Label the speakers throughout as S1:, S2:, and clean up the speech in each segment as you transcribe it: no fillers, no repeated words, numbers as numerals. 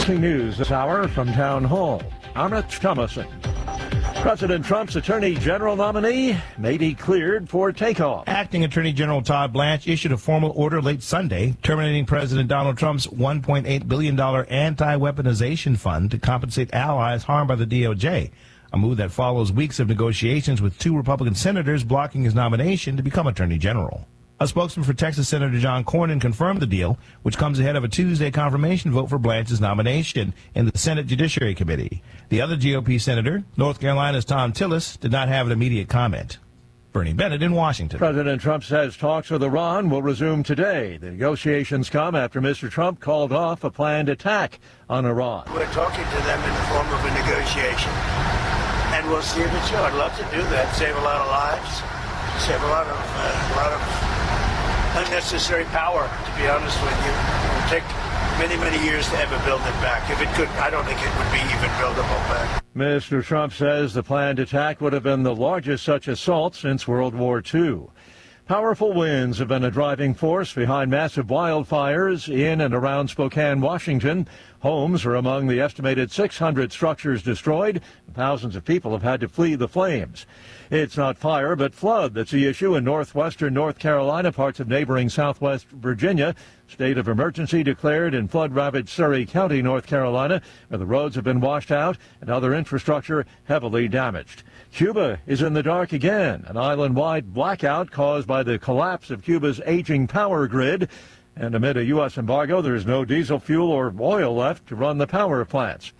S1: News this hour from Town Hall. I'm Rich Thomason. President Trump's Attorney General nominee may be cleared for takeoff.
S2: Acting Attorney General Todd Blanche issued a formal order late Sunday terminating President Donald Trump's $1.8 billion anti-weaponization fund to compensate allies harmed by the DOJ, a move that follows weeks of negotiations with two Republican senators blocking his nomination to become Attorney General. A spokesman for Texas Senator John Cornyn confirmed the deal, which comes ahead of a Tuesday confirmation vote for Blanche's nomination in the Senate Judiciary Committee. The other GOP senator, North Carolina's Tom Tillis, did not have an immediate comment. Bernie Bennett in Washington.
S1: President Trump says talks with Iran will resume today. The negotiations come after Mr. Trump called off a planned attack on Iran.
S3: We're talking to them in the form of a negotiation, and we'll see if it's true. I'd love to do that, save a lot of lives, save a lot of unnecessary power, to be honest with you. It would take many, many years to ever build it back. If it could, I don't think it would be even buildable back.
S1: Mr. Trump says the planned attack would have been the largest such assault since World War II. Powerful winds have been a driving force behind massive wildfires in and around Spokane, Washington. Homes are among the estimated 600 structures destroyed. Thousands of people have had to flee the flames. It's not fire, but flood that's the issue in northwestern North Carolina, parts of neighboring southwest Virginia. State of emergency declared in flood-ravaged Surry County, North Carolina, where the roads have been washed out and other infrastructure heavily damaged. Cuba is in the dark again, an island-wide blackout caused by the collapse of Cuba's aging power grid. And amid a U.S. embargo, there's no diesel fuel or oil left to run the power plants.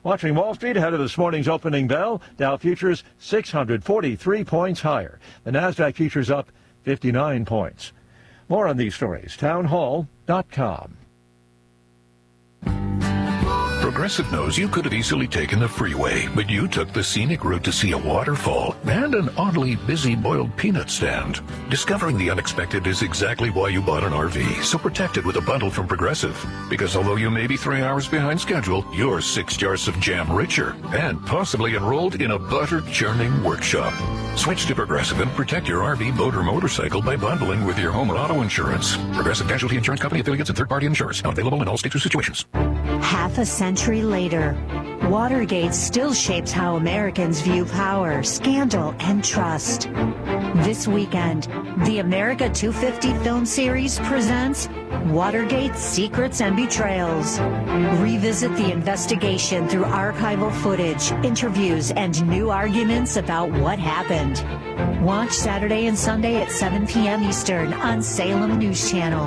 S1: Watching Wall Street ahead of this morning's opening bell, Dow futures 643 points higher. The Nasdaq futures up 59 points. More on these stories, townhall.com.
S4: Progressive knows you could have easily taken the freeway, but you took the scenic route to see a waterfall and an oddly busy boiled peanut stand. Discovering the unexpected is exactly why you bought an RV, so protect it with a bundle from Progressive. Because although you may be 3 hours behind schedule, you're 6 jars of jam richer and possibly enrolled in a butter-churning workshop. Switch to Progressive and protect your RV, boat, or motorcycle by bundling with your home or auto insurance. Progressive Casualty Insurance Company affiliates and third-party insurers. Not available in all states or situations.
S5: Half a century later, Watergate still shapes how Americans view power, scandal, and trust. This weekend, the America 250 film series presents Watergate Secrets and Betrayals. Revisit the investigation through archival footage, interviews, and new arguments about what happened. Watch Saturday and Sunday at 7 p.m. Eastern on Salem News Channel.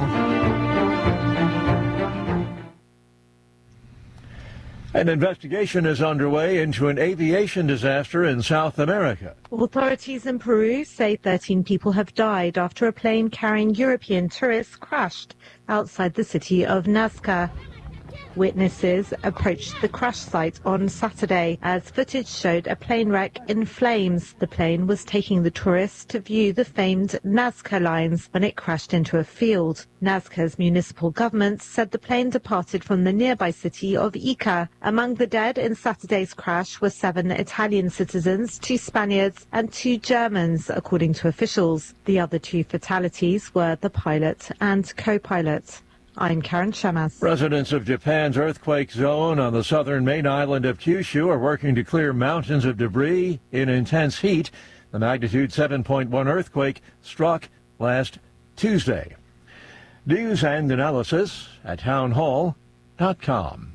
S1: An investigation is underway into an aviation disaster in South America.
S6: Authorities in Peru say 13 people have died after a plane carrying European tourists crashed outside the city of Nazca. Witnesses approached the crash site on Saturday as footage showed a plane wreck in flames. The plane was taking the tourists to view the famed Nazca lines when it crashed into a field. Nazca's municipal government said the plane departed from the nearby city of Ica. Among the dead in Saturday's crash were 7 Italian citizens, 2 Spaniards and 2 Germans, according to officials. The other 2 fatalities were the pilot and co-pilot. I'm Karen Shamas.
S1: Residents of Japan's earthquake zone on the southern main island of Kyushu are working to clear mountains of debris in intense heat. The magnitude 7.1 earthquake struck last Tuesday. News and analysis at townhall.com.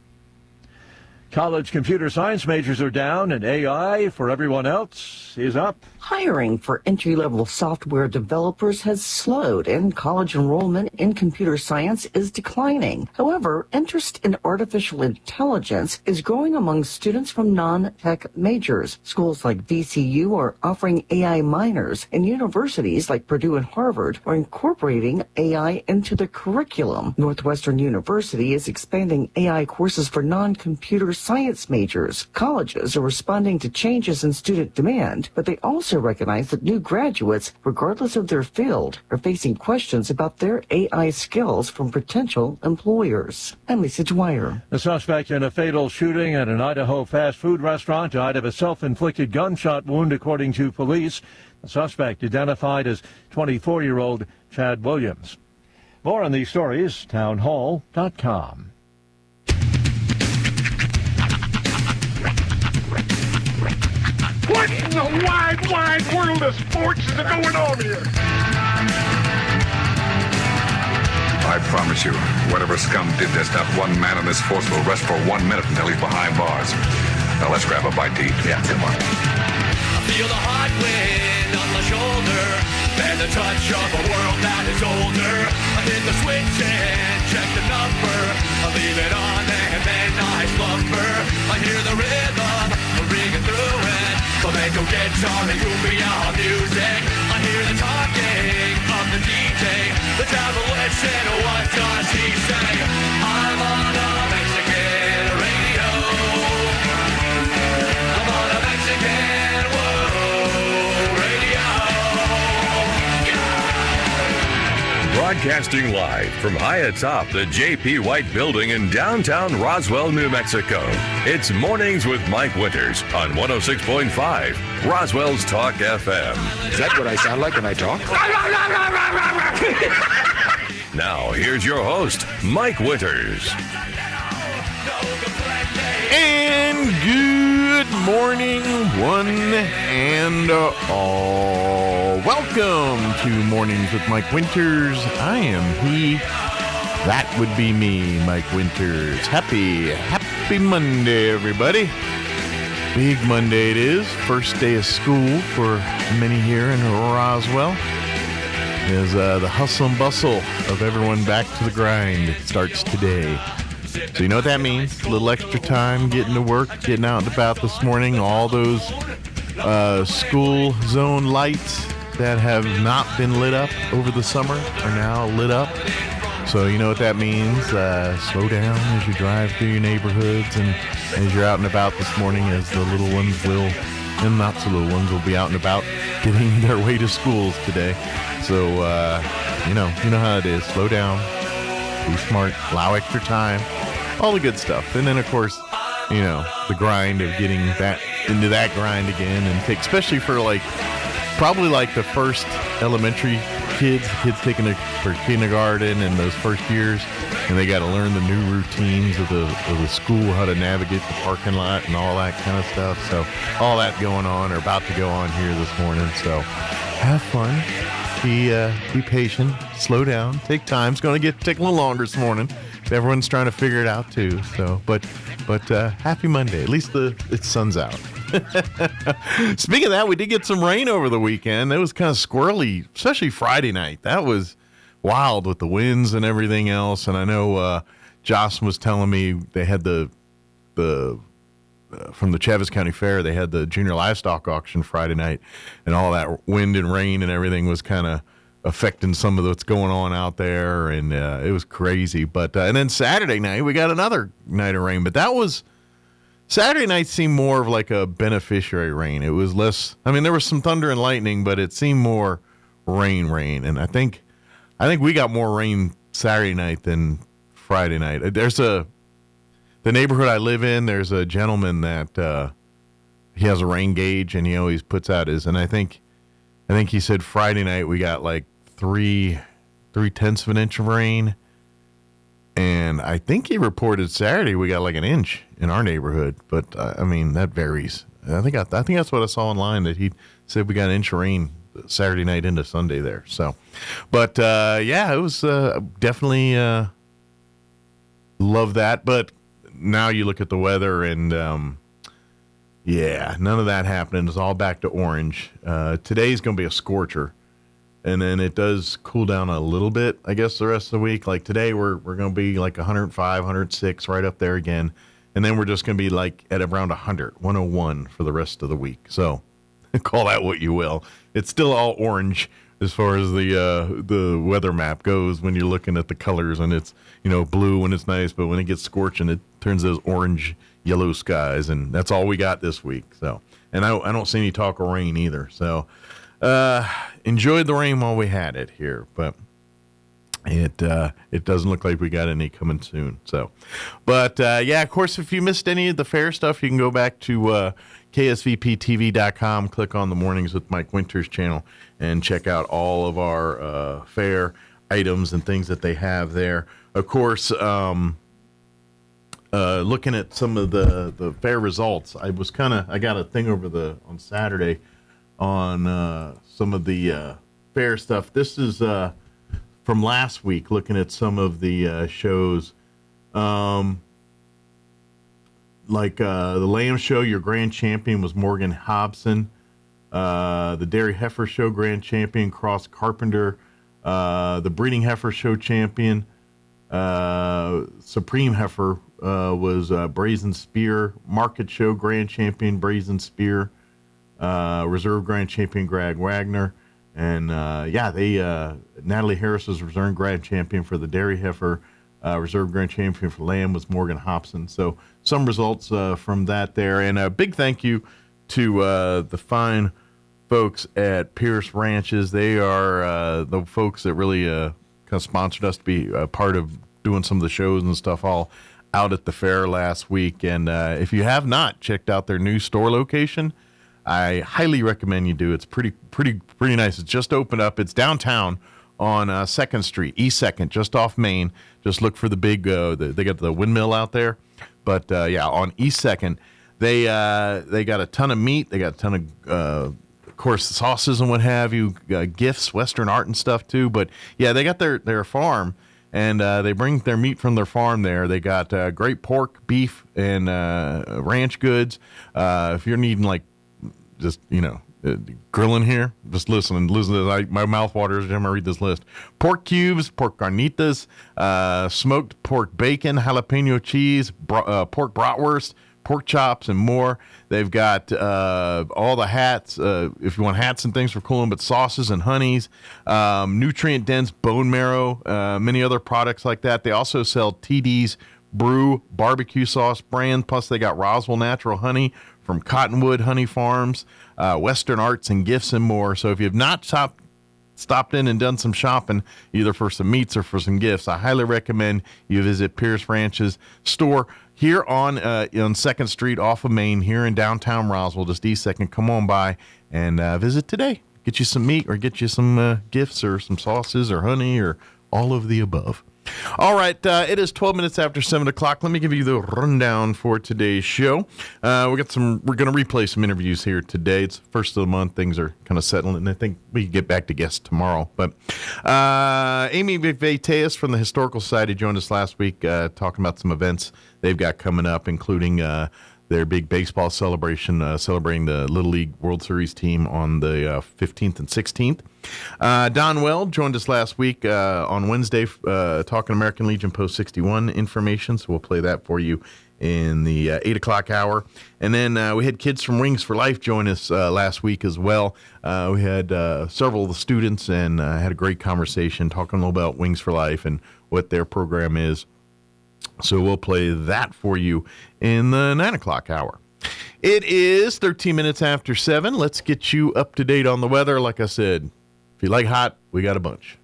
S1: College computer science majors are down and AI for everyone else is up.
S7: Hiring for entry-level software developers has slowed and college enrollment in computer science is declining. However, interest in artificial intelligence is growing among students from non-tech majors. Schools like VCU are offering AI minors, and universities like Purdue and Harvard are incorporating AI into the curriculum. Northwestern University is expanding AI courses for non-computer science majors. Colleges are responding to changes in student demand, but they also recognize that new graduates, regardless of their field, are facing questions about their AI skills from potential employers. I'm Lisa Dwyer.
S1: The suspect in a fatal shooting at an Idaho fast food restaurant died of a self-inflicted gunshot wound, according to police. The suspect identified as 24-year-old Chad Williams. More on these stories, townhall.com.
S8: What in the wide, wide world of sports is going on here?
S9: I promise you, whatever scum did this, not one man in this force will rest for 1 minute until he's behind bars. Now let's grab a bite to eat. Yeah, come on.
S10: I feel the hot wind on my shoulder and the touch of a world that is older. I hit the switch and check the number. I leave it on and then I slumber. I hear the rhythm ringing through it. Flamenco guitar and cumbia music. I hear the talking of the DJ. The devil listen, what does he say? I'm on a Mexican radio. I'm on a Mexican radio. Yeah.
S11: Broadcasting live from high atop the J.P. White Building in downtown Roswell, New Mexico. It's Mornings with Mike Winters on 106.5 Roswell's Talk FM.
S9: Is that what I sound like when I talk?
S11: Now, here's your host, Mike Winters.
S12: And good morning, one and all. Welcome to Mornings with Mike Winters. I am he. That would be me, Mike Winters. Happy Monday, everybody. Big Monday it is. First day of school for many here in Roswell. As the hustle and bustle of everyone back to the grind starts today. So you know what that means? A little extra time getting to work, getting out and about this morning. All those school zone lights that have not been lit up over the summer are now lit up. So you know what that means. Slow down as you drive through your neighborhoods and as you're out and about this morning, as the little ones will, and not so little ones will be out and about getting their way to schools today. So, you know how it is. Slow down, be smart, allow extra time, all the good stuff. And then, of course, you know, the grind of getting back into that grind again, and especially for probably the first elementary kids taking it for kindergarten and those first years, and they got to learn the new routines of the school, how to navigate the parking lot and all that kind of stuff. So all that going on or about to go on here this morning. So have fun. Be patient, slow down, take time. It's going to take a little longer this morning. Everyone's trying to figure it out too. So, but happy Monday. At least the sun's out. Speaking of that, we did get some rain over the weekend. It was kind of squirrely, especially Friday night. That was wild with the winds and everything else. And I know Jocelyn was telling me they had the from the Chaves County Fair, they had the junior livestock auction Friday night, and all that wind and rain and everything was kind of affecting some of what's going on out there, and it was crazy. But and then Saturday night we got another night of rain, but that was Saturday night seemed more of like a beneficiary rain. It was less. I mean, there was some thunder and lightning, but it seemed more rain. And I think we got more rain Saturday night than Friday night. The neighborhood I live in, there's a gentleman that he has a rain gauge, and he always puts out his. And I think he said Friday night we got like 3/10 of an inch of rain, and I think he reported Saturday we got like an inch in our neighborhood. But I mean, that varies. I think that's what I saw online, that he said we got an inch of rain Saturday night into Sunday there. So, but yeah, it was definitely love that. But now you look at the weather, and yeah, none of that happening. It's all back to orange. Today's going to be a scorcher, and then it does cool down a little bit, I guess, the rest of the week. Like today, we're going to be like 105, 106, right up there again, and then we're just going to be like at around 101 for the rest of the week. So call that what you will. It's still all orange as far as the weather map goes when you're looking at the colors, and it's, you know, blue when it's nice, but when it gets scorching, it turns those orange, yellow skies, and that's all we got this week. So, and I don't see any talk of rain either. So, enjoyed the rain while we had it here, but it doesn't look like we got any coming soon. So, but yeah, of course, if you missed any of the fair stuff, you can go back to KSVPTV.com, click on the Mornings with Mike Winters channel, and check out all of our fair items and things that they have there. Of course, looking at some of the fair results. I got a thing on Saturday on some of the fair stuff. This is from last week, looking at some of the shows. Like the Lamb Show, your grand champion was Morgan Hobson. The Dairy Heifer Show grand champion, Cross Carpenter. The Breeding Heifer Show champion, Supreme Heifer, was Brazen Spear. Market Show grand champion, Brazen Spear. Reserve grand champion, Greg Wagner. And Natalie Harris was reserve grand champion for the Dairy Heifer. Reserve grand champion for Lamb was Morgan Hobson. So some results from that there. And a big thank you to the fine folks at Pierce Ranches. They are the folks that really kind of sponsored us to be a part of doing some of the shows and stuff all out at the fair last week. And if you have not checked out their new store location, I highly recommend you do. It's pretty nice. It's just opened up. It's downtown on 2nd Street, East 2nd, just off Main. Just look for the big, they got the windmill out there. But, on East 2nd, they got a ton of meat. They got a ton of course, sauces and what have you, gifts, Western art and stuff, too. But, yeah, they got their farm, and they bring their meat from their farm there. They got great pork, beef, and ranch goods. If you're needing, just, grilling here, just listen to this. My mouth waters every time I read this list. Pork cubes, pork carnitas, smoked pork bacon, jalapeno cheese, pork bratwurst, pork chops, and more. They've got all the hats, if you want hats and things for cooling, but sauces and honeys, nutrient-dense bone marrow, many other products like that. They also sell TD's Brew barbecue sauce brand, plus they got Roswell Natural Honey from Cottonwood Honey Farms, Western Arts and Gifts, and more. So if you have not stopped in and done some shopping, either for some meats or for some gifts, I highly recommend you visit Pierce Ranch's store here on 2nd Street off of Main here in downtown Roswell, just East 2nd. Come on by and visit today. Get you some meat or get you some gifts or some sauces or honey or all of the above. All right, it is 12 minutes after 7 o'clock. Let me give you the rundown for today's show. We're going to replay some interviews here today. It's the first of the month. Things are kind of settling, and I think we can get back to guests tomorrow. But Amy Viteas from the Historical Society joined us last week talking about some events they've got coming up, including their big baseball celebration, celebrating the Little League World Series team on the 15th and 16th. Don Weld joined us last week on Wednesday talking American Legion Post 61 information, so we'll play that for you in the 8 o'clock hour. And then we had kids from Wings for Life join us last week as well. We had several of the students and had a great conversation talking a little about Wings for Life and what their program is. So we'll play that for you in the 9 o'clock hour. It is 13 minutes after 7. Let's get you up to date on the weather. Like I said, if you like hot, we got a bunch.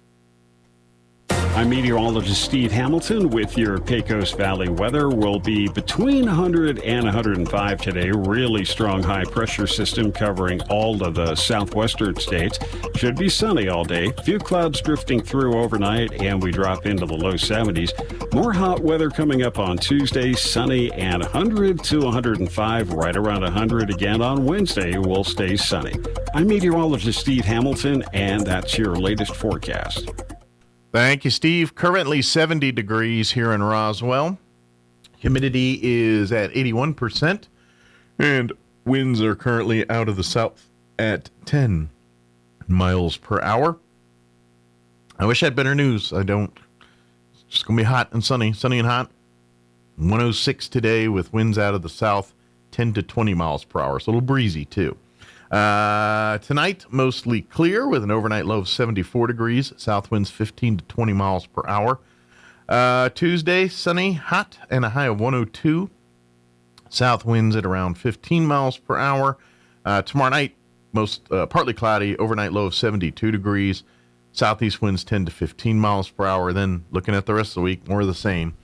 S13: I'm meteorologist Steve Hamilton with your Pecos Valley weather. Will be between 100 and 105 today. Really strong high pressure system covering all of the southwestern states. Should be sunny all day. Few clouds drifting through overnight, and we drop into the low 70s. More hot weather coming up on Tuesday, sunny and 100 to 105, right around 100 again on Wednesday. Will stay sunny. I'm meteorologist Steve Hamilton, and that's your latest forecast.
S12: Thank you, Steve. Currently 70 degrees here in Roswell. Humidity is at 81%, and winds are currently out of the south at 10 miles per hour. I wish I had better news. I don't. It's just going to be hot and sunny and hot. 106 today with winds out of the south, 10 to 20 miles per hour. So a little breezy, too. Tonight, mostly clear with an overnight low of 74 degrees. South winds 15 to 20 miles per hour. Tuesday, sunny, hot, and a high of 102. South winds at around 15 miles per hour. Tomorrow night, partly cloudy, overnight low of 72 degrees. Southeast winds 10 to 15 miles per hour. Then looking at the rest of the week, more of the same.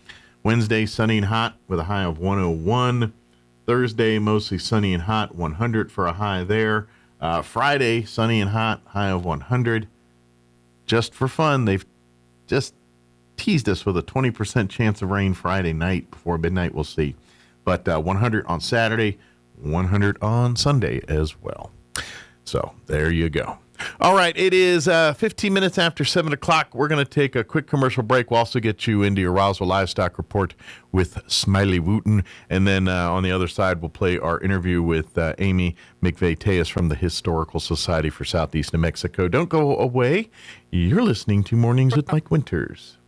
S12: Wednesday, sunny and hot with a high of 101. Thursday, mostly sunny and hot, 100 for a high there. Friday, sunny and hot, high of 100. Just for fun, they've just teased us with a 20% chance of rain Friday night before midnight. We'll see. But 100 on Saturday, 100 on Sunday as well. So there you go. All right, it is 15 minutes after 7 o'clock. We're going to take a quick commercial break. We'll also get you into your Roswell Livestock Report with Smiley Wooten. And then on the other side, we'll play our interview with Amy McVeigh-Tejas from the Historical Society for Southeast New Mexico. Don't go away. You're listening to Mornings with Mike Winters.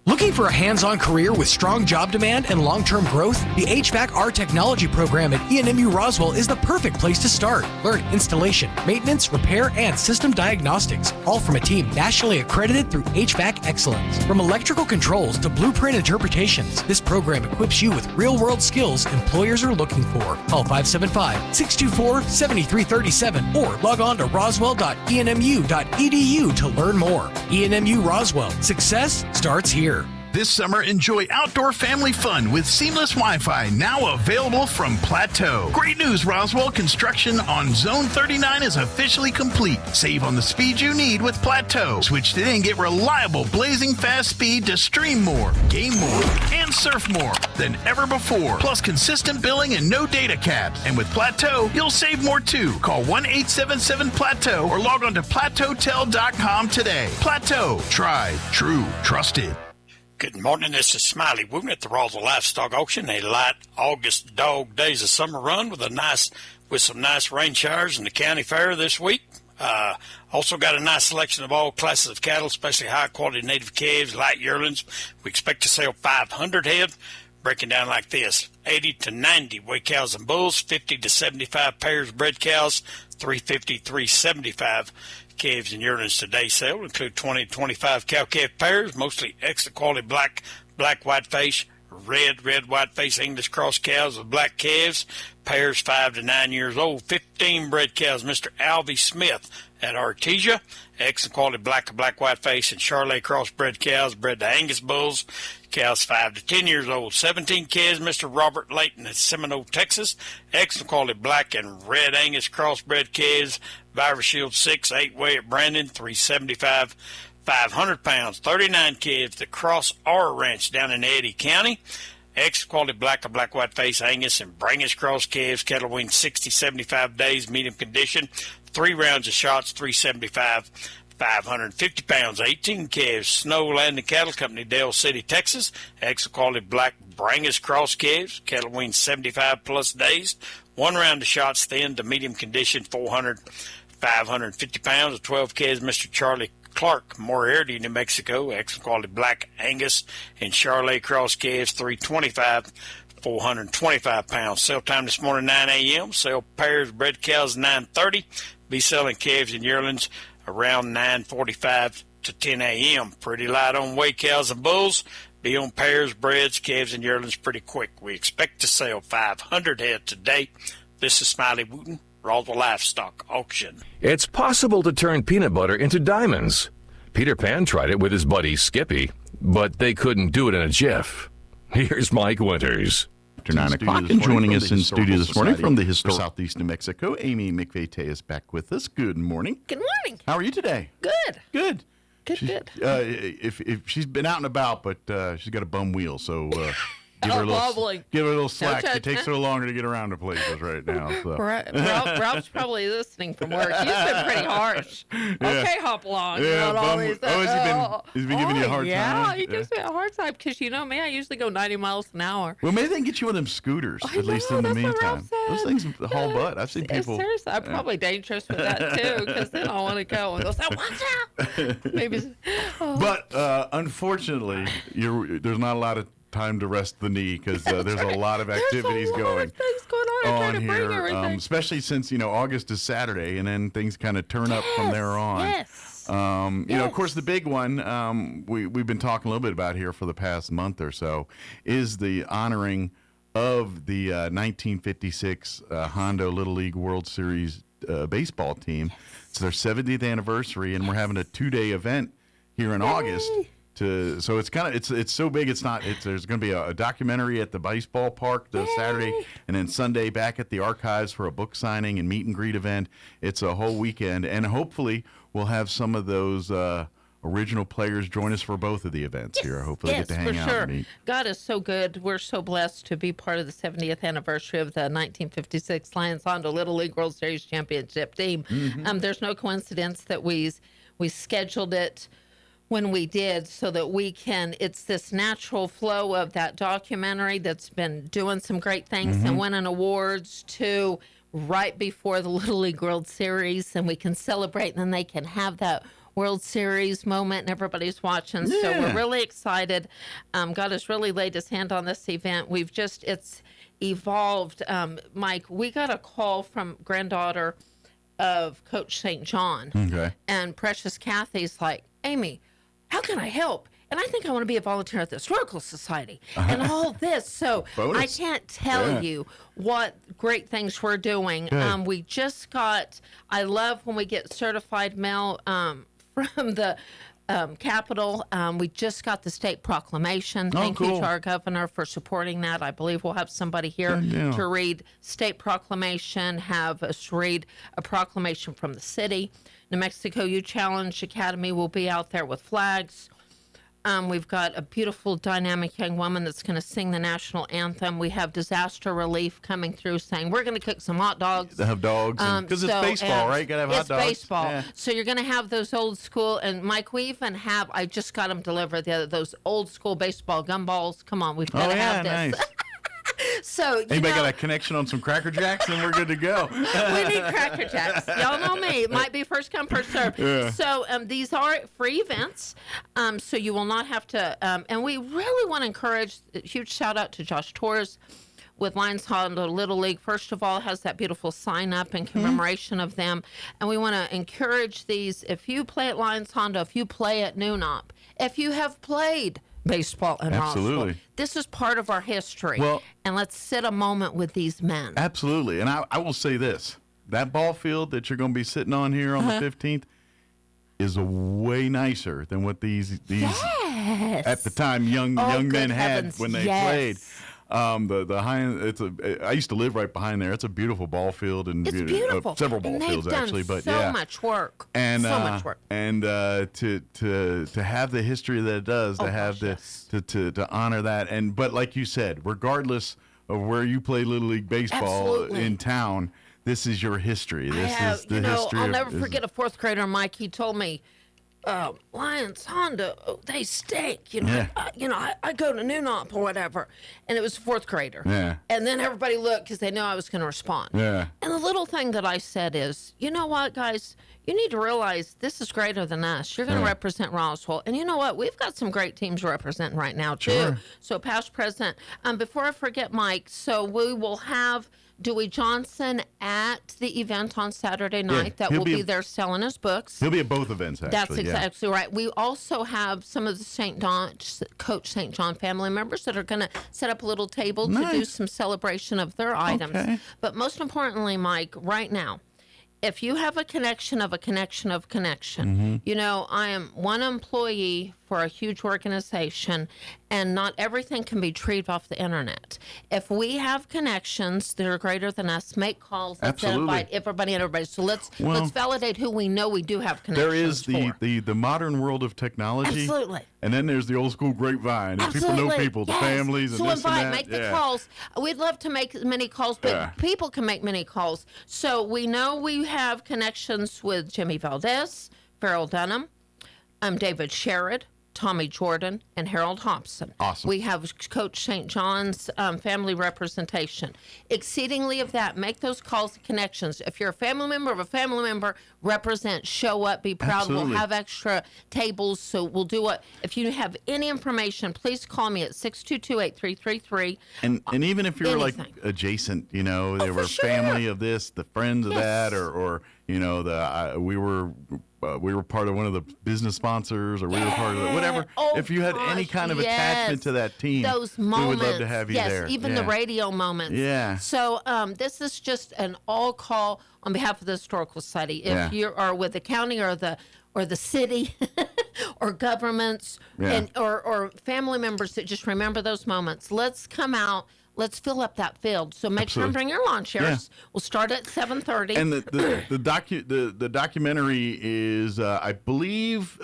S14: Looking for a hands-on career with strong job demand and long-term growth? The HVAC/R Technology program at ENMU Roswell is the perfect place to start. Learn installation, maintenance, repair, and system diagnostics, all from a team nationally accredited through HVAC excellence. From electrical controls to blueprint interpretations, this program equips you with real-world skills employers are looking for. Call 575-624-7337 or log on to roswell.enmu.edu to learn more. ENMU Roswell. Success starts here.
S15: This summer, enjoy outdoor family fun with seamless Wi-Fi, now available from Plateau. Great news, Roswell. Construction on Zone 39 is officially complete. Save on the speed you need with Plateau. Switch today and get reliable, blazing fast speed to stream more, game more, and surf more than ever before. Plus consistent billing and no data caps. And with Plateau, you'll save more too. Call 1-877-PLATEAU or log on to plateautel.com today. Plateau. Tried, true, trusted.
S16: Good morning, this is Smiley Wooten at the Roswell Livestock Auction, a light August dog days of summer run with some nice rain showers in the county fair this week. Also got a nice selection of all classes of cattle, especially high quality native calves, light yearlings. We expect to sell 500 head, breaking down like this: 80 to 90 weight cows and bulls, 50 to 75 pairs bred cows, 350, 375 calves and yearlings today sale include 20 to 25 cow-calf pairs, mostly excellent quality black whiteface, red whiteface English cross cows with black calves, pairs 5 to 9 years old, 15 bred cows, Mr. Alvy Smith at Artesia, excellent quality black whiteface and Charolais crossbred cows, bred to Angus bulls, cows 5 to 10 years old, 17 calves, Mr. Robert Layton at Seminole, Texas, excellent quality black and red Angus crossbred calves, Vivor Shield 6, 8-way at Brandon, 375, 500 pounds, 39 calves, the Cross R Ranch down in Eddy County, excellent quality black whiteface Angus and Brangus cross calves, cattle weaned 60, 75 days, medium condition, 3 rounds of shots, 375, 550 pounds, 18 calves, Snow Landing Cattle Company, Dale City, Texas, excellent quality black Brangus cross calves, cattle weaned 75 plus days, 1 round of shots, thin to medium condition, 400, 550 pounds, 12 calves, Mr. Charlie Clark, Moriarty, New Mexico, excellent quality black Angus and Charolais cross calves, 325, 425 pounds. Sale time this morning, 9 a.m. Sell pairs, bred cows, 9:30. Be selling calves and yearlings around 9:45 to 10 a.m. Pretty light on weight cows and bulls. Be on pairs, breds, calves, and yearlings pretty quick. We expect to sell 500 head today. This is Smiley Wooten, Roswell Livestock Auction.
S11: It's possible to turn peanut butter into diamonds. Peter Pan tried it with his buddy Skippy, but they couldn't do it in a jiff. Here's Mike Winters.
S12: After 9 o'clock, and joining us in studio this morning from the Historical Southeast New Mexico, Amy McVeigh-Tejas is back with us. Good morning.
S17: Good morning.
S12: How are you today?
S17: Good.
S12: Good.
S17: Good.
S12: If she's been out and about, but she's got a bum wheel, so give her a little slack. It takes her longer to get around to places right now. So.
S17: Ralph's probably listening from work. He's been pretty harsh. Yeah. Okay, hop along.
S12: He's been giving you a hard time.
S17: Yeah, he gives me a hard time because you know me. I usually go 90 miles an hour.
S12: Well, maybe they can get you one of them scooters, at least in the meantime. Those things haul butt. I've seen people.
S17: Seriously, I'm probably dangerous with that too because then I want to go and they'll say, "Watch out!" Maybe.
S12: But unfortunately, there's not a lot of time to rest the knee because there's a lot of activities going on here, especially since August is Saturday, and then things kind of turn up from there on.
S17: Yes.
S12: Of course, the big one we've been talking a little bit about here for the past month or so is the honoring of the 1956 Hondo Little League World Series baseball team. It's their 70th anniversary, and we're having a 2-day event here in August. So it's so big. There's going to be a documentary at the baseball park this Saturday, and then Sunday back at the archives for a book signing and meet and greet event. It's a whole weekend, and hopefully we'll have some of those original players join us for both of the events here. Hopefully get to hang out and meet.
S17: God is so good. We're so blessed to be part of the 70th anniversary of the 1956 Lions Honda Little League World Series Championship team. There's no coincidence that we scheduled it when we did so that we can, it's this natural flow of that documentary that's been doing some great things and winning awards to right before the Little League World Series, and we can celebrate, and then they can have that World Series moment and everybody's watching.
S12: Yeah.
S17: So we're really excited. God has really laid his hand on this event. It's evolved. Mike, we got a call from granddaughter of Coach St. John.
S12: Okay.
S17: And Precious Kathy's like, Amy, how can I help? And I think I want to be a volunteer at the Historical Society and all this. So
S12: Bonus.
S17: I can't tell you what great things we're doing. We just got, I love when we get certified mail from the Capitol. We just got the state proclamation. Thank you to our governor for supporting that. I believe we'll have somebody here to read state proclamation, have us read a proclamation from the city. New Mexico Youth Challenge Academy will be out there with flags. We've got a beautiful, dynamic young woman that's going to sing the national anthem. We have disaster relief coming through saying, we're going to cook some hot dogs.
S12: They have dogs. Because it's baseball, right? You got to have hot dogs.
S17: It's baseball.
S12: Yeah.
S17: So you're going to have those old school. And Mike, we even have, I just got them delivered, those old school baseball gumballs. Come on, we've got to have this.
S12: Nice.
S17: So
S12: anybody got a connection on some Cracker Jacks, and we're good to go.
S17: We need Cracker Jacks. Y'all know me. It might be first come, first serve.
S12: Yeah.
S17: So these are free events, so you will not have to. And we really want to encourage. A huge shout out to Josh Torres with Lions Honda Little League. First of all, has that beautiful sign up in commemoration of them, and we want to encourage these. If you play at Lions Honda, if you play at Noonop, if you have played baseball in Roswell. This is part of our history.
S12: Well,
S17: and let's sit a moment with these men.
S12: Absolutely. And I will say this. That ball field that you're going to be sitting on here on the 15th is way nicer than what these at the time young men had when they played. I used to live right behind there. It's a beautiful ball field, and
S17: it's beautiful.
S12: Several ball fields actually, but
S17: so much work.
S12: And
S17: so much work.
S12: And to have the history that it does, to honor that, but like you said, regardless of where you play Little League baseball in town, this is your history. This is the history.
S17: I'll never forget a fourth grader, Mike. He told me, Lions Honda, they stink. I go to Noonop or whatever, and it was a fourth grader.
S12: Yeah.
S17: And then everybody looked because they knew I was going to respond.
S12: Yeah.
S17: And the little thing that I said is, you know what, guys, you need to realize this is greater than us. You're going to represent Roswell, and you know what? We've got some great teams representing right now too.
S12: Sure.
S17: So past, present. Before I forget, Mike, so we will have Dewey Johnson at the event on Saturday night. That will be there selling his books.
S12: He'll be at both events, actually.
S17: That's exactly right. We also have some of the Coach St. John family members that are going to set up a little table to do some celebration of their items.
S12: Okay.
S17: But most importantly, Mike, right now, if you have a connection of a connection of connection, I am one employee for a huge organization, and not everything can be treated off the internet. If we have connections that are greater than us, make calls. Let's invite everybody. So let's validate who we know we do have connections.
S12: There is the modern world of technology.
S17: Absolutely.
S12: And then there's the old school grapevine. And people know people, the families, and this and that.
S17: Make the calls. We'd love to make many calls, but people can make many calls. So we know we have connections with Jimmy Valdez, Farrell Dunham, David Sherrod, Tommy Jordan, and Harold Hobson.
S12: Awesome.
S17: We have Coach St. John's family representation. Exceedingly of that, make those calls and connections. If you're a family member of a family member, represent, show up, be proud.
S12: Absolutely.
S17: We'll have extra tables, so we'll do what. If you have any information, please call me at 622-8333.
S12: And even if you're like adjacent, they were family of this, the friends of that, or we were part of one of the business sponsors, or we were part of the, whatever. If you had any kind of attachment to that team,
S17: those moments,
S12: we would love to have you there.
S17: Even the radio moments.
S12: Yeah.
S17: So this is just an all call on behalf of the Historical Society. If you are with the county or the city or governments or family members that just remember those moments, let's come out. Let's fill up that field. So make sure and bring your lawn chairs. Yeah. We'll start at 7:30.
S12: And the documentary is, I believe,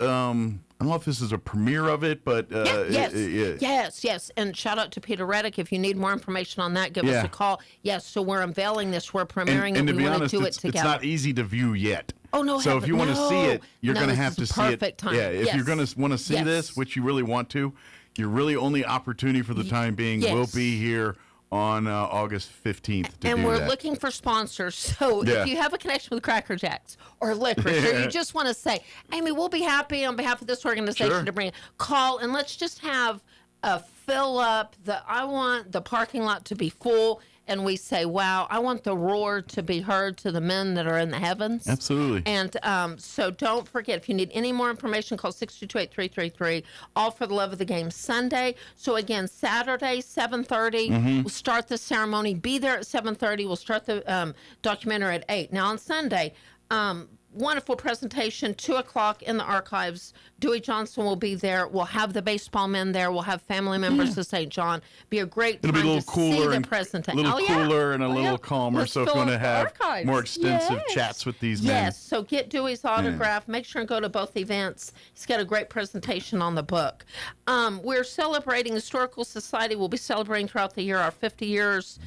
S12: don't know if this is a premiere of it, but
S17: yes. And shout out to Peter Reddick. If you need more information on that, give us a call. Yes, so we're unveiling this. We're premiering
S12: and
S17: it.
S12: to
S17: We
S12: be
S17: want
S12: honest,
S17: to do it together.
S12: it's not easy to view yet.
S17: Oh, no.
S12: So if you want to see it, you're going to have to see it.
S17: Perfect time.
S12: Yeah, if you're going to want to see this, which you really want to, your really only opportunity for the time being will be here on August 15th.
S17: And we're looking for sponsors. So if you have a connection with Cracker Jacks or licorice, or you just want to say, Amy, we'll be happy on behalf of this organization to bring it, call, and let's just have a fill up. I want the parking lot to be full. And we say, wow, I want the roar to be heard to the men that are in the heavens.
S12: Absolutely.
S17: And so don't forget, if you need any more information, call 622-8333, all for the love of the game Sunday. So again, Saturday, 7:30, we'll start the ceremony. Be there at 7:30. We'll start the documentary at 8. Now on Sunday, wonderful presentation, 2 o'clock in the archives. Dewey Johnson will be there. We'll have the baseball men there. We'll have family members of St. John. Be a great time to see the presentation.
S12: A little cooler and a little calmer. So if you want to have more extensive chats with these men.
S17: Yes, so get Dewey's autograph. Make sure and go to both events. He's got a great presentation on the book. We're celebrating Historical Society. We'll be celebrating throughout the year our 50 years.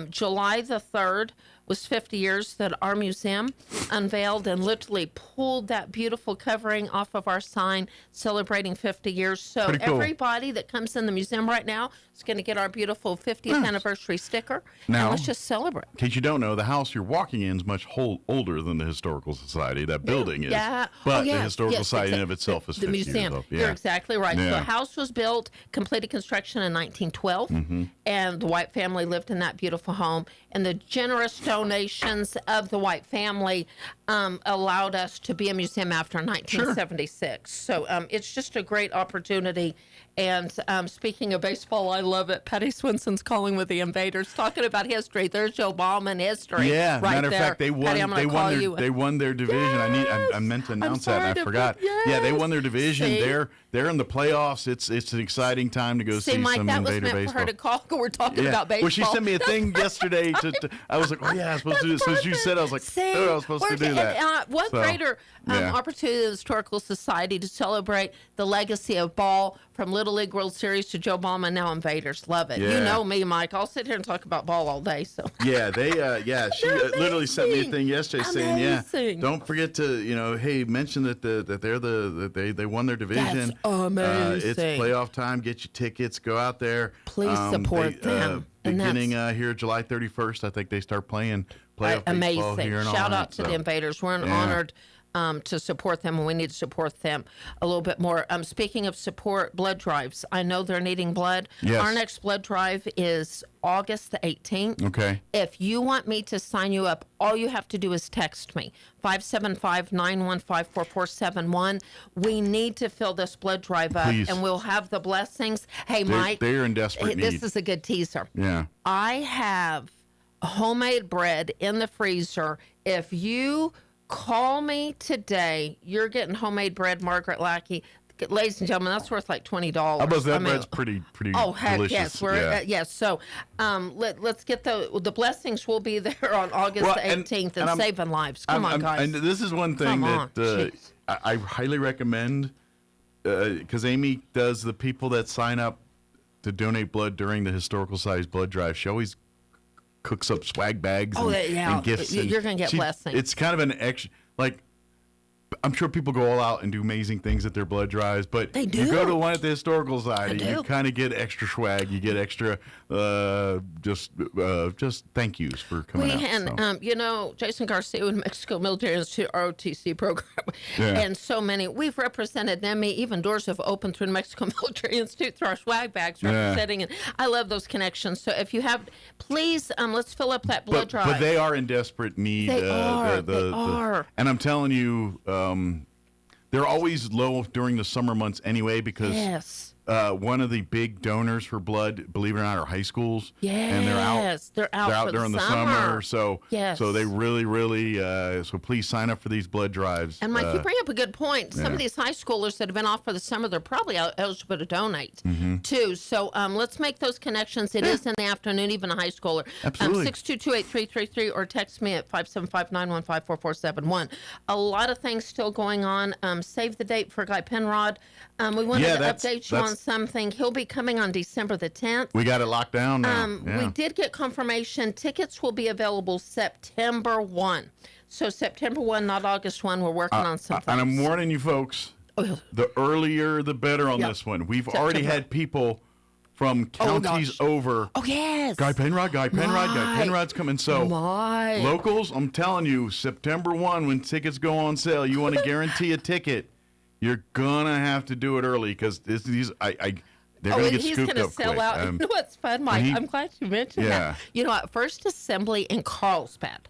S17: July the 3rd was 50 years that our museum unveiled and literally pulled that beautiful covering off of our sign celebrating 50 years. So everybody that comes in the museum right now is going to get our beautiful 50th anniversary sticker. Now, and let's just celebrate.
S12: In case you don't know, the house you're walking in is much older than the Historical Society. That building is. But the Historical Society in of itself is 50
S17: museum.
S12: years old.
S17: You're exactly right. So the house was built, completed construction in 1912, and the White family lived in that beautiful home. And the generous donations of the White family allowed us to be a museum after 1976. So it's just a great opportunity. And speaking of baseball, I love it. Patty Swinson's calling with the Invaders, talking about history. There's Joe Ballman history.
S12: Yeah,
S17: right
S12: matter
S17: there.
S12: of fact, they won.
S17: Patty,
S12: they won their division. I meant to announce that, and I forgot. Yeah, they won their division. They're in the playoffs. It's an exciting time to go see
S17: Mike,
S12: some
S17: that
S12: Invader
S17: was meant
S12: baseball.
S17: for her to call. We're talking about baseball.
S12: Well, she sent me a thing yesterday. I was like, oh yeah, I was supposed to do this. So you said, I was like, I was supposed to do that.
S17: What greater opportunity than the Historical Society to celebrate the legacy of ball from Little League World Series to Joe Ballman, now Invaders. Love it. You know me, Mike. I'll sit here and talk about ball all day. So
S12: she literally sent me a thing yesterday saying, don't forget to hey, mention that they won their division.
S17: That's amazing.
S12: It's playoff time. Get your tickets. Go out there.
S17: Please support them.
S12: Beginning here July 31st, I think they start playing playoff baseball here in
S17: Shout out to the Invaders. We're honored to support them, and we need to support them a little bit more. Speaking of support, blood drives. I know they're needing blood.
S12: Yes.
S17: Our next blood drive is August the 18th.
S12: Okay.
S17: If you want me to sign you up, all you have to do is text me, 575-915-4471. We need to fill this blood drive up, and we'll have the blessings. Hey, Mike.
S12: They're in desperate need.
S17: This is a good teaser.
S12: Yeah.
S17: I have homemade bread in the freezer. If you call me today, you're getting homemade bread, Margaret Lackey. Ladies and gentlemen, that's worth like $20.
S12: How about that? Bread's pretty
S17: oh, heck,
S12: delicious.
S17: Yes, yes. So let's get the blessings. Will be there on August 18th and saving lives. Come on, guys.
S12: And this is one thing that I highly recommend, because Amy does the people that sign up to donate blood during the Historical Society's blood drive. She always cooks up swag bags and gifts.
S17: You're going to get blessings.
S12: It's kind of an extra, I'm sure people go all out and do amazing things at their blood drives, but
S17: they do.
S12: You go to one at the Historical Society, you kind of get extra swag. You get extra just thank yous for coming out.
S17: And Jason Garcia with Mexico Military Institute ROTC program, and so many. We've represented them. Even doors have opened through the Mexico Military Institute through our swag bags representing, and I love those connections. So if you have, please, let's fill up that blood drive.
S12: But they are in desperate need.
S17: They are.
S12: And I'm telling you. They're always low during the summer months anyway because one of the big donors for blood, believe it or not, are high schools.
S17: Yes,
S12: and
S17: they're out
S12: during the summer. So they really, so please sign up for these blood drives.
S17: And Mike, you bring up a good point. Some of these high schoolers that have been off for the summer, they're probably eligible to donate too. So let's make those connections. It is in the afternoon, even a high schooler.
S12: Absolutely.
S17: 622-8333 or text me at 575-915-4471. A lot of things still going on. Save the date for Guy Penrod. We wanted to update you on something. He'll be coming on December the 10th.
S12: We got it locked down now.
S17: We did get confirmation. Tickets will be available September 1. So September 1, not August 1. We're working on something.
S12: And I'm warning you folks, the earlier the better on this one. We've already had people from counties over.
S17: Oh, yes.
S12: Guy Penrod's coming. So locals, I'm telling you, September 1, when tickets go on sale, you want to guarantee a ticket, you're going to have to do it early because they're going to get scooped up quick.
S17: Sell out. You know what's fun, Mike? I'm glad you mentioned that. You know, at First Assembly in Carlsbad,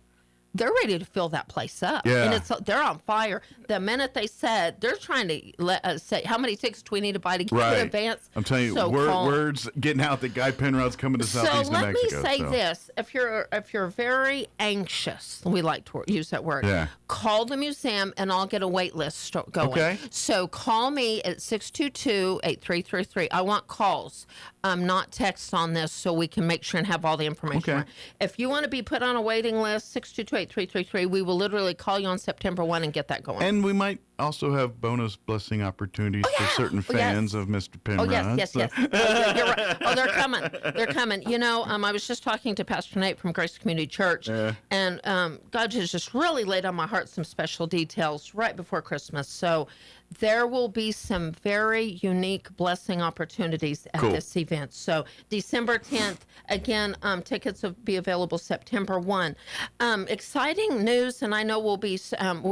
S17: they're ready to fill that place up.
S12: Yeah.
S17: And they're on fire. The minute they said, they're trying to let us say, how many tickets do we need to buy to get in advance?
S12: I'm telling you, word's getting out that Guy Penrod's coming to Southeast New Mexico.
S17: So let me say this. If you're very anxious, we like to use that word, call the museum and I'll get a wait list going.
S12: Okay.
S17: So call me at 622-8333. I want calls, not texts on this so we can make sure and have all the information.
S12: Okay.
S17: If you want to be put on a waiting list, 622-8333, we will literally call you on September 1 and get that going.
S12: And we might also have bonus blessing opportunities for certain fans of Mr. Penrod.
S17: Yes. You're right. Oh, they're coming. They're coming. You know, I was just talking to Pastor Nate from Grace Community Church, and God has just really laid on my heart some special details right before Christmas. So there will be some very unique blessing opportunities at this event. So December 10th, again, tickets will be available September 1. Exciting news, and I know we'll be,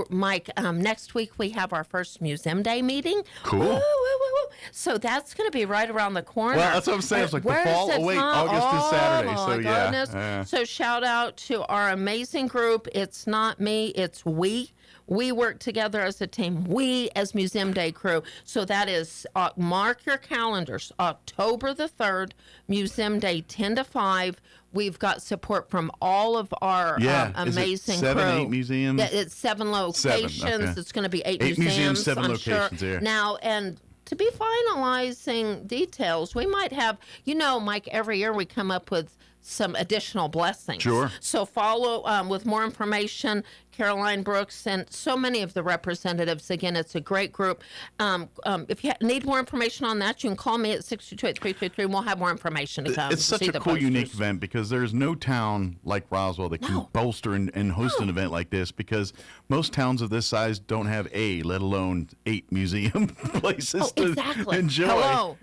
S17: Mike, next week we have our first Museum Day meeting.
S12: Cool.
S17: Woo, woo, woo, woo. So that's going to be right around the corner.
S12: Well, that's what I'm saying. It's like the fall. Oh, wait, August is Saturday.
S17: Oh, my goodness. So shout out to our amazing group. It's not me, it's we. We work together as a team. We as Museum Day crew. So that is, mark your calendars, October the 3rd, Museum Day 10 to 5. We've got support from all of our amazing
S12: crew.
S17: 8
S12: museums?
S17: Yeah, it's 7 locations. It's going to be 8 museums.
S12: 7
S17: I'm
S12: locations,
S17: sure. Now, and to be finalizing details, we might have, you know, Mike, every year we come up with some additional blessings.
S12: Sure.
S17: So follow with more information, Caroline Brooks and so many of the representatives. Again, it's a great group. If you need more information on that, you can call me at 622-8333 and we'll have more information to come.
S12: It's such a cool, unique event because there's no town like Roswell that can bolster and host an event like this because most towns of this size don't have let alone 8 museum places to enjoy.
S17: Hello.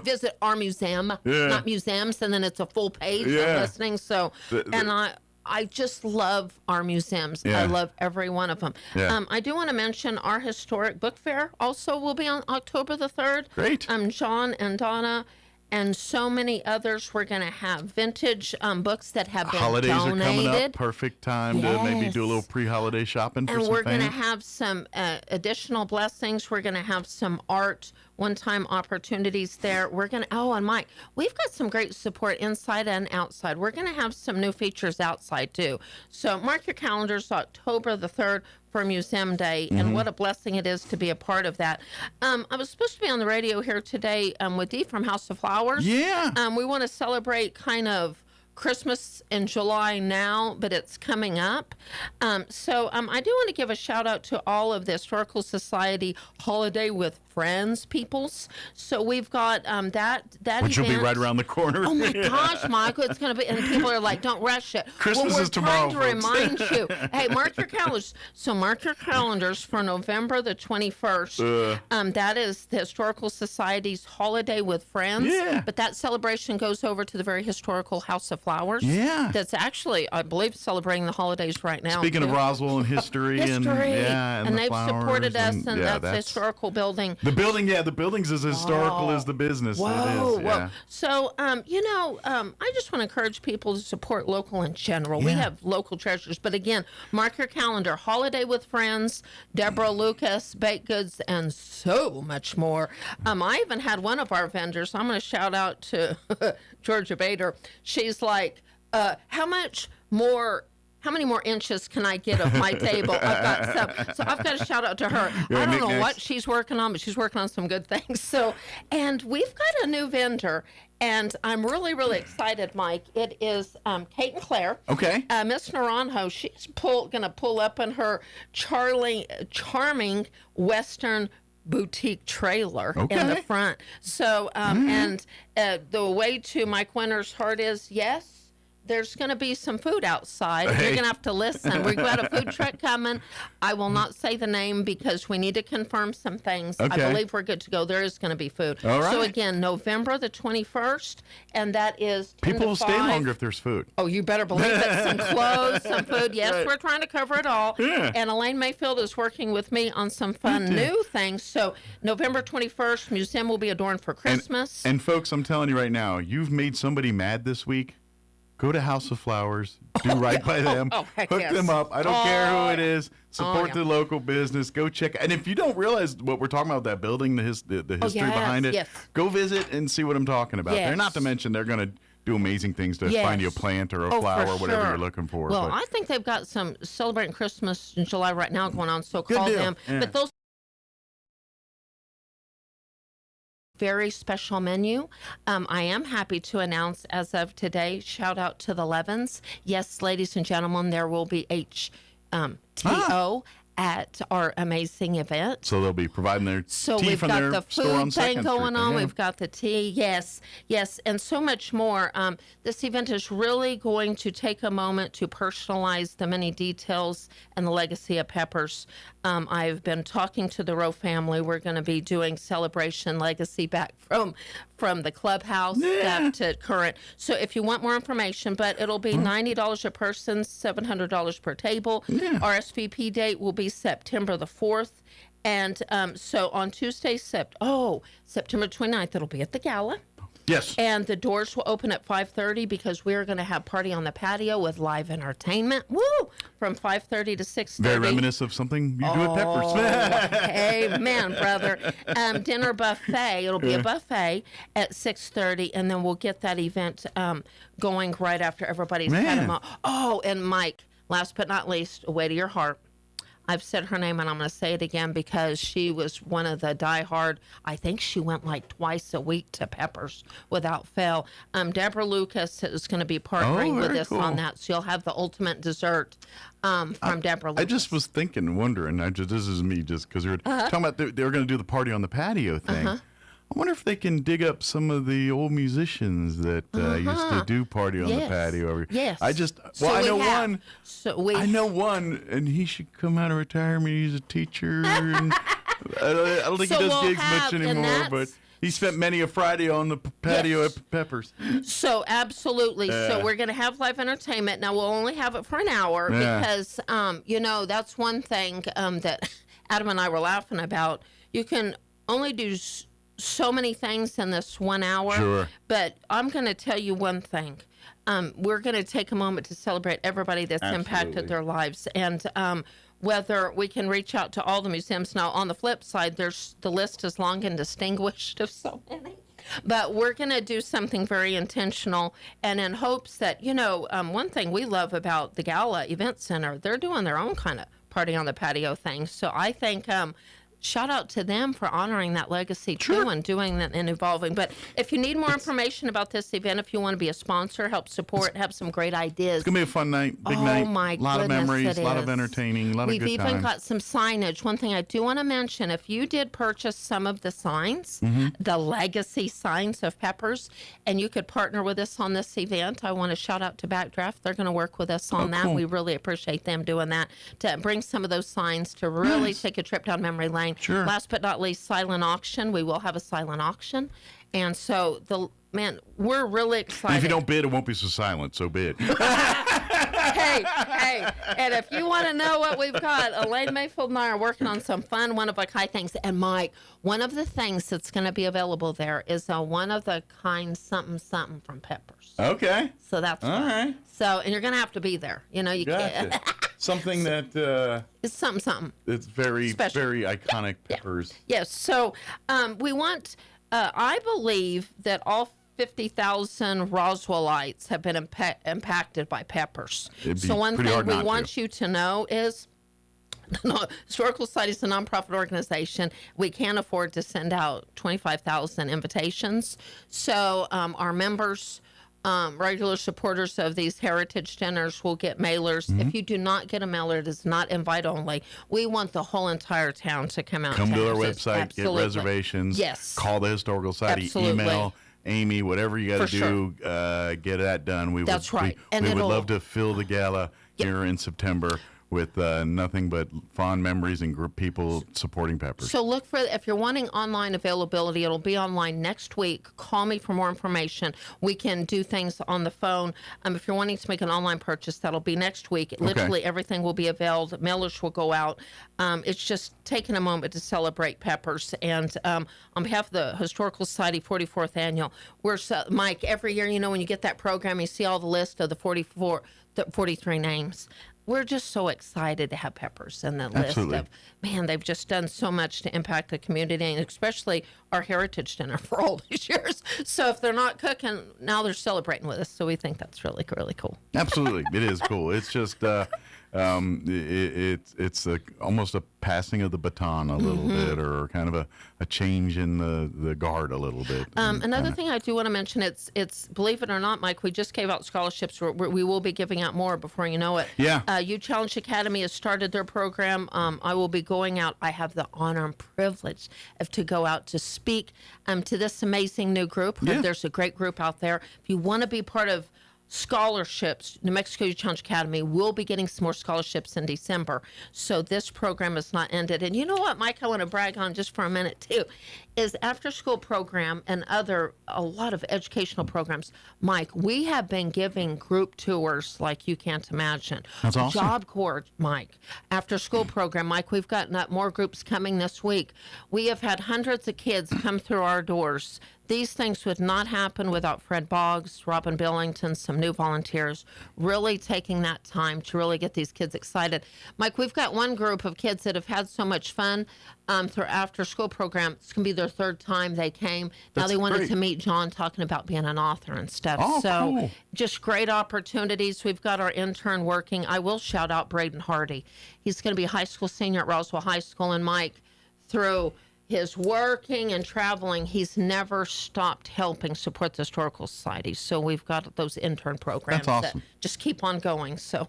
S17: Visit our museum, not museums, and then it's a full page of listening. So, I just love our museums. I love every one of them. I do want to mention our historic book fair also will be on October the 3rd.
S12: Great.
S17: John and Donna and so many others. We're going to have vintage books that have been
S12: Holidays
S17: donated.
S12: Are coming up. Perfect time to maybe do a little pre-holiday shopping for some
S17: And we're
S12: going
S17: to have some additional blessings. We're going to have some art one-time opportunities there. We're going to, and Mike, we've got some great support inside and outside. We're going to have some new features outside too. So mark your calendars, October the 3rd for Museum Day, and what a blessing it is to be a part of that. I was supposed to be on the radio here today with Dee from House of Flowers.
S12: Yeah.
S17: We want to celebrate kind of Christmas in July now, but it's coming up. So I do want to give a shout out to all of the Historical Society Holiday with Friends peoples. So we've got that
S12: which
S17: event.
S12: will be right around the corner.
S17: Oh my gosh, Michael, it's going to be, and people are like, don't rush it.
S12: Christmas is tomorrow.
S17: We're trying to remind you. Hey, mark your calendars. So mark your calendars for November the 21st. That is the Historical Society's Holiday with Friends.
S12: Yeah.
S17: But that celebration goes over to the very historical House of Flowers.
S12: Yeah.
S17: That's actually, I believe, celebrating the holidays right now.
S12: Speaking of Roswell and history. And
S17: they've
S12: the
S17: supported us, and
S12: that's
S17: the historical building.
S12: The building's as historical as the business.
S17: Whoa,
S12: it is. Yeah.
S17: So, I just want to encourage people to support local in general. We have local treasures, but again, mark your calendar. Holiday with Friends, Deborah Lucas, baked goods, and so much more. I even had one of our vendors. I'm going to shout out to Georgia Bader. She's like, how many more inches can I get of my table? I've got some. So I've got to shout out to her. I don't know what she's working on, but she's working on some good things. So, and we've got a new vendor, and I'm really, really excited, Mike. It is Kate and Claire.
S12: Okay.
S17: Miss Naranjo, she's going to pull up in her charming Western boutique trailer in the front. So, and the way to Mike Winter's heart is, yes, there's going to be some food outside. You're going to have to listen. We've got a food truck coming. I will not say the name because we need to confirm some things. I believe we're good to go. There is going to be food.
S12: All right.
S17: So again, November the 21st, and that is 10
S12: People will
S17: to
S12: stay
S17: 5.
S12: longer if there's food.
S17: Oh, you better believe it. Some clothes, some food. Yes, we're trying to cover it all.
S12: Yeah.
S17: And Elaine Mayfield is working with me on some fun new things. So November 21st, museum will be adorned for Christmas.
S12: And folks, I'm telling you right now, you've made somebody mad this week. Go to House of Flowers. Do right by them. Hook them up. I don't care who it is. Support the local business. Go check. And if you don't realize what we're talking about, that building, the history behind it, go visit and see what I'm talking about. They're not to mention they're going to do amazing things to find you a plant or a flower or whatever you're looking for.
S17: Well, I think they've got some celebrating Christmas in July right now going on, so call them.
S12: Yeah.
S17: But those very special menu. I am happy to announce as of today, shout out to the Levins. Yes, ladies and gentlemen, there will be HTO at our amazing event.
S12: So they'll be providing their tea from their store on 2nd Street. So we've got the food thing going on. We've got the tea. Yes, and so much more. This event is really going to take a moment to personalize the many details and the legacy of Peppers. I've been talking to the Rowe family. We're going to be doing celebration legacy back from the clubhouse stuff to current. So if you want more information, but it'll be $90 a person, $700 per table. RSVP date will be September the 4th. And so on Tuesday, September 29th, it'll be at the gala. Yes.
S17: And the doors will open at 5:30 because we're going to have party on the patio with live entertainment. Woo! From 5:30 to 6:30.
S12: Very reminiscent of something you do at Peppers.
S17: Amen, brother. Dinner buffet. It'll be a buffet at 6:30, and then we'll get that event going right after everybody's had them all. Oh, and Mike, last but not least, a way to your heart. I've said her name, and I'm going to say it again because she was one of the diehard. I think she went like twice a week to Peppers without fail. Deborah Lucas is going to be partnering with us on that, so you'll have the ultimate dessert from Deborah Lucas.
S12: I just was wondering, this is me just because we were talking about they were going to do the party on the patio thing. I wonder if they can dig up some of the old musicians that used to do party on the patio.
S17: Yes.
S12: I know one, and he should come out of retirement. He's a teacher. And I don't think he does gigs much anymore, but he spent many a Friday on the patio at Peppers.
S17: So absolutely. So we're going to have live entertainment. Now we'll only have it for an hour because, that's one thing that Adam and I were laughing about. You can only do so many things in this 1 hour, but I'm going to tell you one thing. We're going to take a moment to celebrate everybody that's impacted their lives, and whether we can reach out to all the museums. Now, on the flip side, the list is long and distinguished of so many. But we're going to do something very intentional, and in hopes that, one thing we love about the Gala Event Center, they're doing their own kind of party on the patio thing. So I think shout out to them for honoring that legacy too and doing that and evolving. But if you need more information about this event, if you want to be a sponsor, help support, have some great ideas.
S12: It's going to be a fun night, big night. Oh my goodness, a lot of memories, a lot of entertaining, a lot of good times.
S17: We've even got some signage. One thing I do want to mention, if you did purchase some of the signs, the legacy signs of Peppers, and you could partner with us on this event, I want to shout out to Backdraft. They're going to work with us on that. Cool. We really appreciate them doing that, to bring some of those signs to really take a trip down memory lane.
S12: Sure.
S17: Last but not least, silent auction. We will have a silent auction. And so, we're really excited.
S12: And if you don't bid, it won't be so silent, so bid.
S17: Hey, and if you want to know what we've got, Elaine Mayfield and I are working on some fun, one-of-a-kind things. And Mike, one of the things that's going to be available there is a one-of-a-kind something from Peppers.
S12: Okay.
S17: So that's
S12: all right.
S17: So, and you're going to have to be there. You know, you can't.
S12: Something that
S17: it's something.
S12: It's very,
S17: special.
S12: very iconic Peppers.
S17: Yes. So we want, I believe that all 50,000 Roswellites have been impacted by Peppers. So one thing we want you to know is the Historical Society is a nonprofit organization. We can't afford to send out 25,000 invitations. So our members, regular supporters of these heritage dinners will get mailers. If you do not get a mailer, it is not invite only. We want the whole entire town to come out.
S12: Come to our website, get reservations.
S17: Yes.
S12: Call the Historical Society, email Amy, whatever you got to do, get that done. We
S17: That's right.
S12: We would love to fill the gala here in September with nothing but fond memories and group people supporting Peppers.
S17: So look for, if you're wanting online availability, it'll be online next week. Call me for more information. We can do things on the phone. If you're wanting to make an online purchase, that'll be next week. Literally everything will be available. Mailers will go out. It's just taking a moment to celebrate Peppers. And on behalf of the Historical Society 44th Annual, Mike, every year, you know, when you get that program, you see all the list of the 43 names. We're just so excited to have Peppers in the list of, man, they've just done so much to impact the community, and especially our heritage dinner for all these years. So if they're not cooking, now they're celebrating with us. So we think that's really, really cool.
S12: Absolutely. It is cool. It's just, it's almost a passing of the baton a little bit, or kind of a change in the guard a little bit.
S17: Another thing I do want to mention, it's believe it or not, Mike, we just gave out scholarships. We will be giving out more before you know it.
S12: Yeah.
S17: Youth Challenge Academy has started their program. I will be going out. I have the honor and privilege to go out to speak to this amazing new group.
S12: Yeah.
S17: There's a great group out there. If you want to be part of scholarships, New Mexico Youth Challenge Academy will be getting some more scholarships in December. So this program is not ended. And you know what, Mike, I want to brag on just for a minute too, is after school program and a lot of educational programs. Mike, we have been giving group tours like you can't imagine.
S12: That's awesome.
S17: Job Corps, Mike. After school program, Mike, we've got more groups coming this week. We have had hundreds of kids come through our doors. These things would not happen without Fred Boggs, Robin Billington, some new volunteers, really taking that time to really get these kids excited. Mike, we've got one group of kids that have had so much fun through after school program. It's going to be their third time they came. Now they wanted to meet John talking about being an author and stuff. So just great opportunities. We've got our intern working. I will shout out Braden Hardy. He's going to be a high school senior at Roswell High School. And Mike, through his working and traveling, he's never stopped helping support the Historical Society. So we've got those intern programs that just keep on going. So,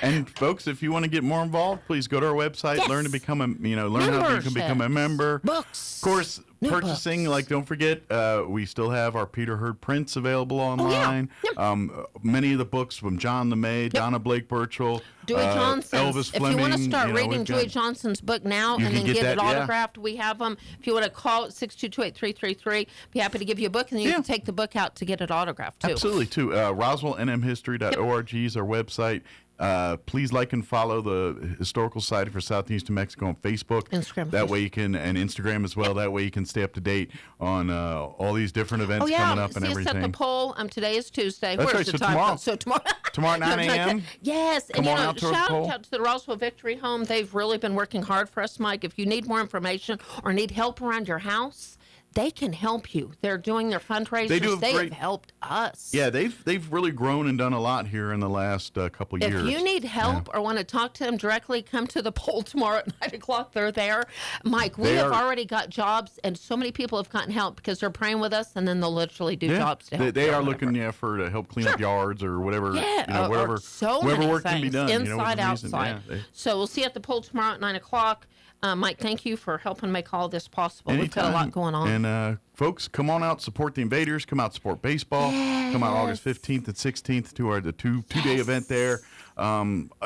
S12: and folks, if you want to get more involved, please go to our website. Learn to become learn how you can become a member.
S17: Books,
S12: of course. Purchasing, don't forget, we still have our Peter Hurd prints available online. Many of the books from John LeMay, Donna Blake Burchell,
S17: Dewey Johnson.
S12: Elvis Fleming.
S17: If you want to start reading Dewey Johnson's book now and then get it autographed, we have them. If you want to call it 622-8333, be happy to give you a book, and then you can take the book out to get it autographed too.
S12: Absolutely, too. RoswellNMHistory.org is our website. Please like and follow the Historical Society for Southeast New Mexico on Facebook.
S17: Instagram.
S12: That way you can, and Instagram as well. That way you can stay up to date on all these different events coming up and everything.
S17: See us at the poll. Today is Tuesday.
S12: That's
S17: Where's
S12: right.
S17: the
S12: So
S17: time?
S12: tomorrow.
S17: So tomorrow.
S12: Tomorrow at 9 a.m.
S17: Yes.
S12: Come on out to
S17: shout
S12: the poll.
S17: out to the Roswell Victory Home. They've really been working hard for us, Mike. If you need more information or need help around your house, they can help you. They're doing their fundraisers. They have helped us.
S12: Yeah, they've really grown and done a lot here in the last couple years.
S17: If you need help or want to talk to them directly, come to the poll tomorrow at 9 o'clock. They're there. Mike, we have already got jobs, and so many people have gotten help because they're praying with us, and then they'll literally do jobs to help.
S12: They are looking to help clean up yards or whatever.
S17: Yeah,
S12: whatever work can be done.
S17: Inside, outside. So we'll see you at the poll tomorrow at 9 o'clock. Mike, thank you for helping make all this possible.
S12: Anytime.
S17: We've got a lot going on.
S12: And folks, come on out, support the Invaders. Come out, support baseball.
S17: Yes.
S12: Come out August 15th and 16th to the two-day event there.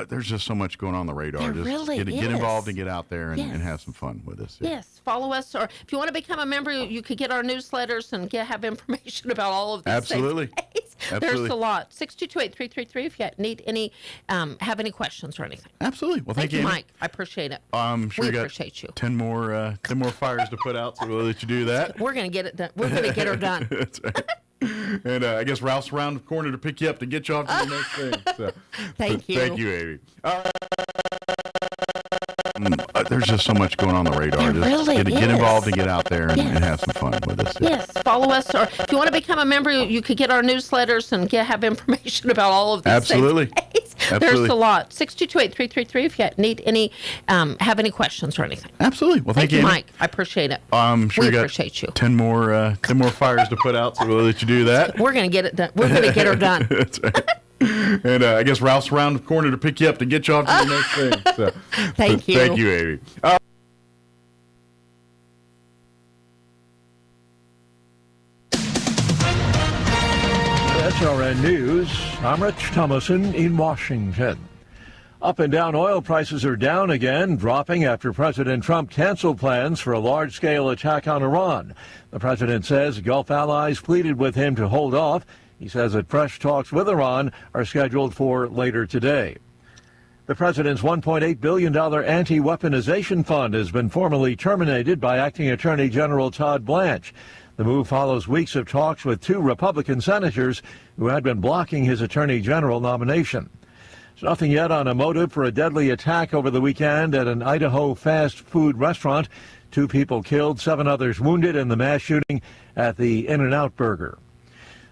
S12: There's just so much going on the radar.
S17: There
S12: just
S17: really
S12: get
S17: is.
S12: involved and get out there and,
S17: Yes.
S12: and have some fun with us.
S17: Yes, follow us, or if you want to become a member, you could get our newsletters and have information about all of these
S12: Absolutely.
S17: things. There's a lot. 622-8333 if you need any, have any questions or anything.
S12: Absolutely. Well, thank you,
S17: you,
S12: Amy.
S17: Mike. I appreciate it.
S12: I'm sure
S17: we
S12: you got
S17: appreciate you.
S12: 10 more fires to put out, so we'll let you do that.
S17: We're going to get it done. We're going to get her done.
S12: That's right. And I guess Ralph's around the corner to pick you up to get you off to the next thing. So,
S17: Thank you.
S12: Thank you, Amy. There's just so much going on the radar.
S17: There
S12: Just
S17: really
S12: get
S17: is.
S12: involved and get out there and have some fun with us.
S17: Yes, follow us, or if you want to become a member, you could get our newsletters and have information about all of these
S12: Absolutely.
S17: things.
S12: Absolutely.
S17: There's a lot. 622-8333 if you need any, have any questions or anything.
S12: Absolutely. Well, thank you, Amy.
S17: Mike. I appreciate it.
S12: I'm sure
S17: we
S12: you got
S17: appreciate you.
S12: 10 more fires to put out, so we'll let you do that.
S17: We're going to get it done. We're going to get her done.
S12: That's right. And I guess Ralph's around the corner to pick you up to get you off to the next thing. So,
S17: Thank you.
S12: Thank you, Amy.
S1: SRN News, I'm Rich Thomason in Washington. Up and down oil prices are down again, dropping after President Trump canceled plans for a large-scale attack on Iran. The president says Gulf allies pleaded with him to hold off. He says that fresh talks with Iran are scheduled for later today. The president's $1.8 billion anti-weaponization fund has been formally terminated by Acting Attorney General Todd Blanche. The move follows weeks of talks with two Republican senators who had been blocking his attorney general nomination. There's nothing yet on a motive for a deadly attack over the weekend at an Idaho fast food restaurant. 2 people killed, 7 others wounded in the mass shooting at the In-N-Out Burger.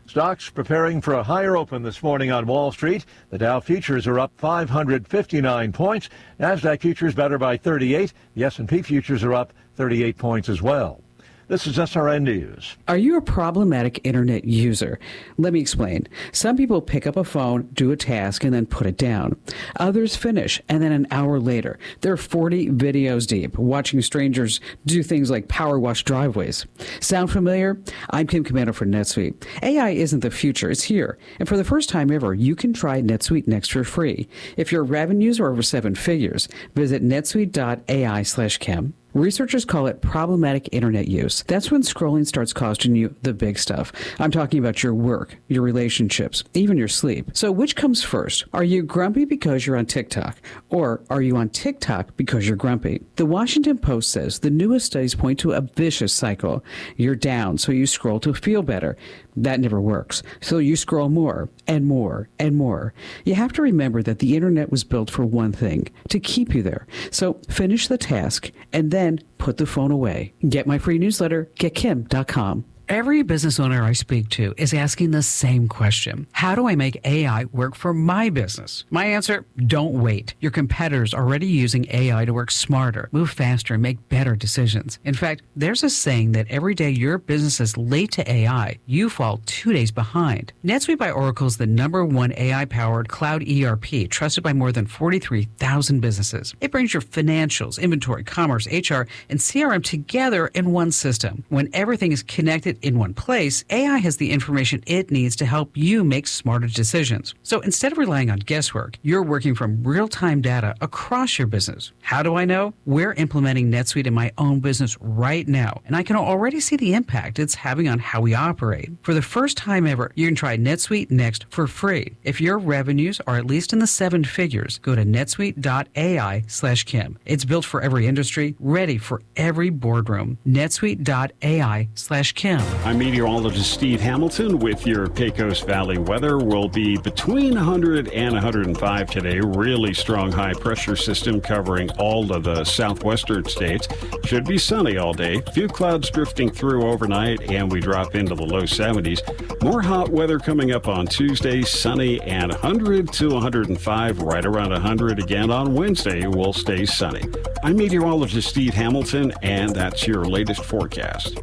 S1: Stocks preparing for a higher open this morning on Wall Street. The Dow futures are up 559 points. Nasdaq futures better by 38. The S&P futures are up 38 points as well. This is SRN News.
S18: Are you a problematic internet user? Let me explain. Some people pick up a phone, do a task, and then put it down. Others finish, and then an hour later, they're 40 videos deep, watching strangers do things like power wash driveways. Sound familiar? I'm Kim Commander for NetSuite. AI isn't the future, it's here. And for the first time ever, you can try NetSuite Next for free. If your revenues are over 7 figures, visit netsuite.ai/Kim. Researchers call it problematic internet use. That's when scrolling starts costing you the big stuff. I'm talking about your work, your relationships, even your sleep. So which comes first? Are you grumpy because you're on TikTok? Or are you on TikTok because you're grumpy? The Washington Post says the newest studies point to a vicious cycle. You're down, so you scroll to feel better. That never works. So you scroll more and more and more. You have to remember that the internet was built for one thing, to keep you there. So finish the task and then put the phone away. Get my free newsletter, getkim.com.
S19: Every business owner I speak to is asking the same question. How do I make AI work for my business? My answer, don't wait. Your competitors are already using AI to work smarter, move faster, and make better decisions. In fact, there's a saying that every day your business is late to AI, you fall 2 days behind. NetSuite by Oracle is the #1 AI-powered cloud ERP trusted by more than 43,000 businesses. It brings your financials, inventory, commerce, HR, and CRM together in one system. When everything is connected in one place, AI has the information it needs to help you make smarter decisions. So instead of relying on guesswork, you're working from real-time data across your business. How do I know? We're implementing NetSuite in my own business right now, and I can already see the impact it's having on how we operate. For the first time ever, you can try NetSuite Next for free. If your revenues are at least in the 7 figures, go to netsuite.ai/Kim. It's built for every industry, ready for every boardroom. netsuite.ai/Kim.
S13: I'm meteorologist Steve Hamilton with your Pecos Valley weather. Will be between 100 and 105 today. Really strong high pressure system covering all of the southwestern states. Should be sunny all day. Few clouds drifting through overnight, and we drop into the low 70s. More hot weather coming up on Tuesday, sunny and 100 to 105, right around 100 again on Wednesday. Will stay sunny. I'm meteorologist Steve Hamilton, and that's your latest forecast.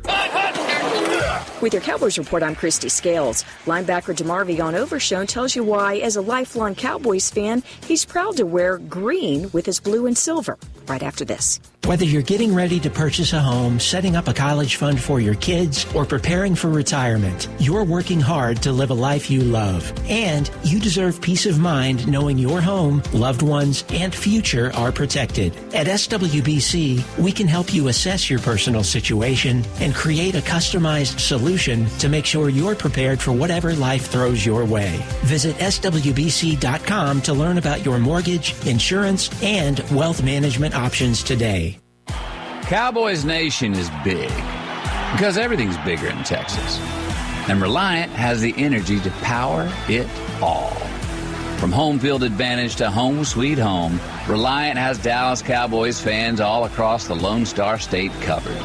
S20: With your Cowboys Report, I'm Christy Scales. Linebacker DeMarvion Overshone tells you why, as a lifelong Cowboys fan, he's proud to wear green with his blue and silver. Right after this.
S21: Whether you're getting ready to purchase a home, setting up a college fund for your kids, or preparing for retirement, you're working hard to live a life you love. And you deserve peace of mind knowing your home, loved ones, and future are protected. At SWBC, we can help you assess your personal situation and create a customized solution to make sure you're prepared for whatever life throws your way. Visit SWBC.com to learn about your mortgage, insurance, and wealth management options today.
S22: Cowboys Nation is big because everything's bigger in Texas. And Reliant has the energy to power it all. From home field advantage to home sweet home, Reliant has Dallas Cowboys fans all across the Lone Star State covered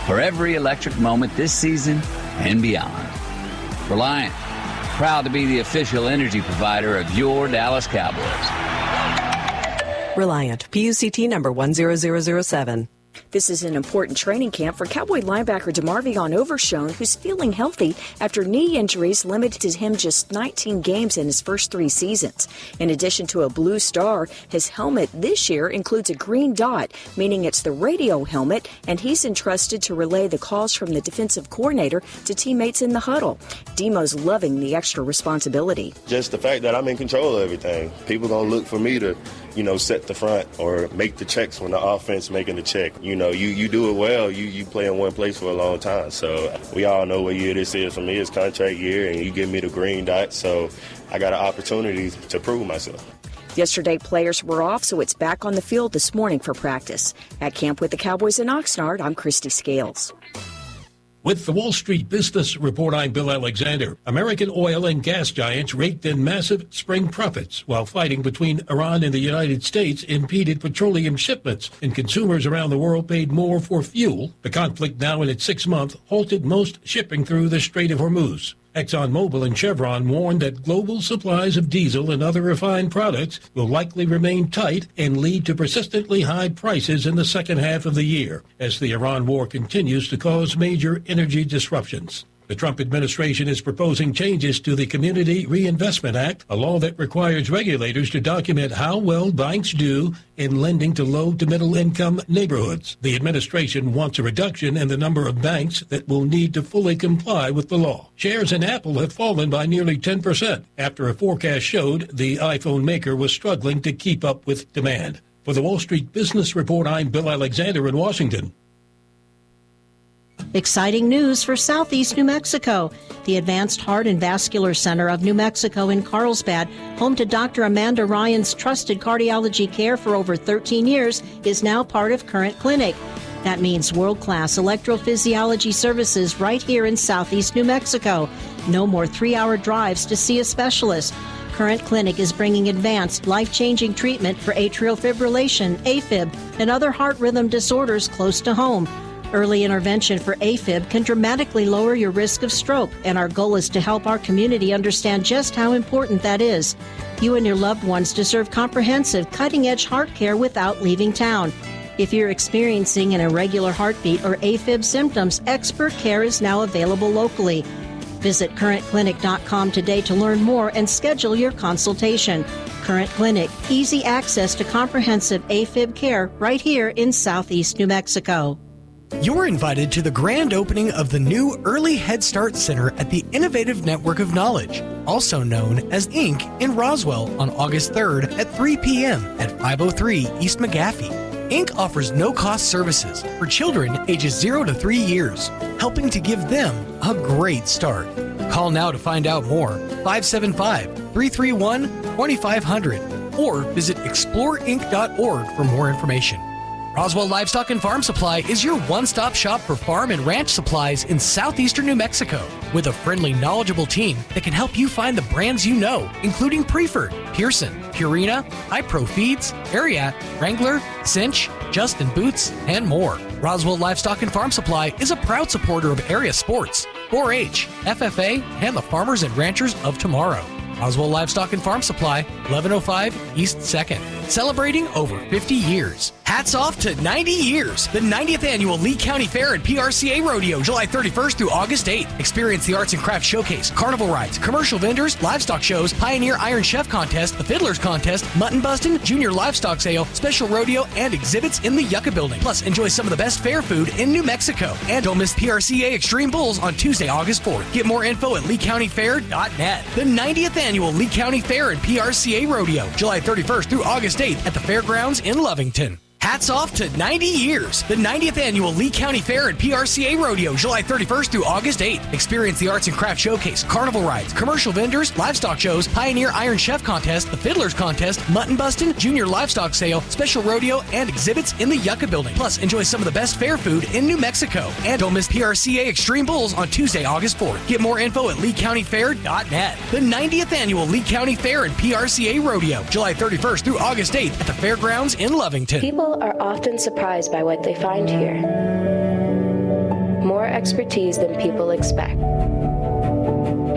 S22: for every electric moment this season and beyond. Reliant, proud to be the official energy provider of your Dallas Cowboys.
S23: Reliant, PUCT number 10007.
S20: This is an important training camp for Cowboy linebacker DeMarvion Overshone, who's feeling healthy after knee injuries limited him just 19 games in his first 3 seasons. In addition to a blue star, his helmet this year includes a green dot, meaning it's the radio helmet, and he's entrusted to relay the calls from the defensive coordinator to teammates in the huddle. Demo's loving the extra responsibility.
S24: Just the fact that I'm in control of everything. People going to look for me to, set the front or make the checks when the offense making the check. You do it well, you play in one place for a long time. So we all know what year this is for me. It's contract year, and you give me the green dot. So I got an opportunity to prove myself.
S20: Yesterday, players were off, so it's back on the field this morning for practice. At camp with the Cowboys in Oxnard, I'm Christy Scales.
S25: With the Wall Street Business Report, I'm Bill Alexander. American oil and gas giants raked in massive spring profits while fighting between Iran and the United States impeded petroleum shipments, and consumers around the world paid more for fuel. The conflict, now in its 6th month, halted most shipping through the Strait of Hormuz. ExxonMobil and Chevron warned that global supplies of diesel and other refined products will likely remain tight and lead to persistently high prices in the second half of the year as the Iran war continues to cause major energy disruptions. The Trump administration is proposing changes to the Community Reinvestment Act, a law that requires regulators to document how well banks do in lending to low to middle income neighborhoods. The administration wants a reduction in the number of banks that will need to fully comply with the law. Shares in Apple have fallen by nearly 10% after a forecast showed the iPhone maker was struggling to keep up with demand. For the Wall Street Business Report, I'm Bill Alexander in Washington.
S26: Exciting news for Southeast New Mexico. The Advanced Heart and Vascular Center of New Mexico in Carlsbad, home to Dr. Amanda Ryan's trusted cardiology care for over 13 years, is now part of Current Clinic. That means world-class electrophysiology services right here in Southeast New Mexico. No more 3-hour drives to see a specialist. Current Clinic is bringing advanced, life-changing treatment for atrial fibrillation, AFib, and other heart rhythm disorders close to home. Early intervention for AFib can dramatically lower your risk of stroke, and our goal is to help our community understand just how important that is. You and your loved ones deserve comprehensive, cutting-edge heart care without leaving town. If you're experiencing an irregular heartbeat or AFib symptoms, expert care is now available locally. Visit currentclinic.com today to learn more and schedule your consultation. Current Clinic, easy access to comprehensive AFib care right here in Southeast New Mexico.
S14: You're invited to the grand opening of the new Early Head Start Center at the Innovative Network of Knowledge, also known as INC, in Roswell on August 3rd at 3 p.m. at 503 East McGaffey. INC offers no-cost services for children ages 0 to 3 years, helping to give them a great start. Call now to find out more, 575-331-2500, or visit exploreinc.org for more information. Roswell Livestock and Farm Supply is your one-stop shop for farm and ranch supplies in southeastern New Mexico, with a friendly, knowledgeable team that can help you find the brands you know, including Preferred, Pearson, Purina, High Pro Feeds, Ariat, Wrangler, Cinch, Justin Boots, and more. Roswell Livestock and Farm Supply is a proud supporter of area sports, 4-H, FFA, and the farmers and ranchers of tomorrow. Roswell Livestock and Farm Supply, 1105 East 2nd. celebrating over 50 years. Hats off to 90 years, the 90th annual Lee County Fair and PRCA Rodeo, July 31st through August 8th. Experience the arts and crafts showcase, carnival rides, commercial vendors, livestock shows, Pioneer Iron Chef Contest, the Fiddlers Contest, mutton busting, junior livestock sale, special rodeo, and exhibits in the Yucca Building. Plus, enjoy some of the best fair food in New Mexico. And don't miss PRCA Extreme Bulls on Tuesday, August 4th. Get more info at LeeCountyFair.net. The 90th annual Lee County Fair and PRCA Rodeo, July 31st through August 8th at the Fairgrounds in Lovington. Hats off to 90 years, the 90th annual Lee County Fair and PRCA Rodeo, July 31st through August 8th. Experience the arts and crafts showcase, carnival rides, commercial vendors, livestock shows, Pioneer Iron Chef Contest, the Fiddlers Contest, mutton busting, junior livestock sale, special rodeo, and exhibits in the Yucca Building. Plus, enjoy some of the best fair food in New Mexico. And don't miss PRCA Extreme Bulls on Tuesday, August 4th. Get more info at LeeCountyFair.net. The 90th annual Lee County Fair and PRCA Rodeo, July 31st through August 8th at the Fairgrounds in Lovington.
S2: People are often surprised by what they find here. More expertise than people expect.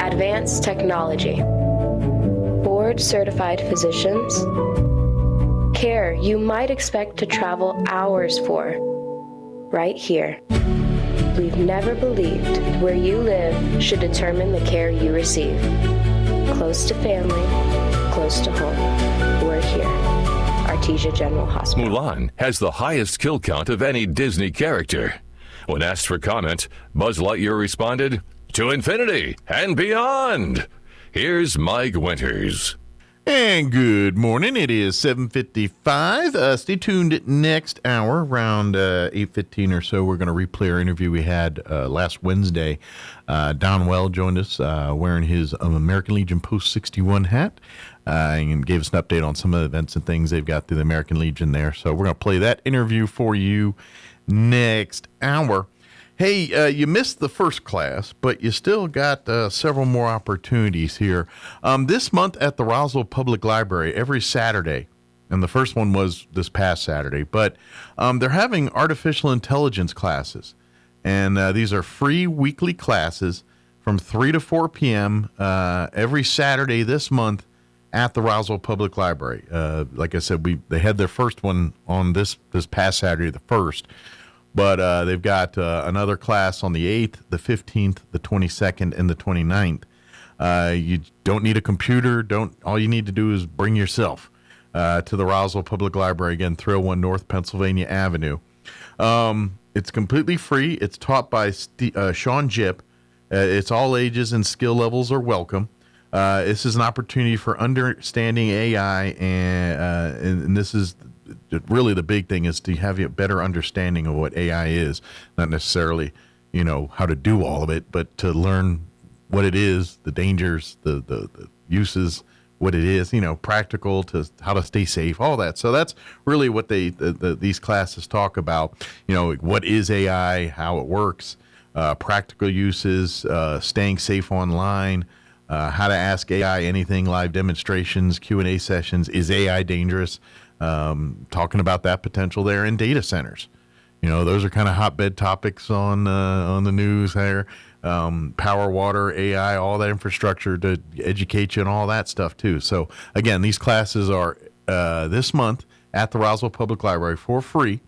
S2: Advanced technology. Board-certified physicians. Care you might expect to travel hours for. Right here. We've never believed where you live should determine the care you receive. Close to family, close to home. We're here. Artesia General Hospital.
S11: Mulan has the highest kill count of any Disney character. When asked for comment, Buzz Lightyear responded, "To infinity and beyond." Here's Mike Winters.
S12: And good morning. It is 7:55. Stay tuned next hour, around 8:15 or so. We're going to replay our interview we had last Wednesday. Donwell joined us wearing his American Legion Post 61 hat. And gave us an update on some of the events and things they've got through the American Legion there. So we're going to play that interview for you next hour. Hey, you missed the first class, but you still got several more opportunities here. This month at the Roswell Public Library, every Saturday, and the first one was this past Saturday, but they're having artificial intelligence classes. And these are free weekly classes from 3 to 4 p.m. Every Saturday this month at the Roswell Public Library. Like I said, they had their first one on this past Saturday, the 1st. But they've got another class on the 8th, the 15th, the 22nd, and the 29th. You don't need a computer. All you need to do is bring yourself to the Roswell Public Library, again, 301 North Pennsylvania Avenue. It's completely free. It's taught by Sean Jipp. It's all ages and skill levels are welcome. This is an opportunity for understanding AI, and this is really the big thing, is to have a better understanding of what AI is, not necessarily, how to do all of it, but to learn what it is, the dangers, the uses, what it is, practical to how to stay safe, all that. So that's really what these classes talk about. What is AI, how it works, practical uses, staying safe online. How to ask AI anything, live demonstrations, Q&A sessions. Is AI dangerous? Talking about that potential there in data centers. Those are kind of hotbed topics on the news there. Power, water, AI, all that infrastructure to educate you and all that stuff too. So again, these classes are this month at the Roswell Public Library for free.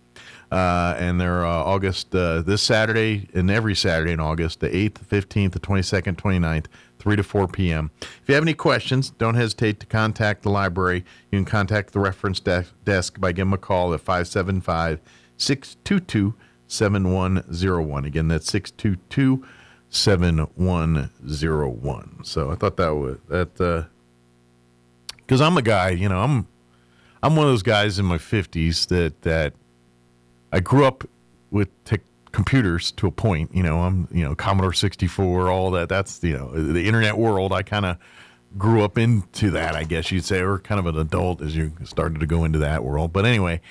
S12: And they're August, this Saturday and every Saturday in August, the 8th, the 15th, the 22nd, 29th, 3 to 4 p.m. If you have any questions, don't hesitate to contact the library. You can contact the reference desk by giving them a call at 575-622-7101. Again, that's 622-7101. So I thought that because I'm a guy, I'm one of those guys in my 50s that I grew up with computers to a point. I'm Commodore 64, all that. That's the internet world. I kind of grew up into that, I guess you'd say, or kind of an adult as you started to go into that world. But anyway,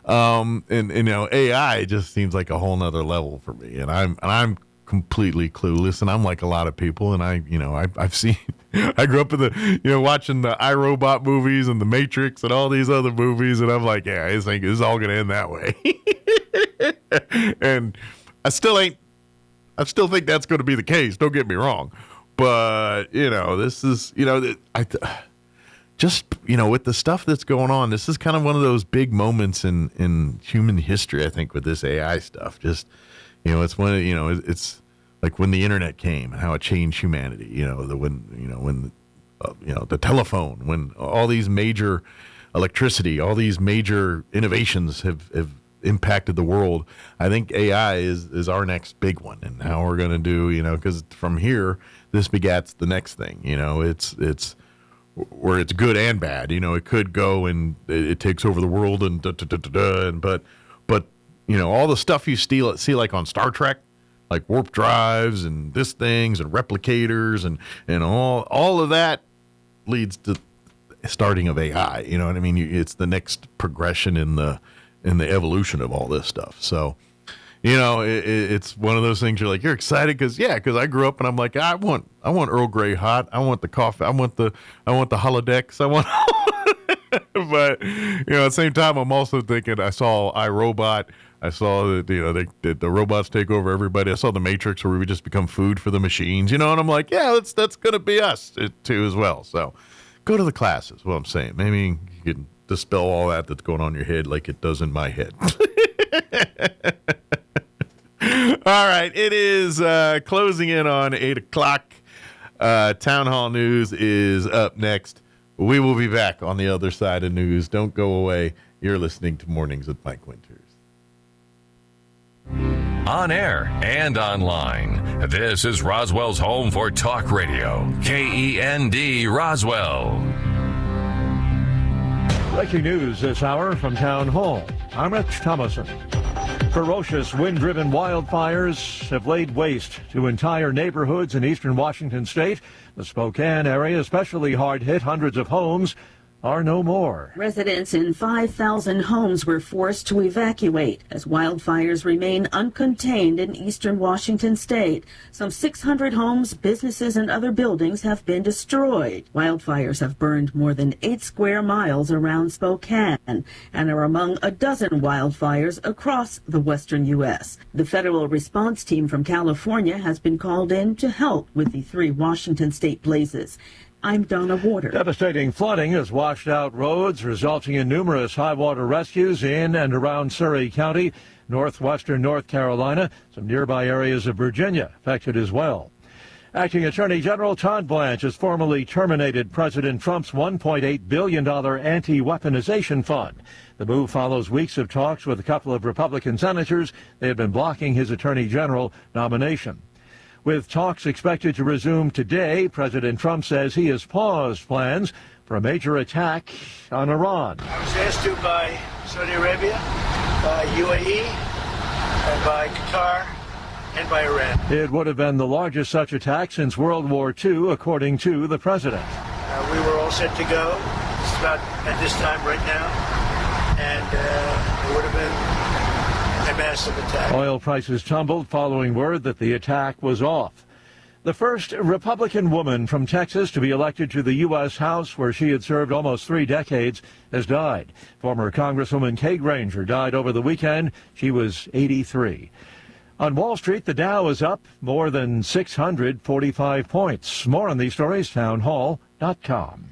S12: AI just seems like a whole nother level for me, and I'm completely clueless, and I'm like a lot of people, and I've seen. I grew up in watching the iRobot movies and the Matrix and all these other movies, and I'm like, yeah, I think it's all gonna end that way. And I still think that's going to be the case. Don't get me wrong, but this is just, with the stuff that's going on, this is kind of one of those big moments in human history, I think, with this AI stuff. Just, it's one of, it's like when the internet came and how it changed humanity, when the telephone, when all these major electricity, all these major innovations have impacted the world. I think AI is our next big one, and how we're going to do, because from here, this begats the next thing. It's where it's good and bad. It could go and it takes over the world and but all the stuff you see like on Star Trek, like warp drives and this things and replicators and all of that leads to starting of AI. You know what I mean? It's the next progression in the evolution of all this stuff. So, it's one of those things you're like, you're excited because I grew up and I'm like, I want Earl Grey hot. I want the coffee. I want the holodecks. But at the same time, I'm also thinking I saw iRobot. I saw that the robots take over everybody. I saw The Matrix, where we just become food for the machines. And I'm like, that's gonna be us too as well. So go to the classes. What I'm saying, maybe you can dispel all that's going on in your head like it does in my head. All right, it is closing in on 8 o'clock. Town Hall News is up next. We will be back on the other side of news. Don't go away. You're listening to Mornings with Mike Winters.
S11: On air and online, this is Roswell's home for talk radio. KEND Roswell.
S1: Breaking news this hour from Town Hall. I'm Rich Thomason. Ferocious wind-driven wildfires have laid waste to entire neighborhoods in eastern Washington state. The Spokane area, especially hard hit, hundreds of homes are no more.
S3: Residents in 5,000 homes were forced to evacuate as wildfires remain uncontained in eastern Washington state. Some 600 homes, businesses, and other buildings have been destroyed. Wildfires have burned more than 8 square miles around Spokane and are among a dozen wildfires across the western U.S. The federal response team from California has been called in to help with the 3 Washington state blazes. I'm Donna Water.
S1: Devastating flooding has washed out roads, resulting in numerous high water rescues in and around Surrey County, northwestern North Carolina. Some nearby areas of Virginia affected as well. Acting Attorney General Todd Blanche has formally terminated President Trump's $1.8 billion anti-weaponization fund. The move follows weeks of talks with a couple of Republican senators. They had been blocking his Attorney General nomination. With talks expected to resume today, President Trump says he has paused plans for a major attack on Iran.
S4: I was asked to by Saudi Arabia, by UAE, and by Qatar, and by Iran.
S1: It would have been the largest such attack since World War II, according to the president.
S4: We were all set to go. It's about at this time right now, and it would have been a massive attack.
S1: Oil prices tumbled following word that the attack was off. The first Republican woman from Texas to be elected to the U.S. House, where she had served almost 3 decades, has died. Former Congresswoman Kay Granger died over the weekend. She was 83. On Wall Street, the Dow is up more than 645 points. More on these stories, townhall.com.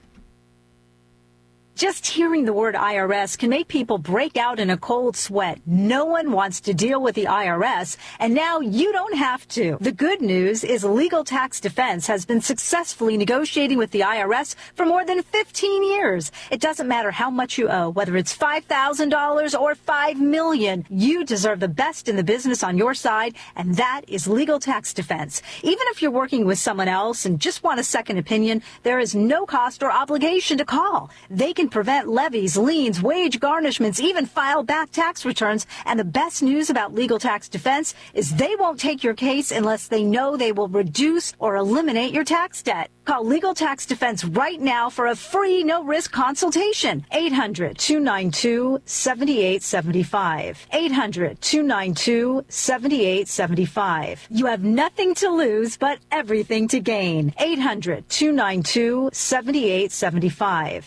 S5: Just hearing the word IRS can make people break out in a cold sweat. No one wants to deal with the IRS, and now you don't have to. The good news is Legal Tax Defense has been successfully negotiating with the IRS for more than 15 years. It doesn't matter how much you owe, whether it's $5,000 or $5 million. You deserve the best in the business on your side, and that is Legal Tax Defense. Even if you're working with someone else and just want a second opinion, there is no cost or obligation to call. They can prevent levies, liens, wage garnishments, even file back tax returns. And the best news about Legal Tax Defense is they won't take your case unless they know they will reduce or eliminate your tax debt. Call Legal Tax Defense right now for a free, no-risk consultation. 800-292-7875. 800-292-7875. You have nothing to lose but everything to gain. 800-292-7875.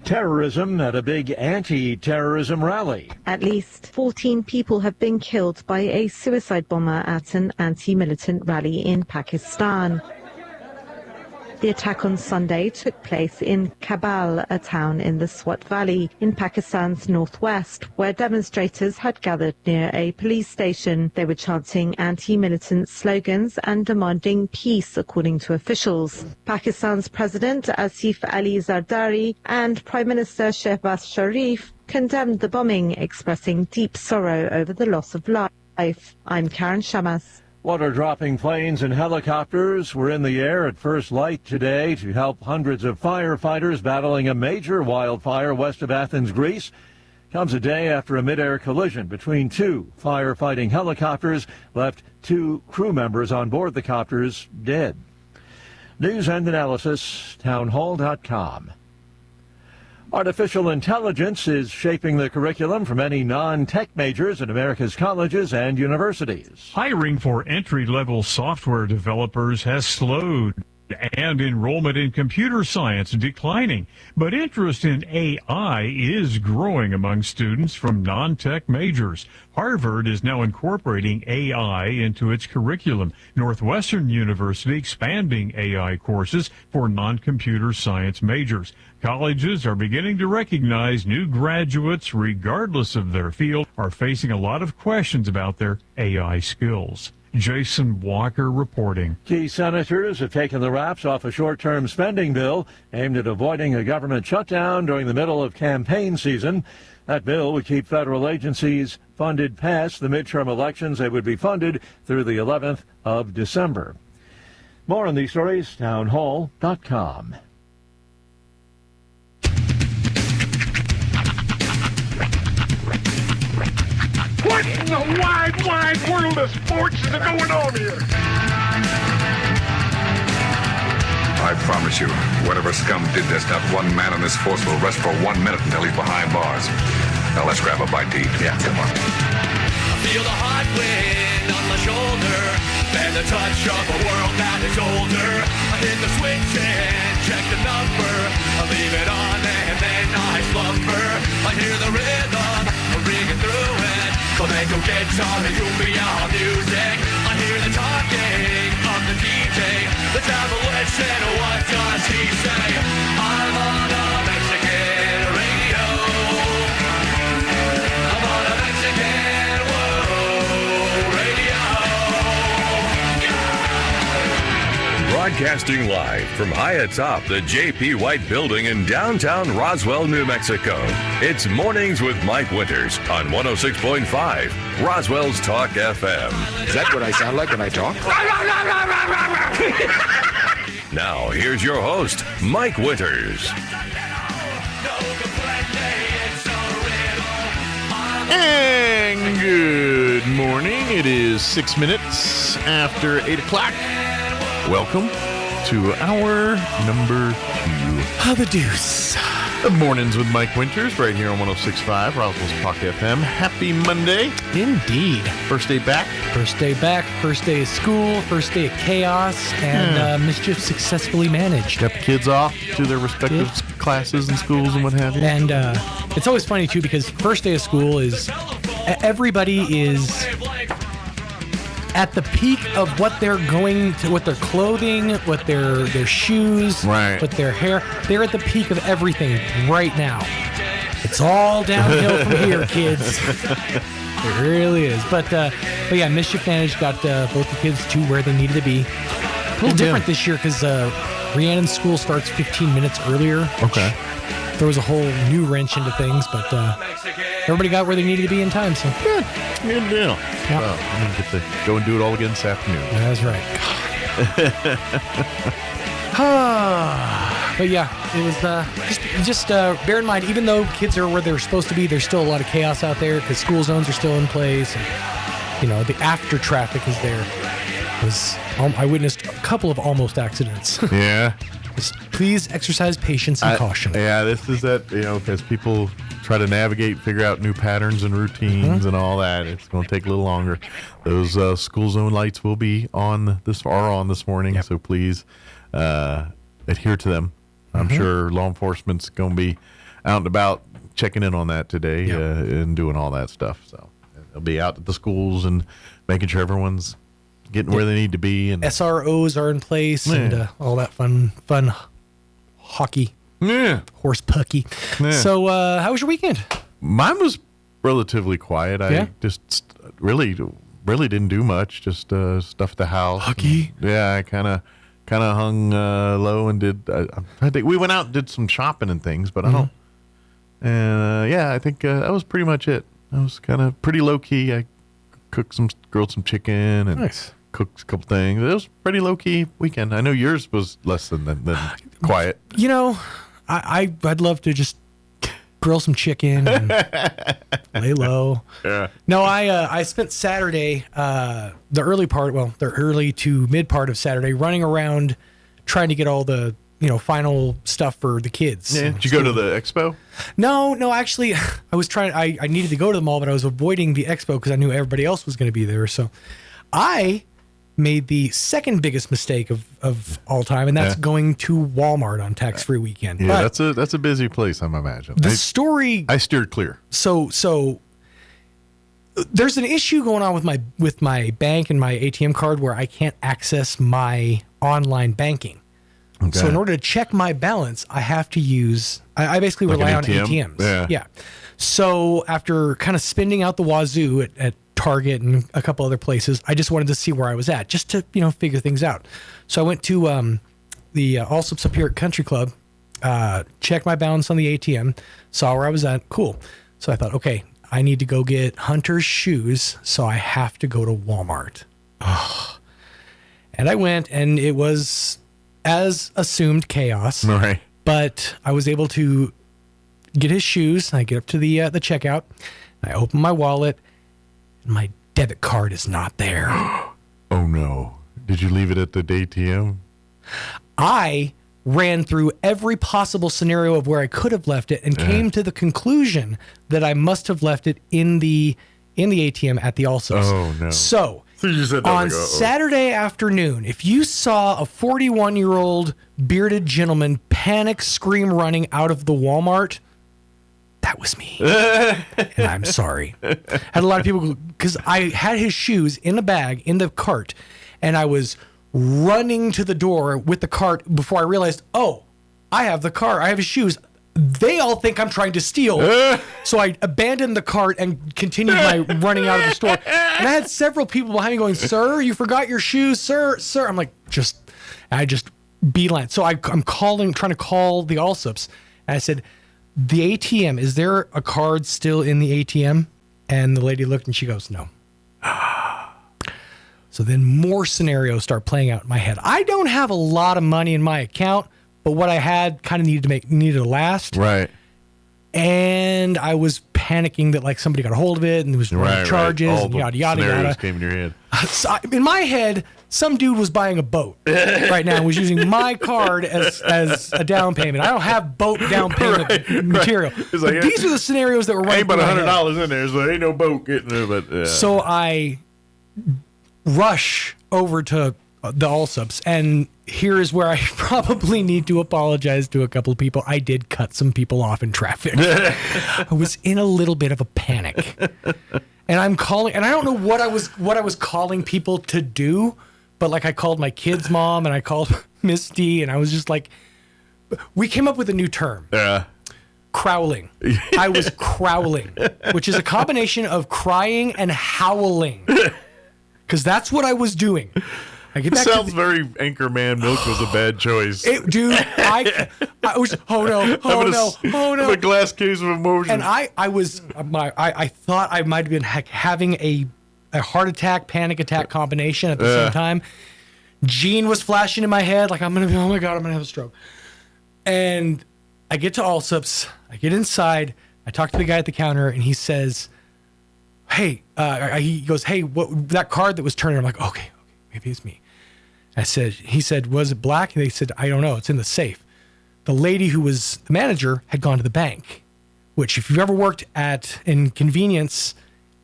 S1: Terrorism at a big anti-terrorism rally.
S6: At least 14 people have been killed by a suicide bomber at an anti-militant rally in Pakistan. The attack on Sunday took place in Kabul, a town in the Swat Valley in Pakistan's northwest, where demonstrators had gathered near a police station. They were chanting anti-militant slogans and demanding peace, according to officials. Pakistan's President Asif Ali Zardari and Prime Minister Shehbaz Sharif condemned the bombing, expressing deep sorrow over the loss of life. I'm Karen Shamas.
S1: Water-dropping planes and helicopters were in the air at first light today to help hundreds of firefighters battling a major wildfire west of Athens, Greece. Comes a day after a mid-air collision between two firefighting helicopters left two crew members on board the copters dead. News and analysis, townhall.com. Artificial intelligence is shaping the curriculum for many non-tech majors at America's colleges and universities.
S7: Hiring for entry-level software developers has slowed, and enrollment in computer science declining. But interest in AI is growing among students from non-tech majors. Harvard is now incorporating AI into its curriculum. Northwestern University expanding AI courses for non-computer science majors. Colleges are beginning to recognize new graduates, regardless of their field, are facing a lot of questions about their AI skills. Jason Walker reporting.
S1: Key senators have taken the wraps off a short-term spending bill aimed at avoiding a government shutdown during the middle of campaign season. That bill would keep federal agencies funded past the midterm elections. They would be funded through the 11th of December. More on these stories, townhall.com.
S8: What in the wide, wide world of sports is going on here?
S9: I promise you, whatever scum did this, not one man in this force will rest for 1 minute until he's behind bars. Now let's grab a bite to eat. Yeah, come on.
S10: I feel the hot wind on my shoulder and the touch of a world that is older. I hit the switch and check the number. I leave it on and then I slumber. I hear the rhythm ringing through it. Flamenco guitar and cumbia music. I hear the talking of the DJ. Let's have a listen. What does he say? I'm on a Mexican radio. I'm on a Mexican radio.
S11: Broadcasting live from high atop the J.P. White Building in downtown Roswell, New Mexico. It's Mornings with Mike Winters on 106.5 Roswell's Talk FM.
S9: Is that what I sound like when I talk?
S11: Now, here's your host, Mike Winters.
S12: And good morning. It is 6 minutes after 8 o'clock. Welcome to hour number 2 of the Deuce. The Mornings with Mike Winters right here on 106.5 Roswell's Talk FM. Happy Monday.
S14: Indeed.
S12: First day back.
S14: First day back, first day of school, first day of chaos, and mischief successfully managed.
S12: Got the kids off to their respective classes and schools and what have you.
S14: And it's always funny, too, because first day of school is, everybody is at the peak of what they're going to, what their clothing, what their shoes,
S12: right,
S14: what their hair. They're at the peak of everything right now. It's all downhill from here, kids. It really is. But yeah, Mischief Managed got both the kids to where they needed to be. A little different this year because Rhiannon's school starts 15 minutes earlier.
S12: Okay.
S14: Throws a whole new wrench into things, but everybody got where they needed to be in time. So
S12: good deal.
S14: Yep.
S12: Well, I'm gonna get to go and do it all again this afternoon.
S14: That's right. But yeah, it was just bear in mind, even though kids are where they're supposed to be, there's still a lot of chaos out there because school zones are still in place. And, you know, the after traffic is there. I witnessed a couple of almost accidents.
S12: Yeah.
S14: Just please exercise patience and caution.
S12: Yeah, this is that, because people try to navigate, figure out new patterns and routines and all that. It's going to take a little longer. Those school zone lights will be on this morning, so please adhere to them. I'm sure law enforcement's going to be out and about checking in on that today and doing all that stuff. So they'll be out at the schools and making sure everyone's getting where they need to be. And
S13: SROs are in place and all that fun hockey.
S12: Yeah.
S13: Horse pucky.
S12: Yeah.
S13: So how was your weekend?
S12: Mine was relatively quiet. I just really didn't do much. Just stuff at the house.
S13: Hockey.
S12: Yeah, I kind of hung low and did. I think we went out and did some shopping and things, but I don't. And I think that was pretty much it. I was kind of pretty low key. I grilled some chicken and cooked a couple things. It was pretty low key weekend. I know yours was less than quiet.
S13: You know, I'd love to just grill some chicken and lay low.
S12: Yeah.
S13: No, I spent Saturday, the early to mid part of Saturday, running around trying to get all the final stuff for the kids.
S12: Yeah. Did you go to the expo?
S13: No, actually, I was trying. I needed to go to the mall, but I was avoiding the expo because I knew everybody else was going to be there. So, I made the second biggest mistake of all time, and that's going to Walmart on tax-free weekend.
S12: Yeah,
S13: but
S12: that's a busy place, I'm imagining.
S13: I
S12: steered clear.
S13: So there's an issue going on with my bank and my ATM card where I can't access my online banking. Okay. So in order to check my balance, I have to use. I basically rely on ATMs. Yeah. So after kind of spending out the wazoo at Target and a couple other places, I just wanted to see where I was at, just to figure things out. So I went to the Allsops up here at Country Club, checked my balance on the ATM, saw where I was at. Cool. So I thought, okay, I need to go get Hunter's shoes, so I have to go to Walmart. And I went, and it was, as assumed, chaos.
S12: Right.
S13: But I was able to get his shoes. I get up to the checkout. I open my wallet. My debit card is not there.
S12: Oh, no. Did you leave it at the ATM?
S13: I ran through every possible scenario of where I could have left it and came to the conclusion that I must have left it in the ATM at the Allsops.
S12: Oh, no.
S13: So on Saturday afternoon, if you saw a 41-year-old bearded gentleman panic scream running out of the Walmart, that was me. And I'm sorry. I had a lot of people, because I had his shoes in a bag in the cart, and I was running to the door with the cart before I realized, I have the cart. I have his shoes. They all think I'm trying to steal. So I abandoned the cart and continued my running out of the store. And I had several people behind me going, "Sir, you forgot your shoes, sir." I'm like, I just beeline. So I'm trying to call the Allsops. And I said, "The ATM, is there a card still in the ATM?" And the lady looked and she goes, "No." So then more scenarios start playing out in my head. I don't have a lot of money in my account, but what I had kind of needed to last.
S12: Right.
S13: And I was panicking that somebody got a hold of it and there was charges and yada, yada, yada.
S12: Came in your head.
S13: So in my head, some dude was buying a boat right now and was using my card as a down payment. I don't have boat down payment material. But these are the scenarios that were running.
S12: Ain't but $100 in there, so there ain't no boat getting there. But
S13: So I rush over to the Allsops, and here is where I probably need to apologize to a couple of people. I did cut some people off in traffic. I was in a little bit of a panic, and I'm calling, and I don't know what I was calling people to do, but I called my kid's mom and I called Miss D, and I was just like, we came up with a new term.
S12: Yeah.
S13: Crowling. I was crowling, which is a combination of crying and howling, because that's what I was doing.
S12: Sounds very Anchorman. Milk was a bad choice.
S13: I was, oh no.
S12: A glass case of emotion.
S13: And I thought I might have been having a heart attack, panic attack combination at the same time. Gene was flashing in my head like, oh my God, I'm going to have a stroke. And I get to Allsops, I get inside, I talk to the guy at the counter, and he says, hey, he goes, hey, what, that card that was turning, I'm like, okay, maybe it's me. He said, was it black? And they said, I don't know. It's in the safe. The lady who was the manager had gone to the bank, which if you've ever worked in convenience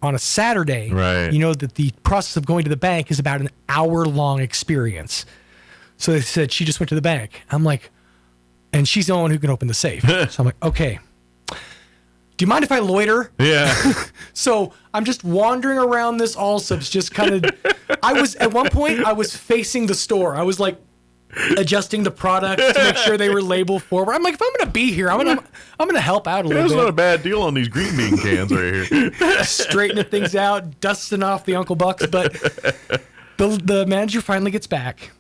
S13: on a Saturday, you know that the process of going to the bank is about an hour-long experience. So they said she just went to the bank. I'm like, and she's the only one who can open the safe. So I'm like, okay. Do you mind if I loiter?
S12: Yeah.
S13: So I'm just wandering around this Allsops, just kind of I was at one point. I was facing the store. I was like adjusting the products to make sure they were labeled forward. I'm like, if I'm going to be here, I'm gonna help out a little bit.
S12: That's not a bad deal on these green bean cans right here.
S13: Straightening things out, dusting off the Uncle Bucks, but the manager finally gets back,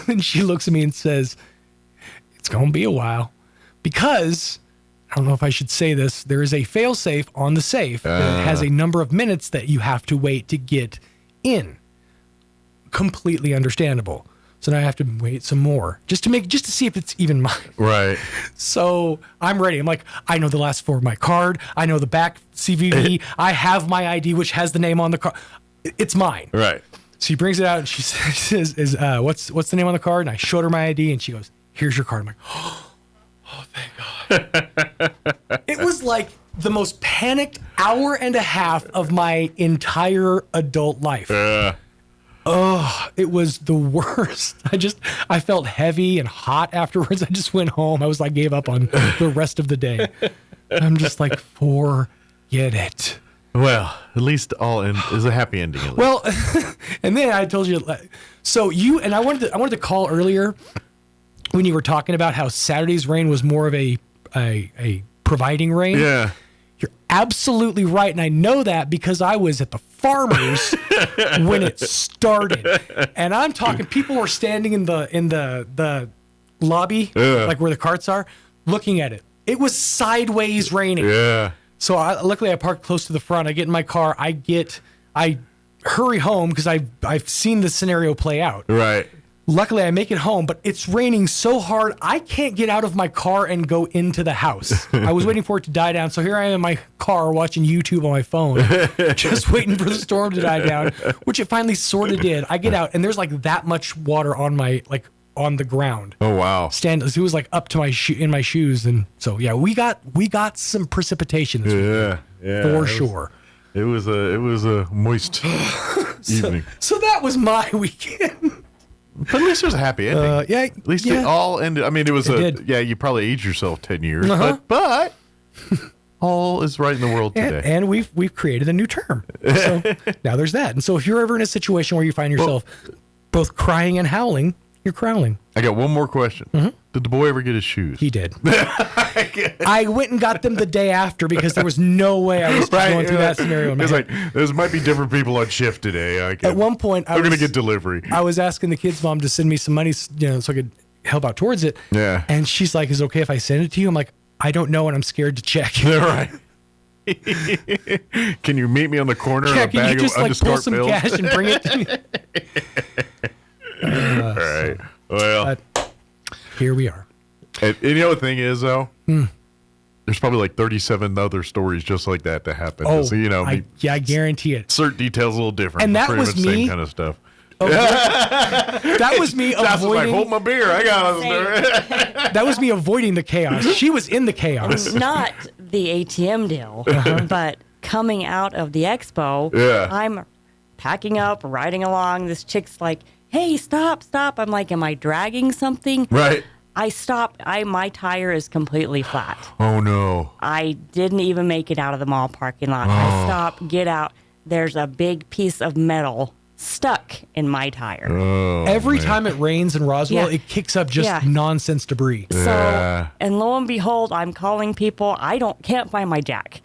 S13: and she looks at me and says, "It's going to be a while, because I don't know if I should say this. There is a fail-safe on the safe that has a number of minutes that you have to wait to get in. Completely understandable." So now I have to wait some more just to see if it's even mine.
S12: Right.
S13: So I'm ready. I'm like, I know the last four of my card. I know the back CVV. I have my ID, which has the name on the card. It's mine.
S12: Right.
S13: She brings it out and she says, what's the name on the card? And I showed her my ID and she goes, "Here's your card." I'm like, oh, thank God. It was like the most panicked hour and a half of my entire adult life. Oh, it was the worst. I felt heavy and hot afterwards. I just went home. I gave up on the rest of the day. I'm just like, forget it.
S12: Well, at least all is a happy ending. At least.
S13: Well, and then I told you, so I wanted to call earlier when you were talking about how Saturday's rain was more of a providing rain.
S12: Yeah.
S13: You're absolutely right, and I know that because I was at the Farmers when it started, and I'm talking. People were standing in the lobby, like where the carts are, looking at it. It was sideways raining.
S12: Yeah.
S13: So luckily, I parked close to the front. I get in my car. I hurry home because I've seen the scenario play out.
S12: Right.
S13: Luckily, I make it home, but it's raining so hard, I can't get out of my car and go into the house. I was waiting for it to die down, so here I am in my car watching YouTube on my phone, just waiting for the storm to die down, which it finally sort of did. I get out, and there's like that much water on the ground.
S12: Oh, wow.
S13: It was like up to in my shoes, and so, yeah, we got some precipitation this weekend.
S12: Yeah.
S13: For sure.
S12: It was a moist evening.
S13: So that was my weekend.
S12: But at least there's a happy ending.
S13: Yeah.
S12: At least it all ended. I mean, you probably aged yourself 10 years, but all is right in the world today.
S13: And we've created a new term. So now there's that. And so if you're ever in a situation where you find yourself both crying and howling, you're crowling.
S12: I got one more question. Mm-hmm. Did the boy ever get his shoes?
S13: He did. I went and got them the day after because there was no way I was going through that scenario.
S12: It's like, there might be different people on shift today.
S13: At one point,
S12: they're going to get delivery.
S13: I was asking the kid's mom to send me some money, so I could help out towards it.
S12: Yeah.
S13: And she's like, "Is it okay if I send it to you?" I'm like, "I don't know, and I'm scared to check."
S12: Right. Can you meet me on the corner in a bag of undiscarded
S13: pull some
S12: bills?
S13: cash and bring it to me?
S12: All right. Well,
S13: here we are.
S12: And you know the thing is, though, there's probably like 37 other stories just like that happen.
S13: Oh,
S12: so,
S13: I guarantee it.
S12: Certain details a little different.
S13: And that
S12: pretty
S13: was
S12: much
S13: me.
S12: Same kind of stuff.
S13: Oh, that was me
S12: Josh was like,
S13: avoiding.
S12: hold my beer. I got it.
S13: That was me avoiding the chaos. She was in the chaos.
S15: Not the ATM deal, but coming out of the expo, I'm packing up, riding along. This chick's like, "Hey, stop. I'm like, am I dragging something?"
S12: Right.
S15: I stopped. My tire is completely flat.
S12: Oh, no.
S15: I didn't even make it out of the mall parking lot. I stop, get out. There's a big piece of metal stuck in my tire.
S12: Oh,
S13: Every time it rains in Roswell,
S15: Yeah.
S13: it kicks up just nonsense debris.
S15: So, and lo and behold, I'm calling people. Can't find my jack.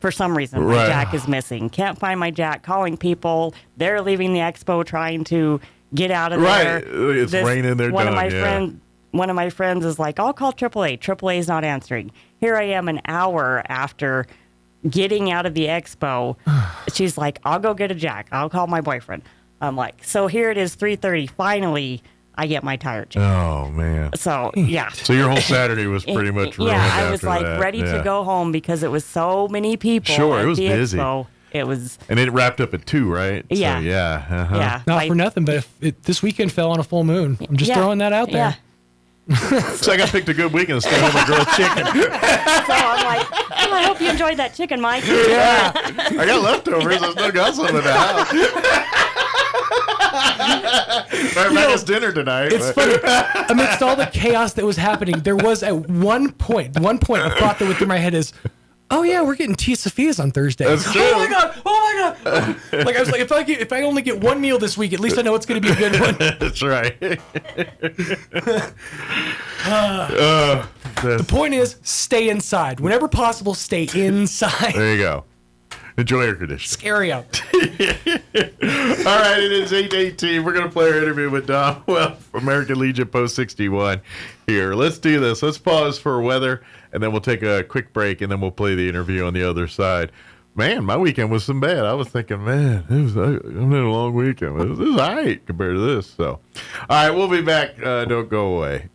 S15: For some reason, my jack is missing. Can't find my jack. Calling people. They're leaving the expo trying to get out of there.
S12: Right. It's raining. They're
S15: one
S12: done.
S15: One of my friends is like, "I'll call AAA. AAA is not answering." Here I am an hour after getting out of the expo. She's like, "I'll go get a jack. I'll call my boyfriend." I'm like, so here it is, 3:30. Finally, I get my tire changed.
S12: Oh, man.
S15: So, yeah.
S12: So your whole Saturday was pretty much ruined.
S15: I was
S12: after
S15: like
S12: that.
S15: ready to go home because it was so many people.
S12: Sure,
S15: at
S12: it was
S15: the
S12: busy.
S15: Expo. It was.
S12: And it wrapped up at 2, right?
S15: Yeah.
S12: So, yeah.
S13: Not for nothing, but this weekend fell on a full moon. I'm just throwing that out there.
S12: So I got picked a good weekend to stay home and grill chicken.
S15: So I'm like, I hope you enjoyed that chicken, Mike.
S12: Yeah. I got leftovers. I still got some in the house. It's dinner tonight.
S13: It's funny. Amidst all the chaos that was happening, there was at one point, a thought that went through my head is, Oh yeah, we're getting Tia Sophia's on Thursday.
S12: That's true.
S13: Oh my god! Like I was like, if I only get one meal this week, at least I know it's going to be a good one.
S12: That's right.
S13: The point is, stay inside whenever possible. Stay inside.
S12: There you go. Enjoy air conditioning.
S13: Scary out.
S12: All right, it is 8:18. We're going to play our interview with Don Well from American Legion Post 61 here. Let's do this. Let's pause for weather, and then we'll take a quick break, and then we'll play the interview on the other side. Man, my weekend wasn't bad. I was thinking, man, I'm in a long weekend. This is all right compared to this. So, all right, we'll be back. Don't go away.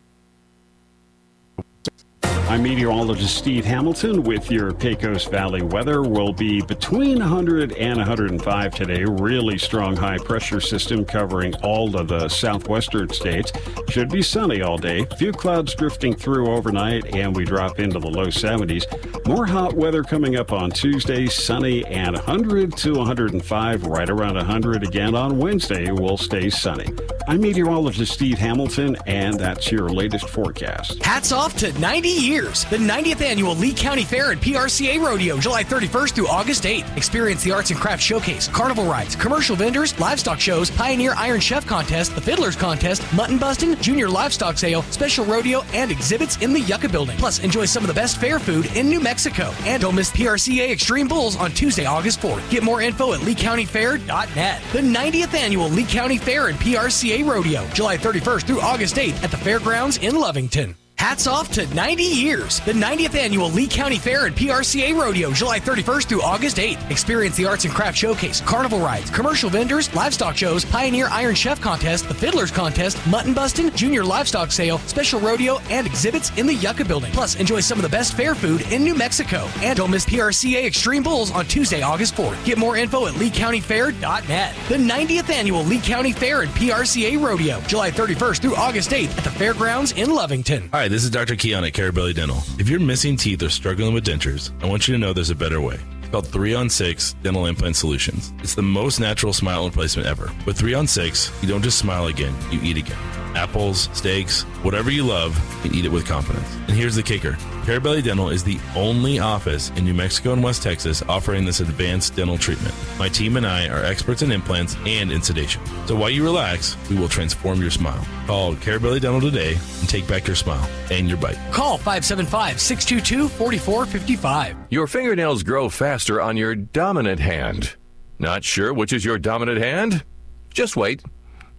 S16: I'm meteorologist Steve Hamilton with your Pecos Valley weather. Will be between 100 and 105 today. Really strong high pressure system covering all of the southwestern states. Should be sunny all day. Few clouds drifting through overnight, and we drop into the low 70s. More hot weather coming up on Tuesday, sunny and 100 to 105, right around 100 again on Wednesday. Will stay sunny. I'm meteorologist Steve Hamilton, and that's your latest forecast.
S14: Hats off to 90 years. The 90th Annual Lee County Fair and PRCA Rodeo, July 31st through August 8th. Experience the Arts and Crafts Showcase, carnival rides, commercial vendors, livestock shows, Pioneer Iron Chef Contest, the Fiddlers Contest, Mutton Bustin', Junior Livestock Sale, Special Rodeo, and exhibits in the Yucca Building. Plus, enjoy some of the best fair food in New Mexico. And don't miss PRCA Extreme Bulls on Tuesday, August 4th. Get more info at LeeCountyFair.net. The 90th Annual Lee County Fair and PRCA Rodeo, July 31st through August 8th at the Fairgrounds in Lovington. Hats off to 90 years. The 90th Annual Lee County Fair and PRCA Rodeo, July 31st through August 8th. Experience the Arts and Crafts Showcase, carnival rides, commercial vendors, livestock shows, Pioneer Iron Chef Contest, the Fiddlers Contest, Mutton Bustin', Junior Livestock Sale, Special Rodeo, and exhibits in the Yucca Building. Plus, enjoy some of the best fair food in New Mexico. And don't miss PRCA Extreme Bulls on Tuesday, August 4th. Get more info at LeeCountyFair.net. The 90th Annual Lee County Fair and PRCA Rodeo, July 31st through August 8th at the Fairgrounds in Lovington.
S17: Hi, this is Dr. Keon at Carabelli Dental. If you're missing teeth or struggling with dentures, I want you to know there's a better way. It's called 3-on-6 Dental Implant Solutions. It's the most natural smile replacement ever. With 3-on-6, you don't just smile again, you eat again. Apples, steaks, whatever you love, you eat it with confidence. And here's the kicker. Carabelli Dental is the only office in New Mexico and West Texas offering this advanced dental treatment. My team and I are experts in implants and in sedation. So while you relax, we will transform your smile. Call Carabelli Dental today and take back your smile and your bite.
S14: Call 575-622-4455.
S11: Your fingernails grow faster on your dominant hand. Not sure which is your dominant hand? Just wait.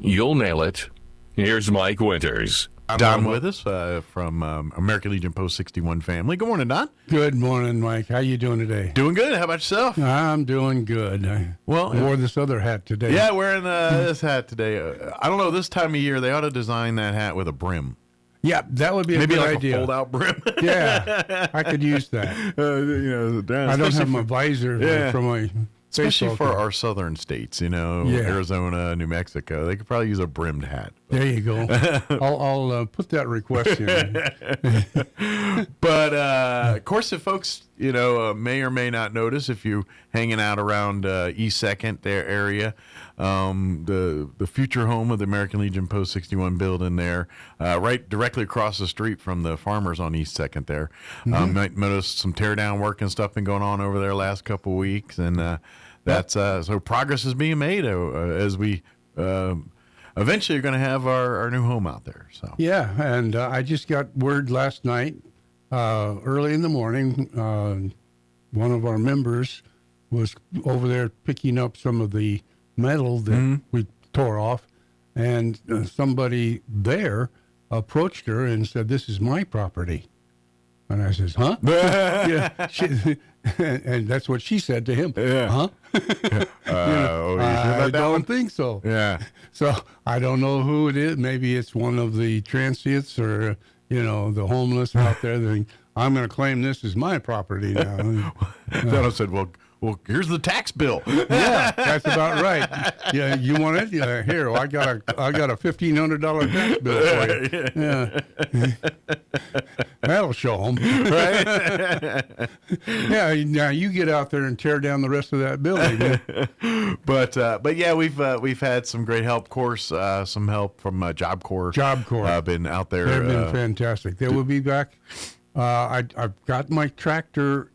S11: You'll nail it. Here's Mike Winters.
S12: Don with us from American Legion Post 61 family. Good morning, Don.
S18: Good morning, Mike. How you doing today?
S12: Doing good. How about yourself?
S18: I'm doing good. I wore this other hat today.
S12: Yeah, wearing this hat today. I don't know, this time of year, they ought to design that hat with a brim.
S18: Yeah, that would be a
S12: Maybe
S18: good
S12: like
S18: idea.
S12: a fold-out brim.
S18: Yeah, I could use that. I don't have my visor for my...
S12: Especially for our southern states, Arizona, New Mexico. They could probably use a brimmed hat.
S18: There you go. I'll put that request in.
S12: But, of course, if folks, may or may not notice, if you're hanging out around East 2nd area, the future home of the American Legion Post 61 building there, right directly across the street from the farmers on East 2nd there. Might notice some tear-down work and stuff been going on over there last couple of weeks, and that's so progress is being made as we eventually are going to have our new home out there. So
S18: yeah, and I just got word last night, early in the morning, one of our members was over there picking up some of the metal that we tore off, and somebody there approached her and said, "This is my property." And I says, "Huh?" Yeah, and that's what she said to him.
S12: Yeah.
S18: Huh? I don't think so.
S12: Yeah.
S18: So I don't know who it is. Maybe it's one of the transients or the homeless out there. That I'm going to claim this as my property now.
S12: Then I said, "Well, here's the tax bill."
S18: Yeah, that's about right. Yeah, you want it? Yeah, here. I got a $1,500 tax bill for you. Yeah, that'll show them, right? Yeah. Now you get out there and tear down the rest of that building.
S12: But yeah, we've had some great help. Of course, some help from Job Corps.
S18: Job Corps
S12: been out there.
S18: They've been fantastic. They will be back. I've got my tractor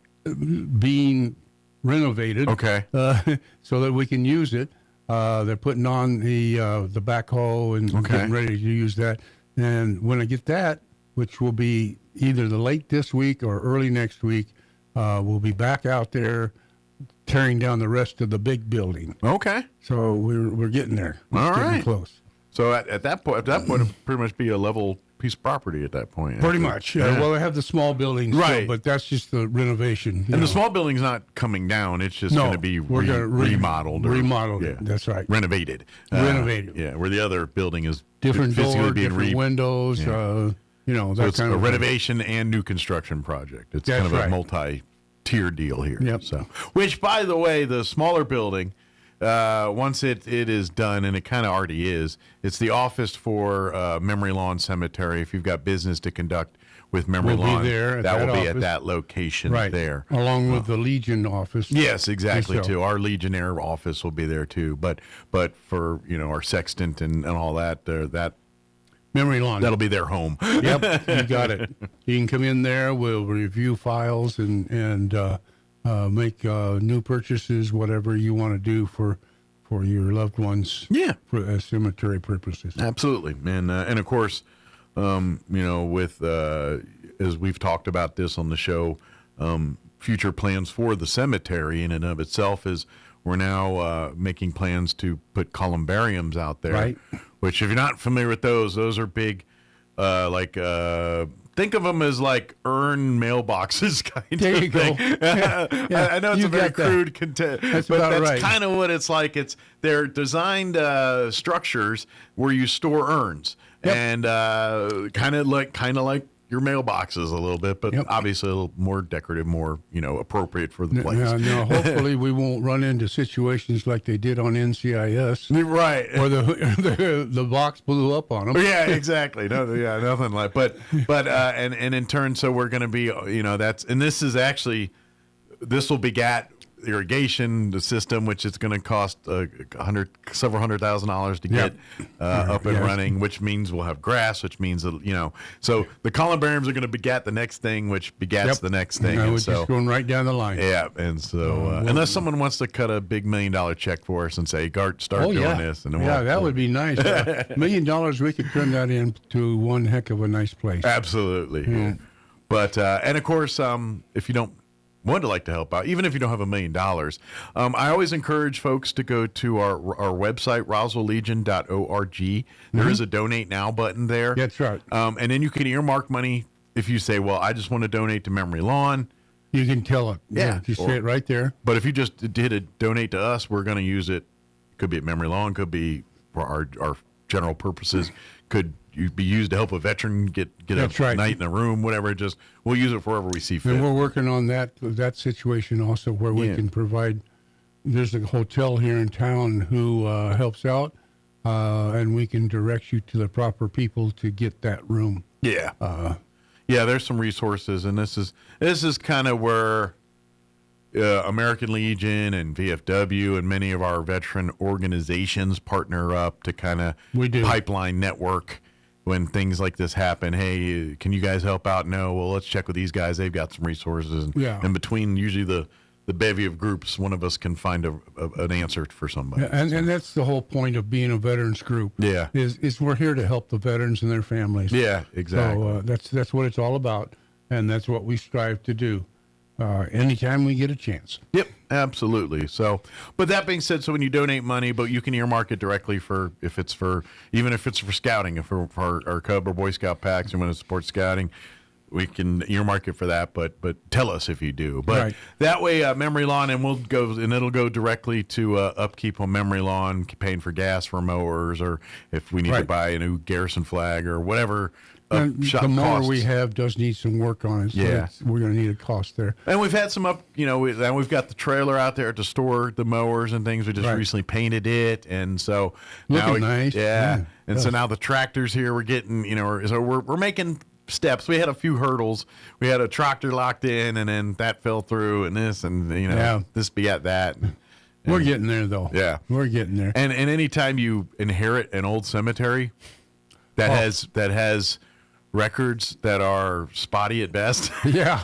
S18: being renovated.
S12: Okay.
S18: So that we can use it. They're putting on the backhoe and getting ready to use that. And when I get that, which will be either the late this week or early next week, we'll be back out there tearing down the rest of the big building.
S12: Okay.
S18: So we're getting there.
S12: All
S18: Getting
S12: right.
S18: close.
S12: So at that point, it'll pretty much be a level piece of property at that point.
S18: Pretty much. Well, we have the small buildings,
S12: right?
S18: Still, but that's just the renovation.
S12: And the small building's not coming down. It's just going to be remodeled.
S18: Remodeled. That's right.
S12: Renovated.
S18: Renovated.
S12: Yeah, where the other building is
S18: Different
S12: physically
S18: door,
S12: being
S18: different windows.
S12: Yeah.
S18: That
S12: So it's
S18: kind
S12: a
S18: of
S12: renovation and new construction project. It's
S18: That's
S12: kind of
S18: right.
S12: a multi-tier deal here.
S18: Yep.
S12: So, which, by the way, the smaller building, once it is done, and it kind of already is, it's the office for Memory Lawn Cemetery. If you've got business to conduct with Memory
S18: We'll
S12: Lawn,
S18: be there at
S12: that will
S18: that
S12: be at
S18: office.
S12: that location
S18: right
S12: there.
S18: along with the Legion office.
S12: Yes, exactly.
S18: So-
S12: Too. Our Legionnaire office will be there too. But for our sextant and all that, that
S18: Memory Lawn.
S12: that'll be their home.
S18: Yep, you got it. You can come in there. We'll review files and make new purchases, whatever you want to do for your loved ones.
S12: Yeah,
S18: for cemetery purposes.
S12: Absolutely, and of course, with as we've talked about this on the show, future plans for the cemetery in and of itself is we're now making plans to put columbariums out there.
S18: Right.
S12: Which, if you're not familiar with those are big, think of them as like urn mailboxes kind
S18: There
S12: of
S18: you go.
S12: thing.
S18: Yeah,
S12: I know it's
S18: you
S12: a very
S18: got that.
S12: crude content,
S18: That's
S12: but
S18: about
S12: that's
S18: right.
S12: kind of what it's like. They're designed structures where you store urns, and kind of like your mailboxes a little bit, but obviously a little more decorative, more appropriate for the place.
S18: Now, hopefully we won't run into situations like they did on NCIS,
S12: right?
S18: Or the box blew up on them.
S12: Yeah, exactly. Nothing like. But and in turn, so we're going to be this will begat irrigation the system, which is going to cost several $100,000 to get up and running, which means we'll have grass, which means that so the columbariums are going to beget the next thing, which begats the next thing.
S18: We're
S12: so
S18: just going right down the line.
S12: yeah, and so unless someone wants to cut a big $1 million check for us and say, Gart, start doing this, and then
S18: that would be nice. $1 million, we could turn that into one heck of a nice place.
S12: Absolutely.
S18: Yeah.
S12: But and of course, if you don't want to like to help out, even if you don't have $1 million, I always encourage folks to go to our website, roswelllegion.org. There is a donate now button there.
S18: That's right.
S12: And then you can earmark money if you say, well, I just want to donate to Memory Lawn.
S18: You can tell it.
S12: Yeah.
S18: Just say it right there.
S12: But if you just did a donate to us, we're going to use it. Could be at Memory Lawn, could be for our general purposes, could be used to help a veteran get
S18: That's
S12: a
S18: right.
S12: night in a room, whatever. Just we'll use it wherever we see fit.
S18: And we're working on that situation also, where we can provide. There's a hotel here in town who helps out, and we can direct you to the proper people to get that room.
S12: Yeah, there's some resources, and this is kind of where American Legion and VFW and many of our veteran organizations partner up to kind of pipeline network when things like this happen. Hey, can you guys help out? No, well, let's check with these guys. They've got some resources, and between usually the bevy of groups, one of us can find an answer for somebody.
S18: Yeah, and that's the whole point of being a veterans group.
S12: Yeah,
S18: is we're here to help the veterans and their families.
S12: Yeah, exactly.
S18: So that's what it's all about, and that's what we strive to do. Anytime we get a chance.
S12: Yep, absolutely. So, but that being said, so when you donate money, but you can earmark it directly even if it's for scouting, if for our Cub or Boy Scout packs and when it supports scouting, we can earmark it for that. But tell us if you do. But that way, Memory Lawn, and it'll go directly to upkeep on Memory Lawn, paying for gas for mowers, or if we need to buy a new Garrison flag or whatever.
S18: And the mower we have does need some work on it, so we're going to need a cost there.
S12: And we've had some we've got the trailer out there to store the mowers and things. We just recently painted it, and so
S18: looking nice.
S12: Yeah. And so now the tractor's here. We're getting, so we're making steps. We had a few hurdles. We had a tractor locked in, and then that fell through, and this, and this begat that. And
S18: we're getting there, though.
S12: Yeah,
S18: we're getting there.
S12: And anytime you inherit an old cemetery that has records that are spotty at best.
S18: Yeah.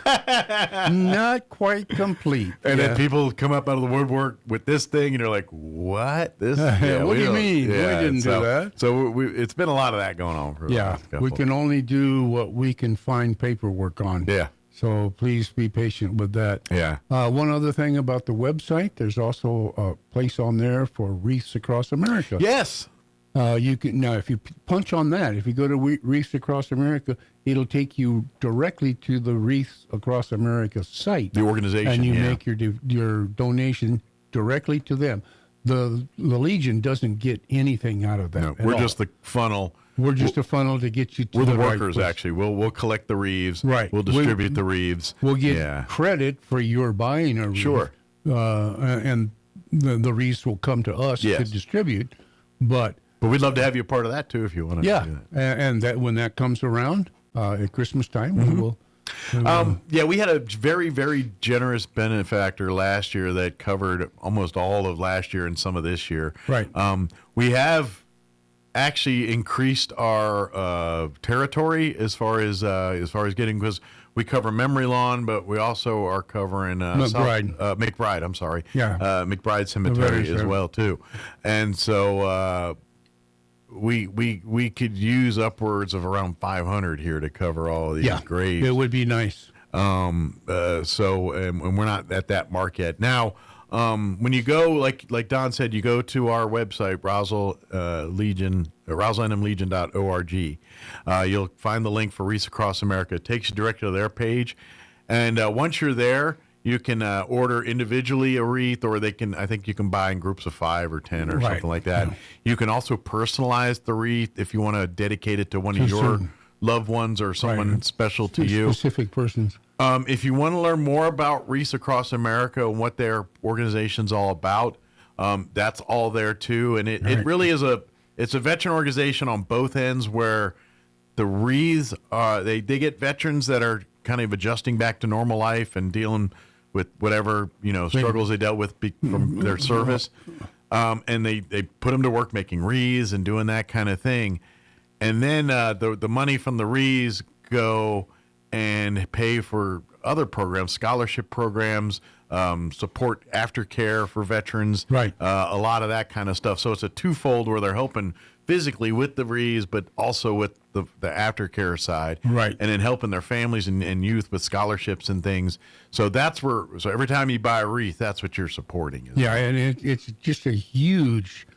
S18: Not quite complete.
S12: And then people come up out of the woodwork with this thing, and you're like, what? This? Yeah,
S18: what do you mean? We didn't do that.
S12: So it's been a lot of that going on. For the last couple.
S18: We can only do what we can find paperwork on.
S12: Yeah.
S18: So please be patient with that.
S12: Yeah.
S18: One other thing about the website, there's also a place on there for Wreaths Across America.
S12: Yes.
S18: You can now, if you punch on that, if you go to Wreaths Across America, it'll take you directly to the Wreaths Across America site,
S12: the organization,
S18: and you make your donation directly to them. The Legion doesn't get anything out of that.
S12: No, we're just the funnel.
S18: We're just a funnel to get you to
S12: we're the
S18: right
S12: workers.
S18: place.
S12: Actually, we'll collect the wreaths.
S18: Right.
S12: We'll distribute the wreaths.
S18: We'll get credit for your buying a wreath.
S12: Sure.
S18: And the wreaths will come to us to distribute, but
S12: we'd love to have you a part of that too if you want to.
S18: Yeah,
S12: do that.
S18: and that when that comes around at Christmas time, we will.
S12: We had a very, very generous benefactor last year that covered almost all of last year and some of this year.
S18: Right.
S12: We have actually increased our territory as far as getting, because we cover Memory Lawn, but we also are covering McBride. I'm sorry.
S18: Yeah.
S12: McBride Cemetery as well too, and so. We could use upwards of around 500 here to cover all of these graves.
S18: It would be nice.
S12: And we're not at that mark yet. Now, when you go, like Don said, you go to our website, RoswellNMLegion.org. You'll find the link for Wreaths Across America. It takes you directly to their page, and once you're there, you can order individually a wreath, or I think you can buy in groups of 5 or 10 or something like that. Yeah. You can also personalize the wreath if you want to dedicate it to one of your loved ones or someone special to you.
S18: Specific persons.
S12: If you want to learn more about Wreaths Across America and what their organization's all about, that's all there too. And it really is it's a veteran organization on both ends, where the wreaths, they get veterans that are kind of adjusting back to normal life and dealing with whatever struggles they dealt with from their service, and they put them to work making wreaths and doing that kind of thing, and then the money from the wreaths go and pay for other programs, scholarship programs, support aftercare for veterans,
S18: right?
S12: A lot of that kind of stuff. So it's a twofold, where they're helping physically with the wreaths, but also with the aftercare side,
S18: right?
S12: And then helping their families and youth with scholarships and things. So so every time you buy a wreath, that's what you're supporting.
S18: Yeah, and it's just a huge.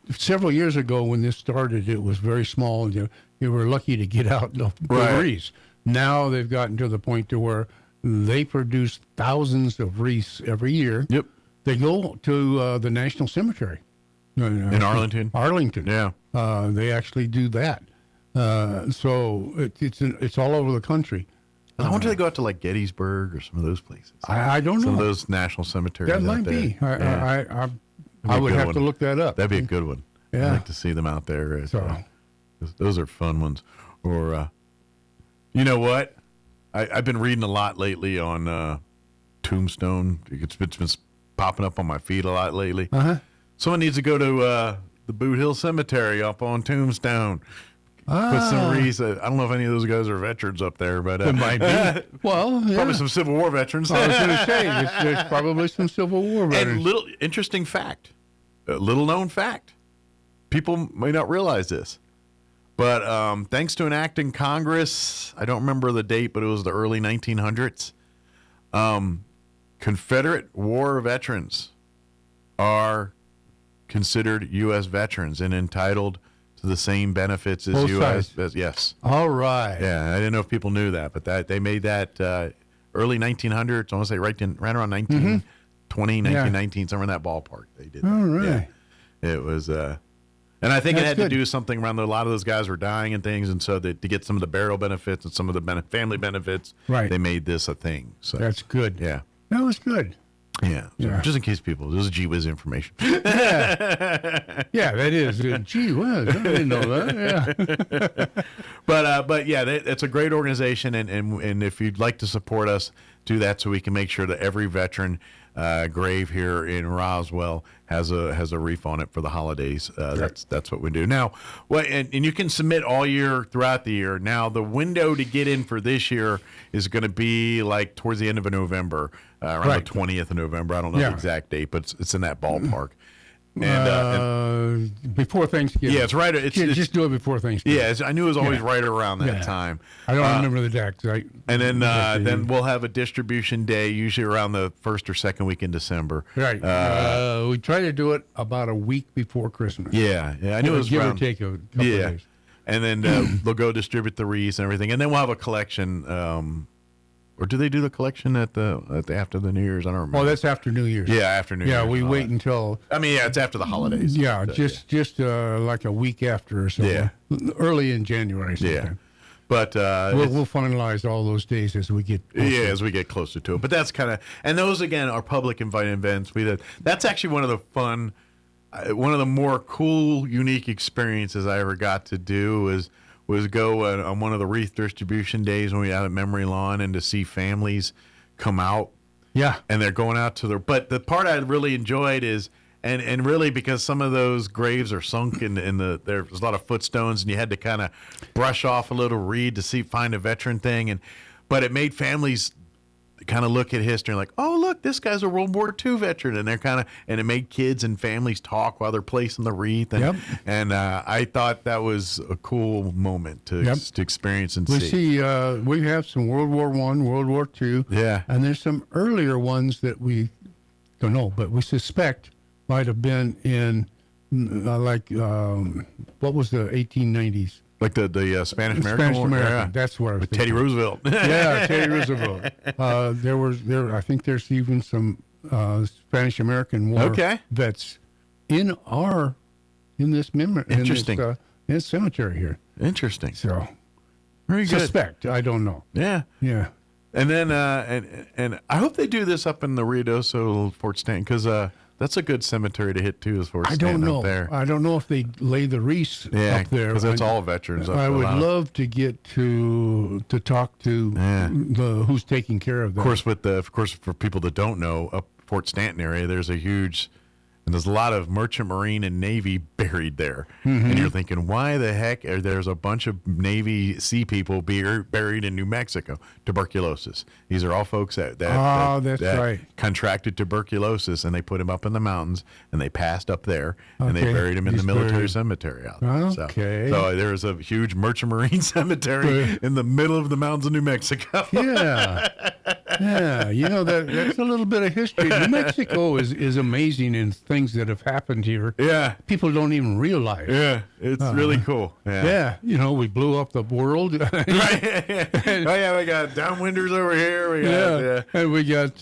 S18: Several years ago when this started, it was very small, and you were lucky to get out the wreaths. Now they've gotten to the point to where they produce thousands of wreaths every year.
S12: Yep.
S18: They go to the National Cemetery.
S12: In Arlington?
S18: Arlington.
S12: Yeah.
S18: They actually do that. So it's all over the country.
S12: I wonder if they go out to like Gettysburg or some of those places.
S18: I don't know.
S12: Some of those national cemeteries.
S18: That might be. I would have to look that up.
S12: That'd be a good one.
S18: Yeah.
S12: I'd like to see them out there. Those are fun ones. Or, you know what? I've been reading a lot lately on Tombstone. It's been popping up on my feed a lot lately.
S18: Uh-huh.
S12: Someone needs to go to the Boot Hill Cemetery up on Tombstone. Put some wreaths. I don't know if any of those guys are veterans up there, but
S18: it might be. Well, yeah.
S12: Probably some Civil War veterans.
S18: I was going to say there's probably some Civil War veterans.
S12: And interesting fact, a little known fact. People may not realize this, but thanks to an act in Congress, I don't remember the date, but it was the early 1900s. Confederate War veterans are considered U.S. veterans and entitled to the same benefits as U.S. Yes.
S18: All right.
S12: Yeah, I didn't know if people knew that, but they made that early 1900s. I want to say right around 1920, 1919, somewhere in that ballpark. They did.
S18: All right.
S12: Yeah. It was, and I think it had to do something around a lot of those guys were dying and things, and so to get some of the burial benefits and some of the family benefits, they made this a thing. So
S18: that's good.
S12: Yeah.
S18: That was good.
S12: Yeah. So just in case people, this is gee whiz information.
S18: Yeah, that is. Gee whiz, I didn't know that. Yeah.
S12: But yeah, it's a great organization, and if you'd like to support us, do that so we can make sure that every veteran grave here in Roswell has a wreath on it for the holidays. That's what we do now. Well, and you can submit all year throughout the year. Now the window to get in for this year is going to be like towards the end of November, around the 20th of November. I don't know the exact date, but it's in that ballpark. And
S18: before Thanksgiving.
S12: Yeah, it's right. It's
S18: just do it before Thanksgiving.
S12: Yeah, I knew it was always right around that time.
S18: I don't remember the date.
S12: And then we'll have a distribution day, usually around the first or second week in December.
S18: Right. We try to do it about a week before Christmas.
S12: Yeah. I knew it was
S18: give
S12: around,
S18: or take a couple of days.
S12: And then they'll go distribute the wreaths and everything, and then we'll have a collection. Or do they do the collection at the after the New Year's? I don't remember.
S18: Oh, that's after New Year's.
S12: Yeah, after New Year's.
S18: Yeah, we wait until.
S12: I mean, it's after the holidays.
S18: Yeah, just like a week after or so. Yeah, early in January. Sometime.
S12: Yeah, but
S18: we'll finalize all those days as we get.
S12: Closer. As we get closer to it. But that's kind of, and those again are public invited events. That's actually one of the fun, one of the more cool, unique experiences I ever got to do was go on one of the wreath distribution days when we had at Memory Lawn, and to see families come out.
S18: Yeah.
S12: And they're going out to their, but the part I really enjoyed is, and really because some of those graves are sunk there's a lot of footstones, and you had to kind of brush off a little reed to find a veteran thing. But it made families kind of look at history and like, oh, look, this guy's a World War II veteran. And and it made kids and families talk while they're placing the wreath. And I thought that was a cool moment to experience and see.
S18: We have some World War I, World War II.
S12: Yeah.
S18: And there's some earlier ones that we don't know, but we suspect might have been in what was the 1890s?
S12: Like the Spanish-American
S18: Spanish-American.
S12: Yeah.
S18: That's where I was
S12: Teddy Roosevelt.
S18: Yeah, Teddy Roosevelt. I think there's even some Spanish-American war vets in this cemetery here.
S12: Interesting.
S18: So
S12: very good.
S18: Suspect. I don't know.
S12: Yeah.
S18: Yeah.
S12: And then and I hope they do this up in the Ruidoso Fort Stanton, because that's a good cemetery to hit too. Is Fort Stanton up there.
S18: I don't know if they lay the wreaths up there,
S12: because it's all veterans.
S18: I would love to get to talk to who's taking care of that.
S12: Of course, for people that don't know, up Fort Stanton area, there's a lot of merchant marine and Navy buried there. Mm-hmm. And you're thinking, why the heck there's a bunch of Navy sea people buried in New Mexico? Tuberculosis. These are all folks that contracted tuberculosis, and they put them up in the mountains, and they passed up there, and they buried them in the military cemetery out there.
S18: Okay.
S12: So there's a huge merchant marine cemetery in the middle of the mountains of New Mexico.
S18: Yeah. Yeah, that's a little bit of history. New Mexico is amazing in things that have happened here.
S12: Yeah.
S18: People don't even realize.
S12: Yeah, it's really cool.
S18: Yeah. We blew up the world.
S12: Right. We got downwinders over here.
S18: And we got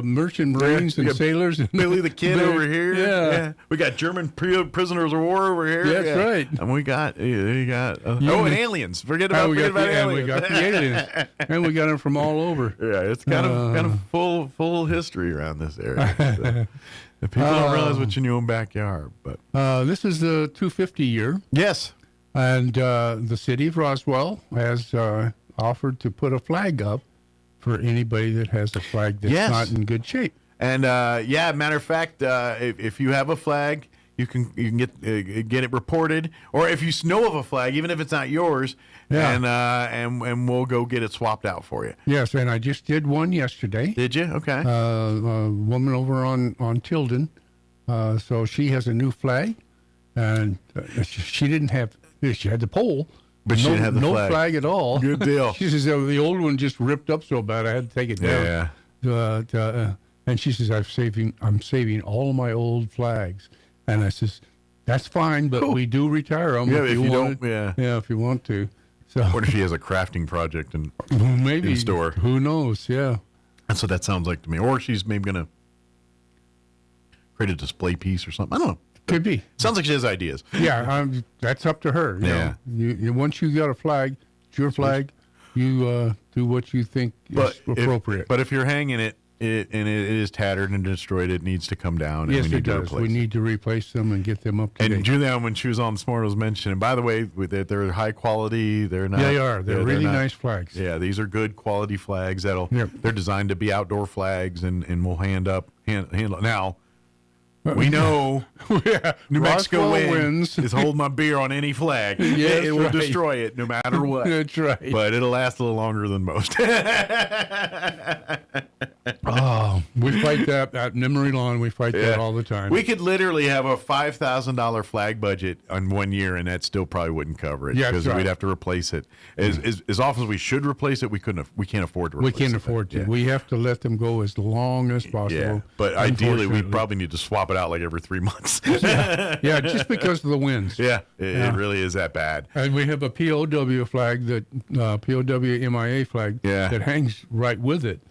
S18: merchant marines and sailors.
S12: Billy the Kid over here.
S18: Yeah.
S12: We got German prisoners of war over here.
S18: That's right.
S12: And we got and aliens. Forget about aliens.
S18: We got the aliens. And we got them from all over.
S12: Yeah, it's kind of full history around this area. People don't realize what you in your own backyard. But
S18: this is the 250 year.
S12: Yes.
S18: And the city of Roswell has offered to put a flag up for anybody that has a flag that's not in good shape.
S12: And matter of fact, if you have a flag, you can get it reported, or if you know of a flag, even if it's not yours, and we'll go get it swapped out for you.
S18: Yes, and I just did one yesterday.
S12: Did you? Okay.
S18: A woman over on Tilden, so she has a new flag, and she didn't have. She had the pole,
S12: but she didn't have the flag.
S18: No flag at all.
S12: Good deal.
S18: She says the old one just ripped up so bad I had to take it down. Yeah. And she says I'm saving all of my old flags. And I says, that's fine, but we do retire them if you want. If you want to. So,
S12: what if she has a crafting project in store?
S18: Who knows? Yeah.
S12: That's what that sounds like to me. Or she's maybe going to create a display piece or something. I don't know.
S18: Could be.
S12: Sounds like she has ideas.
S18: Yeah, that's up to her. You once you got a flag, it's your flag. You do what you think is appropriate.
S12: But if you're hanging it it is tattered and destroyed. It needs to come down.
S18: Yes,
S12: and we
S18: it
S12: need to
S18: does.
S12: replace
S18: We need to replace them and get them up to date.
S12: And Julianne, when she was on this morning, was mentioning. By the way, they're high quality. They're not.
S18: They are. They're really nice flags.
S12: Yeah, these are good quality flags. They're designed to be outdoor flags, and will handle. Now, we know New Mexico wins is holding my beer on any flag.
S18: Yes,
S12: it will
S18: right.
S12: destroy it no matter what.
S18: That's right.
S12: But it'll last a little longer than most.
S18: Oh, we fight that at memory lawn. We fight that all the time.
S12: We could literally have a $5,000 flag budget on 1 year, and that still probably wouldn't cover it because we'd have to replace it. As often as we should replace it, we can't afford to replace it.
S18: We can't afford to. We have to let them go as long as possible.
S12: Yeah, but ideally, we probably need to swap it out like every 3 months.
S18: Yeah, just because of the winds.
S12: Yeah, it really is that bad.
S18: And we have a POW flag, POW MIA flag that hangs right with it.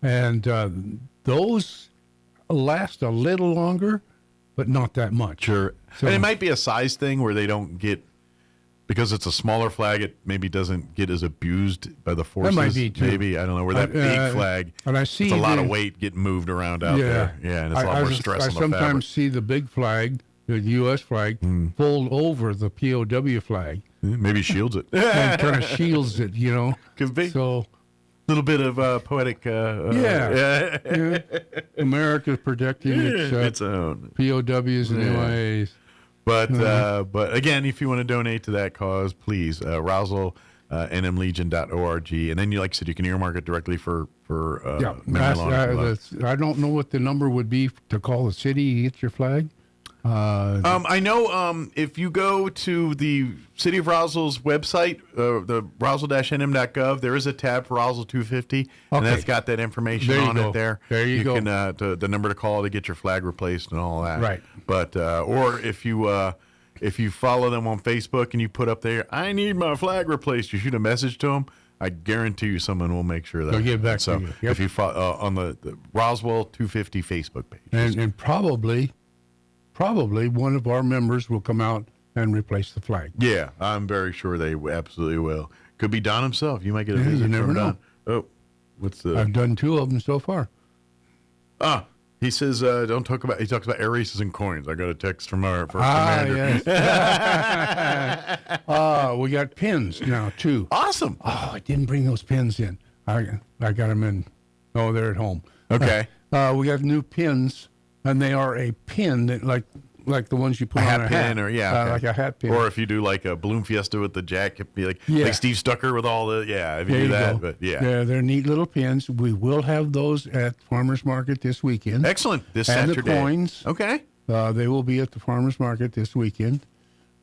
S18: And those last a little longer, but not that much.
S12: Sure.
S18: So,
S12: and it might be a size thing where they don't get, because it's a smaller flag, it maybe doesn't get as abused by the forces.
S18: That might be too.
S12: Maybe, I don't know, where that big flag,
S18: and I see
S12: it's a lot of weight getting moved around out there. Yeah, and it's a lot more stress on the fabric.
S18: I sometimes see the big flag, the U.S. flag, fold over the POW flag.
S12: Maybe shields it.
S18: And kind of shields it, you know.
S12: Could be.
S18: So,
S12: a little bit of poetic.
S18: Yeah. America's protecting its
S12: own
S18: POWs and MIAs.
S12: But again, if you want to donate to that cause, please, Roswell, nmlegion.org. And then, like I said, you can earmark it directly for memory lawn.
S18: I don't know what the number would be to call the city to get your flag.
S12: I know if you go to the City of Roswell's website, the roswell-nm.gov, there is a tab for Roswell 250, and that's got that information on it there.
S18: There you go.
S12: Can, the number to call to get your flag replaced and all that.
S18: Right.
S12: But or if you follow them on Facebook and you put up there, I need my flag replaced, you shoot a message to them, I guarantee you someone will make sure that.
S18: They'll get back to you. Yep.
S12: If you follow on the Roswell 250 Facebook page.
S18: And probably one of our members will come out and replace the flag.
S12: Yeah, I'm very sure they absolutely will. Could be Don himself. You might get a visit
S18: you never
S12: from
S18: know.
S12: Don. Oh, what's the?
S18: I've done 2 of them so far.
S12: He says don't talk about. He talks about air races and coins. I got a text from our commander.
S18: Yes. We got pins now too.
S12: Awesome.
S18: Oh, I didn't bring those pins in. I got them in. Oh, they're at home.
S12: Okay.
S18: We got new pins. And they are a pin that like the ones you put on a hat.
S12: Or
S18: like a hat pin.
S12: Or if you do like a balloon fiesta with the jack, it'd be like Steve Stucker with all the if you
S18: there
S12: do
S18: you
S12: that.
S18: go.
S12: But yeah,
S18: they're neat little pins. We will have those at Farmers Market this weekend.
S12: Excellent. This
S18: and
S12: Saturday.
S18: The coins.
S12: Okay.
S18: They will be at the Farmers Market this weekend.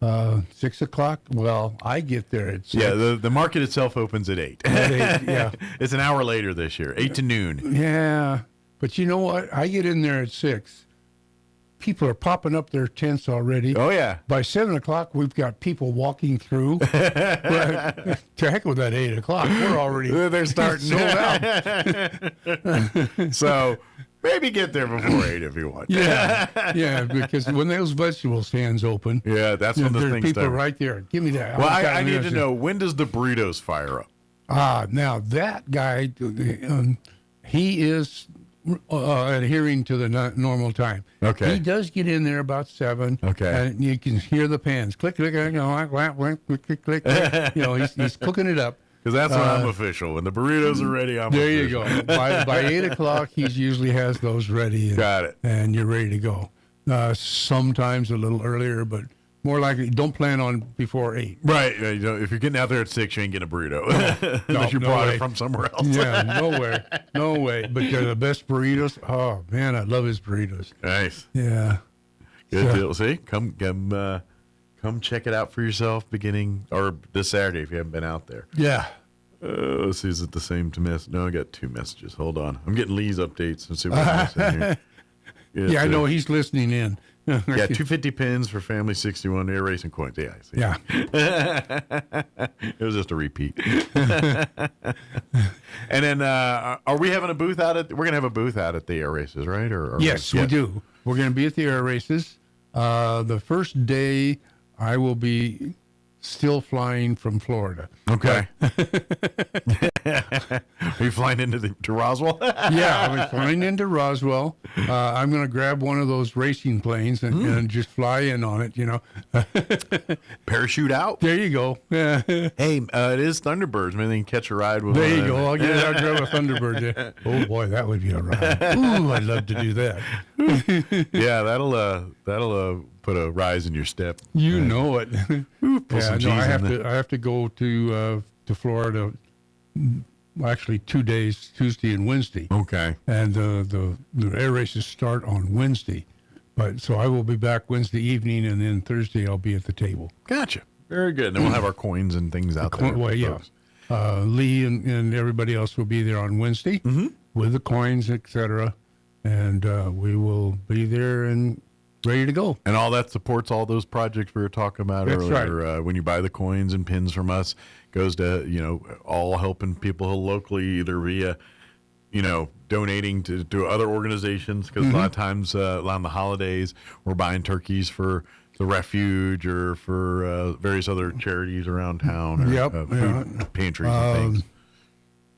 S18: 6 o'clock. Well, I get there at 6.
S12: Yeah, the market itself opens at 8.
S18: At 8, yeah.
S12: It's an hour later this year, 8 to noon.
S18: Yeah, but you know what? I get in there at 6. People are popping up their tents already.
S12: Oh, yeah.
S18: By 7 o'clock, we've got people walking through. To heck with that 8 o'clock. We're already
S12: they're starting
S18: sold out.
S12: So maybe get there before 8 if you want.
S18: Yeah, because when those vegetable stands open,
S12: that's when the
S18: there's
S12: things
S18: people
S12: start.
S18: right there. Give me that.
S12: Well, I need to know, when does the burritos fire up?
S18: Now that guy, he is adhering to the normal time.
S12: Okay.
S18: He does get in there about 7.
S12: Okay.
S18: And you can hear the pans click, click, click, click, click, click. He's cooking it up.
S12: Because that's when I'm official. When the burritos are ready, I'm
S18: there
S12: official.
S18: You go. By 8 o'clock, he usually has those ready.
S12: Got it.
S18: And you're ready to go. Sometimes a little earlier, but more likely, don't plan on before 8.
S12: Right. If you're getting out there at 6, you ain't getting a burrito. Unless you brought it from somewhere else.
S18: Yeah, nowhere. No way. But they're the best burritos. Oh, man, I love his burritos.
S12: Nice.
S18: Yeah.
S12: Good deal. See, come check it out for yourself beginning, or this Saturday if you haven't been out there.
S18: Yeah.
S12: Let's see, is it the same to mess? No, I got 2 messages. Hold on. I'm getting Lee's updates. Let's see what else in here.
S18: Yeah, I know he's listening in.
S12: Yeah, 250 pins for Family 61 air racing coins. Yeah, I see.
S18: Yeah.
S12: It was just a repeat. And then, are we having a booth out at? We're gonna have a booth out at the air races, right? Or
S18: yes, we do. We're gonna be at the air races. The first day, I will be still flying from Florida.
S12: Okay. Are you flying to Roswell?
S18: Yeah, I'm flying into Roswell. I'm going to grab one of those racing planes and just fly in on it,
S12: Parachute out.
S18: There you go.
S12: Hey, it is Thunderbirds. Maybe they can catch a ride with
S18: There
S12: one
S18: you
S12: of
S18: go.
S12: them.
S18: I'll get out, grab a Thunderbird. Yeah. Oh, boy, that would be a ride. Ooh, I'd love to do that.
S12: Yeah, that'll put a rise in your step.
S18: You know it.
S12: Pull some cheese
S18: I
S12: in there.
S18: have to go to Florida. Actually, 2 days, Tuesday and Wednesday.
S12: Okay.
S18: And the air races start on Wednesday, so I will be back Wednesday evening, and then Thursday I'll be at the table.
S12: Gotcha. Very good. Then we'll have our coins and things out there.
S18: Well, yeah. Lee and everybody else will be there on Wednesday with the coins, etc. And we will be there and ready to go.
S12: And all that supports all those projects we were talking about
S18: That's
S12: earlier.
S18: right.
S12: When you buy the coins and pins from us, goes to, all helping people locally, either via, donating to other organizations. Because a lot of times around the holidays, we're buying turkeys for the refuge or for various other charities around town. Or, food pantries and things.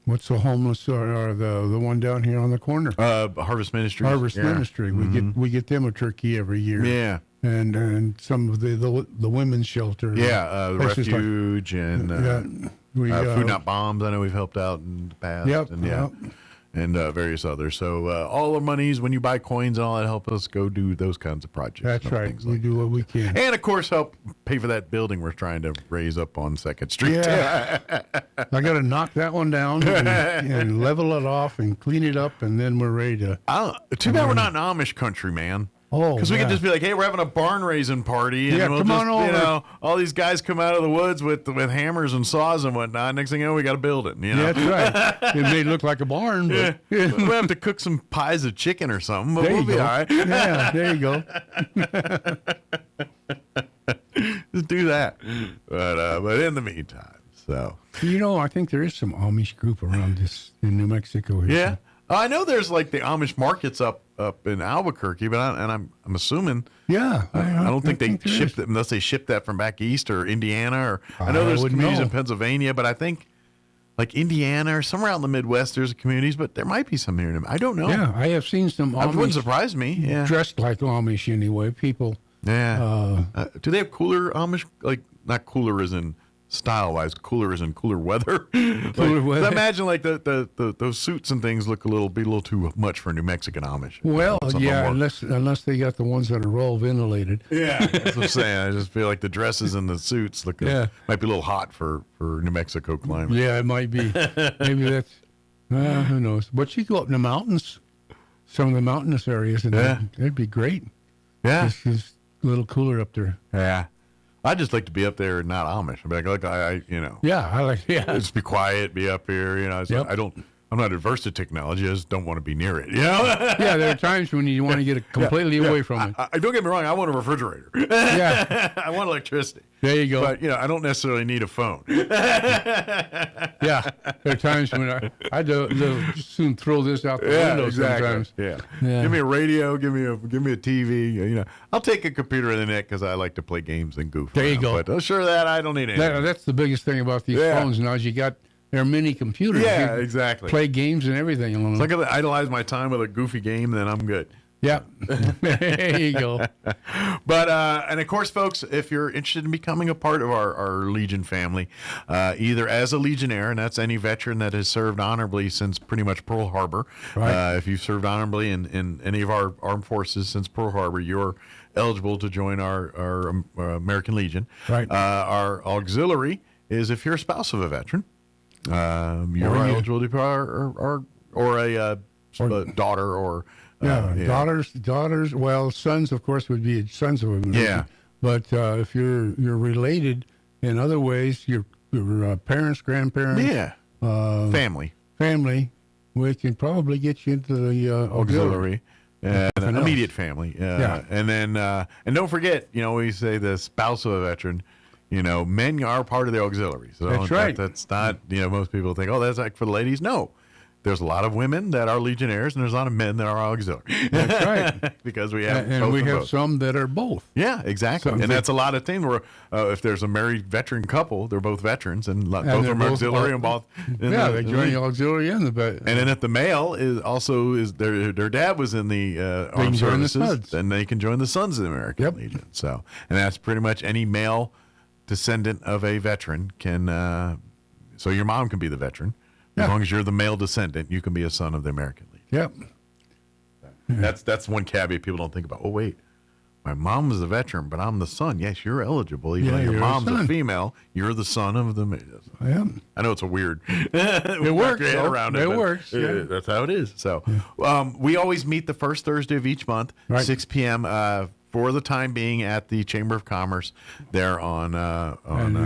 S18: What's the homeless or the one down here on the corner?
S12: Harvest Ministries.
S18: Harvest Ministry. We get them a turkey every year.
S12: Yeah.
S18: And some of the women's shelter.
S12: Yeah, the refuge and Food Not Bombs. I know we've helped out in the past.
S18: Yep.
S12: And various others. So all the monies, when you buy coins and all that, help us go do those kinds of projects.
S18: That's right. We do what we can.
S12: And, of course, help pay for that building we're trying to raise up on 2nd Street.
S18: Yeah. I got to knock that one down and level it off and clean it up, and then we're ready to...
S12: Too bad we're not an Amish country, man.
S18: Oh,
S12: because we could just be like, hey, we're having a barn raising party, and we'll
S18: come
S12: just,
S18: on over.
S12: All these guys come out of the woods with hammers and saws and whatnot. Next thing you know, we got to build it.
S18: Yeah, that's right. It may look like a barn, but
S12: we'll have to cook some pies of chicken or something, but we'll be all right.
S18: Yeah, there you go.
S12: Just do that. But in the meantime, so
S18: I think there is some Amish group around this in New Mexico here.
S12: Yeah. I know there's like the Amish markets up in Albuquerque, but I'm assuming.
S18: Yeah,
S12: I don't think they ship that unless they ship that from back east or Indiana, or I know there's communities in Pennsylvania, but I think like Indiana or somewhere out in the Midwest there's communities, but there might be some here. I don't know.
S18: Yeah, I have seen some Amish.
S12: That wouldn't surprise me. Yeah,
S18: dressed like Amish anyway. People.
S12: Yeah. Do they have cooler Amish? Like not cooler as in style-wise, cooler as in cooler weather.
S18: Cooler weather.
S12: Imagine like those suits and things be a little too much for New Mexican Amish.
S18: Well, yeah, unless they got the ones that are well ventilated.
S12: Yeah, that's what I'm saying. I just feel like the dresses and the suits might be a little hot for New Mexico climate.
S18: Yeah, it might be. Maybe that's who knows. But you go up in the mountains, some of the mountainous areas, and that'd be great.
S12: Yeah,
S18: it's just a little cooler up there.
S12: Yeah. I'd just like to be up there and not Amish. I'd be like,
S18: Yeah, I like. Yeah,
S12: just be quiet, be up here. I'm not adverse to technology. I just don't want to be near it.
S18: Yeah, there are times when you want to get completely away from it.
S12: Don't get me wrong. I want a refrigerator.
S18: Yeah,
S12: I want electricity.
S18: There you go.
S12: But I don't necessarily need a phone.
S18: Yeah, there are times when I just soon throw this out the window.
S12: Exactly.
S18: Sometimes.
S12: Yeah. Give me a radio. Give me a TV. I'll take a computer in the net because I like to play games and goof.
S18: There you go.
S12: But sure that I don't need anything.
S18: That's the biggest thing about these phones now is they're mini computers.
S12: Yeah, exactly.
S18: Play games and everything.
S12: So I gotta idolize my time with a goofy game, then I'm good.
S18: Yeah. There you go.
S12: But, and of course, folks, if you're interested in becoming a part of our Legion family, either as a Legionnaire, and that's any veteran that has served honorably since pretty much Pearl Harbor.
S18: Right.
S12: If you've served honorably in any of our armed forces since Pearl Harbor, you're eligible to join our American Legion.
S18: Right.
S12: Our auxiliary is if you're a spouse of a veteran. You're eligible to be or a daughter or...
S18: daughters. Well, sons, of course, would be sons of a
S12: yeah.
S18: But if you're related in other ways, your parents, grandparents,
S12: family,
S18: we can probably get you into the auxiliary.
S12: And immediate family. And then and don't forget, we say the spouse of a veteran. Men are part of the auxiliary. So
S18: that's right.
S12: That's not. Most people think, oh, that's like for the ladies. No. there's a lot of women that are Legionnaires, and there's a lot of men that are auxiliary.
S18: That's right.
S12: Because we have
S18: and
S12: both
S18: we
S12: and
S18: have
S12: both.
S18: some that are both.
S12: Yeah, exactly. And that's a lot of things where if there's a married veteran couple, they're both veterans, and both of them are auxiliary and both.
S18: They join the auxiliary and the.
S12: And then if the male is their dad was in the armed services, then they can join the Sons of the American Legion. So, and that's pretty much any male descendant of a veteran can. So your mom can be the veteran. As long as you're the male descendant, you can be a son of the American Legion.
S18: Yep.
S12: That's one caveat people don't think about. Oh, wait, my mom is a veteran, but I'm the son. Yes, you're eligible. Even though your mom's a female, you're the son of the.
S18: Yeah.
S12: I know it's a weird.
S18: It works.
S12: It works.
S18: Yeah.
S12: That's how it is. So we always meet the first Thursday of each month, 6 p.m. For the time being at the Chamber of Commerce there on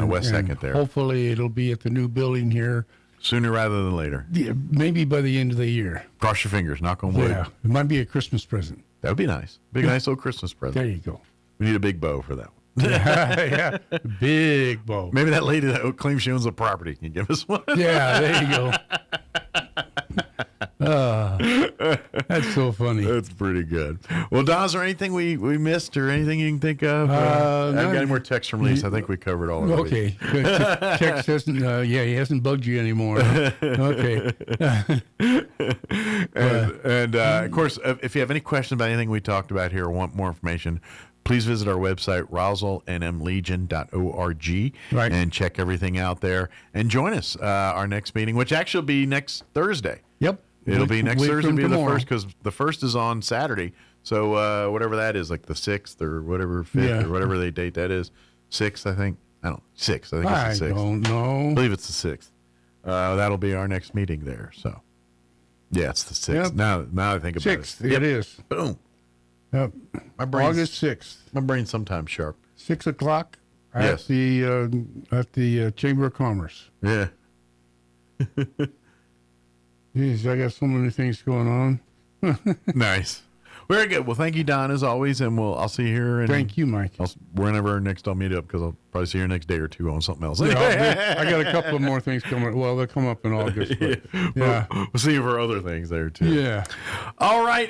S12: West 2nd there.
S18: Hopefully it'll be at the new building here.
S12: Sooner rather than later.
S18: Yeah, maybe by the end of the year.
S12: Cross your fingers, knock on wood.
S18: Yeah, it might be a Christmas present.
S12: That would be nice. Nice little Christmas present.
S18: There you go.
S12: We need a big bow for that one.
S18: Yeah, big bow.
S12: Maybe that lady that claims she owns the property can give us one.
S18: Yeah, there you go. That's so funny.
S12: That's pretty good. Well, Don, is there anything we missed or anything you can think of? I've got any more texts from Lisa. I think we covered all of it.
S18: Okay. Text hasn't, he hasn't bugged you anymore. Okay.
S12: and of course, if you have any questions about anything we talked about here or want more information, please visit our website, roswellnmlegion.org, and check everything out there. And join us our next meeting, which actually will be next Thursday.
S18: Yep.
S12: It'll be next Thursday. Will be the first, because the first is on Saturday. So whatever that is, like the 6th or whatever, 5th or whatever they date that is. 6th, I think. I don't know. 6th. I think it's the 6th.
S18: I don't know.
S12: I believe it's the 6th. That'll be our next meeting there. So, yeah, it's the 6th. Yep. Now I think about
S18: 6th, it is.
S12: Boom.
S18: Yep. August 6th.
S12: My brain's sometimes sharp.
S18: 6 o'clock at the Chamber of Commerce.
S12: Yeah.
S18: Jeez, I got so many things going on.
S12: Nice. Very good. Well, thank you, Don, as always, and I'll see you here.
S18: Thank you, Mike.
S12: Whenever next I'll meet up, because I'll probably see you next day or two on something else.
S18: Yeah, I got a couple of more things coming. Well, they'll come up in August. But, yeah.
S12: We'll see you for other things there, too.
S18: Yeah.
S12: All right.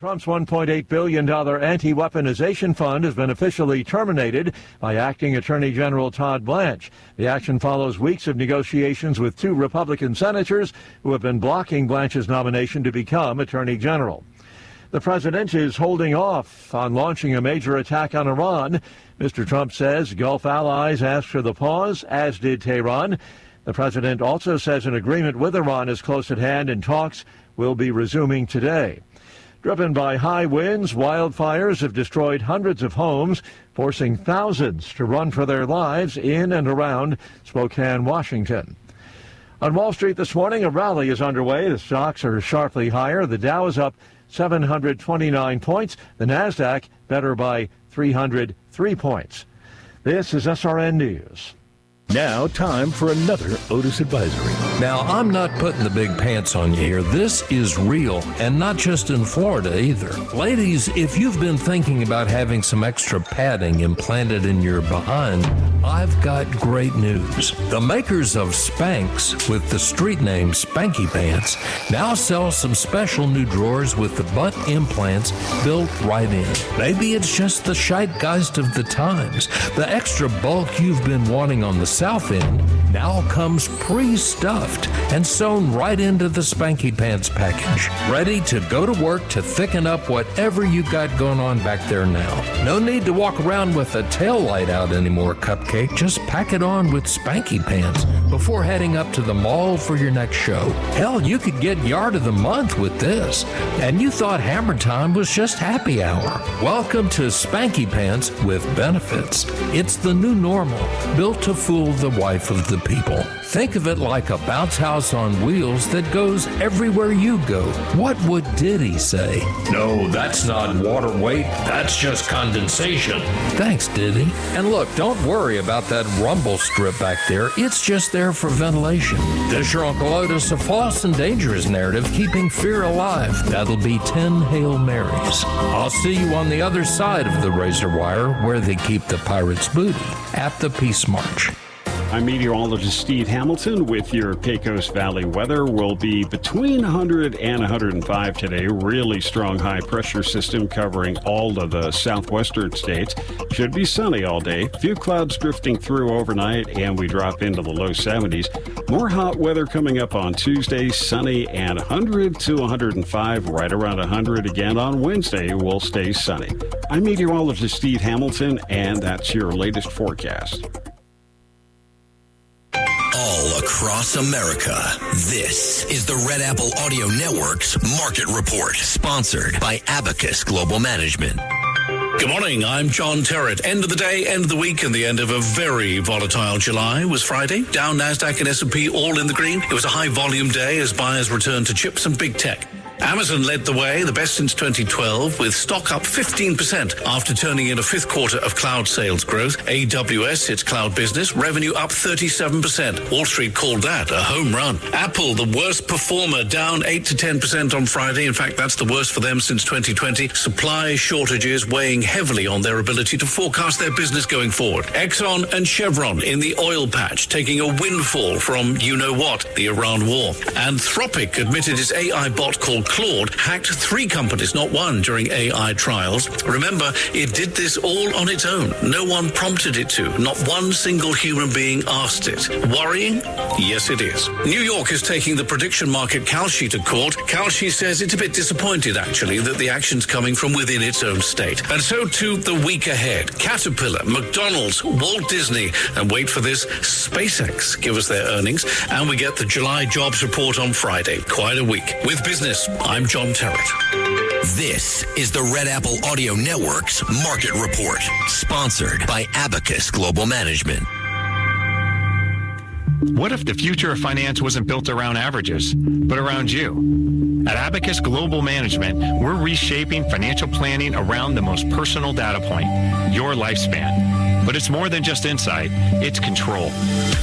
S1: Trump's $1.8 billion anti-weaponization fund has been officially terminated by acting Attorney General Todd Blanche. The action follows weeks of negotiations with 2 Republican senators who have been blocking Blanche's nomination to become Attorney General. The president is holding off on launching a major attack on Iran. Mr. Trump says Gulf allies asked for the pause, as did Tehran. The president also says an agreement with Iran is close at hand and talks will be resuming today. Driven by high winds, wildfires have destroyed hundreds of homes, forcing thousands to run for their lives in and around Spokane, Washington. On Wall Street this morning, a rally is underway. The stocks are sharply higher. The Dow is up 729 points. The Nasdaq better by 303 points. This is SRN News.
S19: Now, time for another Otis Advisory. Now, I'm not putting the big pants on you here. This is real, and not just in Florida either. Ladies, if you've been thinking about having some extra padding implanted in your behind, I've got great news. The makers of Spanx, with the street name Spanky Pants, now sell some special new drawers with the butt implants built right in. Maybe it's just the zeitgeist of the times. The extra bulk you've been wanting on the south end now comes pre-stuffed and sewn right into the Spanky Pants package, ready to go to work to thicken up whatever you got going on back there now. No need to walk around with a tail light out anymore, Cupcake. Just pack it on with Spanky Pants before heading up to the mall for your next show. Hell, you could get Yard of the Month with this. And you thought Hammer Time was just happy hour. Welcome to Spanky Pants with benefits. It's the new normal, built to fool the wife of the people. Think of it like a bounce house on wheels that goes everywhere you go. What would Diddy say? No, that's not water weight. That's just condensation. Thanks, Diddy. And look, don't worry about that rumble strip back there. It's just there for ventilation. This your Uncle Otis, a false and dangerous narrative keeping fear alive. That'll be 10 Hail Marys. I'll see you on the other side of the razor wire where they keep the pirates' booty at the Peace March.
S16: I'm meteorologist Steve Hamilton with your Pecos Valley weather. Will be between 100 and 105 today. Really strong high pressure system covering all of the southwestern states. Should be sunny all day. Few clouds drifting through overnight, and we drop into the low 70s. More hot weather coming up on Tuesday, sunny and 100 to 105, right around 100 again on Wednesday. Will stay sunny. I'm meteorologist Steve Hamilton, and that's your latest forecast.
S20: All across America, this is the Red Apple Audio Network's Market Report, sponsored by Abacus Global Management.
S21: Good morning, I'm John Terrett. End of the day, end of the week, and the end of a very volatile July was Friday. Dow, NASDAQ, and S&P all in the green. It was a high-volume day as buyers returned to chips and big tech. Amazon led the way, the best since 2012, with stock up 15% after turning in a fifth quarter of cloud sales growth. AWS, its cloud business, revenue up 37%. Wall Street called that a home run. Apple, the worst performer, down 8 to 10% on Friday. In fact, that's the worst for them since 2020. Supply shortages weighing heavily on their ability to forecast their business going forward. Exxon and Chevron in the oil patch, taking a windfall from you-know-what, the Iran war. Anthropic admitted its AI bot called Claude hacked 3 companies, not one, during AI trials. Remember, it did this all on its own. No one prompted it to. Not one single human being asked it. Worrying? Yes, it is. New York is taking the prediction market Kalshi to court. Kalshi says it's a bit disappointed, actually, that the action's coming from within its own state. And so too the week ahead. Caterpillar, McDonald's, Walt Disney, and wait for this, SpaceX give us their earnings. And we get the July jobs report on Friday. Quite a week. With business, I'm John Terrett.
S20: This is the Red Apple Audio Network's Market Report, sponsored by Abacus Global Management.
S22: What if the future of finance wasn't built around averages, but around you? At Abacus Global Management, we're reshaping financial planning around the most personal data point, your lifespan. But it's more than just insight, it's control.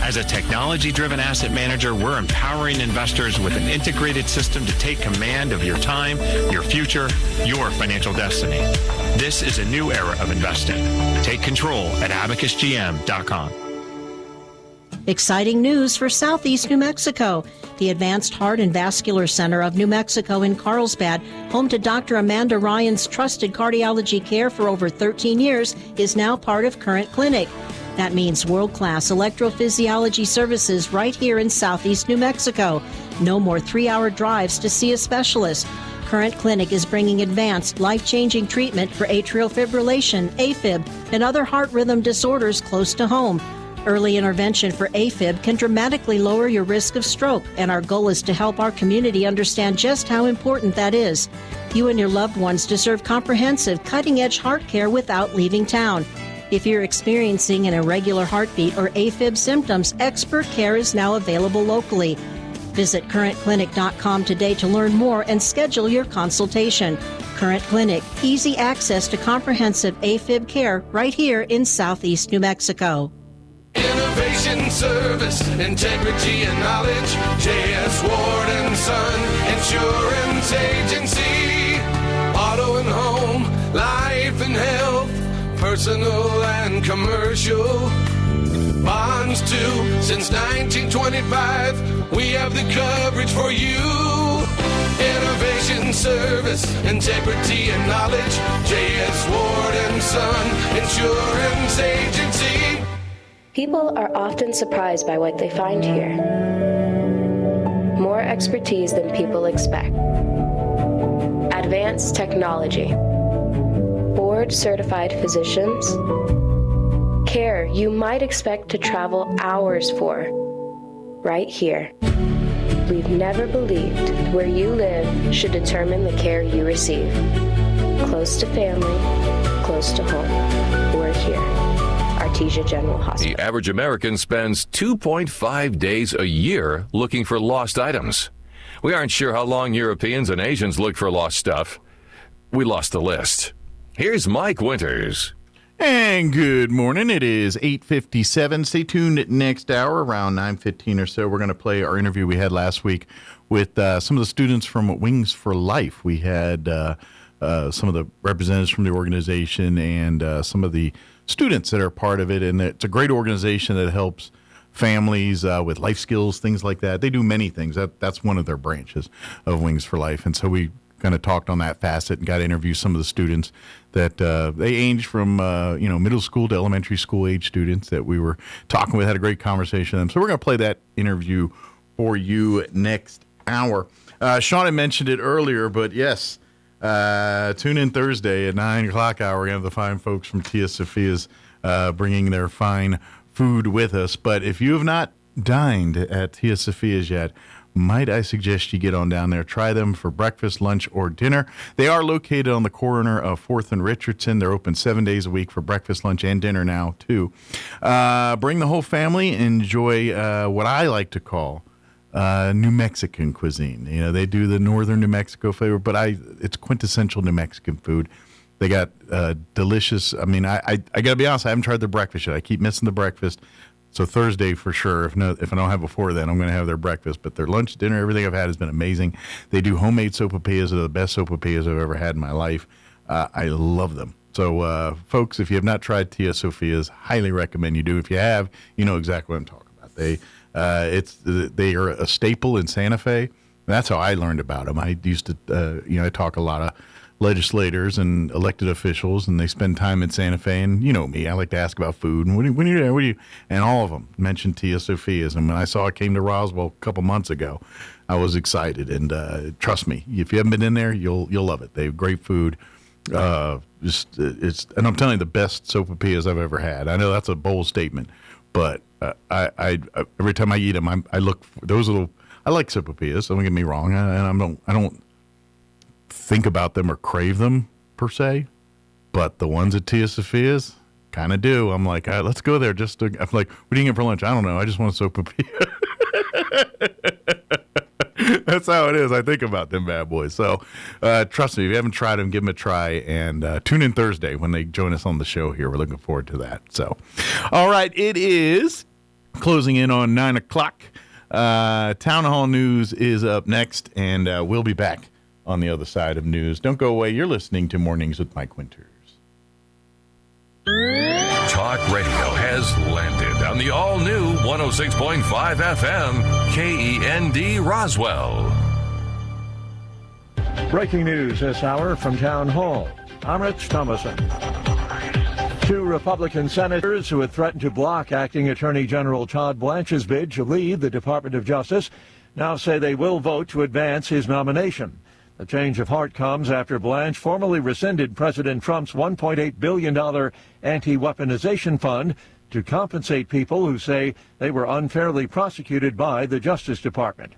S22: As a technology-driven asset manager, we're empowering investors with an integrated system to take command of your time, your future, your financial destiny. This is a new era of investing. Take control at abacusgm.com.
S26: Exciting news for Southeast New Mexico. The Advanced Heart and Vascular Center of New Mexico in Carlsbad, home to Dr. Amanda Ryan's trusted cardiology care for over 13 years, is now part of Current Clinic. That means world-class electrophysiology services right here in Southeast New Mexico. No more 3-hour drives to see a specialist. Current Clinic is bringing advanced, life-changing treatment for atrial fibrillation, AFib, and other heart rhythm disorders close to home. Early intervention for AFib can dramatically lower your risk of stroke, and our goal is to help our community understand just how important that is. You and your loved ones deserve comprehensive, cutting-edge heart care without leaving town. If you're experiencing an irregular heartbeat or AFib symptoms, expert care is now available locally. Visit currentclinic.com today to learn more and schedule your consultation. Current Clinic, easy access to comprehensive AFib care right here in Southeast New Mexico.
S10: Innovation, service, integrity, and knowledge. J.S. Ward and Son Insurance Agency. Auto and home, life and health, personal and commercial. Bonds too, since 1925. We have the coverage for you. Innovation, service, integrity, and knowledge. J.S. Ward and Son Insurance Agency.
S2: People are often surprised by what they find here. More expertise than people expect. Advanced technology. Board-certified physicians. Care you might expect to travel hours for. Right here. We've never believed where you live should determine the care you receive. Close to family, close to home. We're here. Our Artesia General Hospital.
S11: The average American spends 2.5 days a year looking for lost items. We aren't sure how long Europeans and Asians look for lost stuff. We lost the list. Here's Mike Winters.
S12: And good morning. It is 8:57. Stay tuned next hour around 9:15 or so. We're going to play our interview we had last week with some of the students from Wings for Life. We had some of the representatives from the organization and some of the students that are part of it. And it's a great organization that helps families with life skills, things like that. They do many things. That's one of their branches of Wings for Life. And so we kind of talked on that facet and got to interview some of the students that they range from middle school to elementary school age students that we were talking with. Had a great conversation with them. So we're going to play that interview for you next hour. Sean had mentioned it earlier, but yes, tune in Thursday at 9 o'clock hour. We're going to have the fine folks from Tia Sophia's bringing their fine food with us. But if you have not dined at Tia Sophia's yet, might I suggest you get on down there, try them for breakfast, lunch, or dinner. They are located on the corner of 4th and Richardson. They're open 7 days a week for breakfast, lunch, and dinner now, too. Bring the whole family. Enjoy what I like to call New Mexican cuisine. You know, they do the northern New Mexico flavor, but it's quintessential New Mexican food. They got delicious. I mean, I got to be honest, I haven't tried their breakfast yet. I keep missing the breakfast. So Thursday for sure. If I don't have before then, I'm going to have their breakfast. But their lunch, dinner, everything I've had has been amazing. They do homemade sopapillas. They're the best sopapillas I've ever had in my life. I love them. So, folks, if you have not tried Tia Sophia's, highly recommend you do. If you have, you know exactly what I'm talking about. They are a staple in Santa Fe. That's how I learned about them. I used to, I talk a lot of legislators and elected officials, and they spend time in Santa Fe. And you know me, I like to ask about food. And when you're there, and all of them mentioned Tia Sophia's. And when I saw it came to Roswell a couple months ago, I was excited. And trust me, if you haven't been in there, you'll love it. They have great food. And I'm telling you, the best sopapillas I've ever had. I know that's a bold statement, but I every time I eat them, I look for those little. I like sopapillas. Don't get me wrong, and I don't think about them or crave them per se, but the ones at Tia Sophia's kind of do. I'm like, let's go there. I'm like, what are you getting for lunch? I don't know. I just want a sopapilla. That's how it is. I think about them bad boys. So trust me, if you haven't tried them, give them a try, and tune in Thursday when they join us on the show here. We're looking forward to that. So, all right, it is closing in on 9 o'clock. Town Hall News is up next, and we'll be back on the other side of news. Don't go away. You're listening to Mornings with Mike Winters.
S11: Talk radio has landed on the all-new 106.5 FM KEND Roswell.
S1: Breaking news this hour from Town Hall. I'm Rich Thomason. 2 Republican senators who had threatened to block Acting Attorney General Todd Blanche's bid to lead the Department of Justice now say they will vote to advance his nomination. The change of heart comes after Blanche formally rescinded President Trump's $1.8 billion anti-weaponization fund to compensate people who say they were unfairly prosecuted by the Justice Department.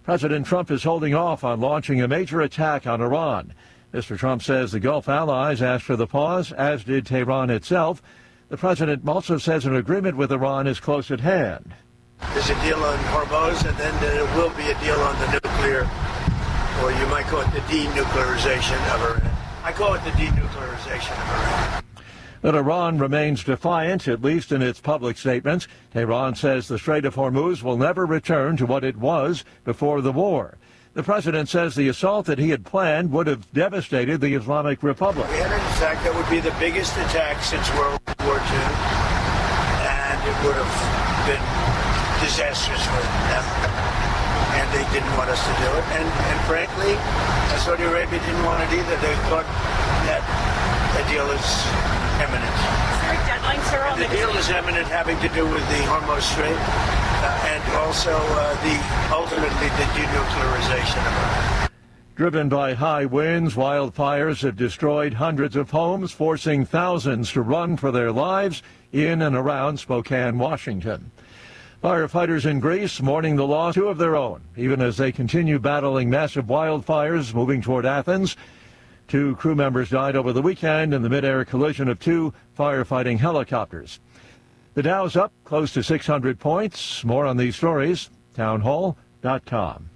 S1: President Trump is holding off on launching a major attack on Iran. Mr. Trump says the Gulf allies asked for the pause, as did Tehran itself. The president also says an agreement with Iran is close at hand.
S3: There's a deal on Hormuz, and then there will be a deal on the nuclear, or you might call it the denuclearization of Iran. I call it the denuclearization of Iran.
S1: But Iran remains defiant, at least in its public statements. Tehran says the Strait of Hormuz will never return to what it was before the war. The president says the assault that he had planned would have devastated the Islamic Republic.
S3: We had an attack that would be the biggest attack since World War II, and it would have been disastrous for them. And they didn't want us to do it. And frankly, Saudi Arabia didn't want it either. They thought that the deal is imminent.
S4: Is there a deadline, sir?
S3: The deal is imminent, having to do with the Hormuz Strait and also ultimately the denuclearization of Iran.
S1: Driven by high winds, wildfires have destroyed hundreds of homes, forcing thousands to run for their lives in and around Spokane, Washington. Firefighters in Greece mourning the loss of 2 of their own, even as they continue battling massive wildfires moving toward Athens. 2 crew members died over the weekend in the mid-air collision of 2 firefighting helicopters. The Dow's up close to 600 points. More on these stories, townhall.com.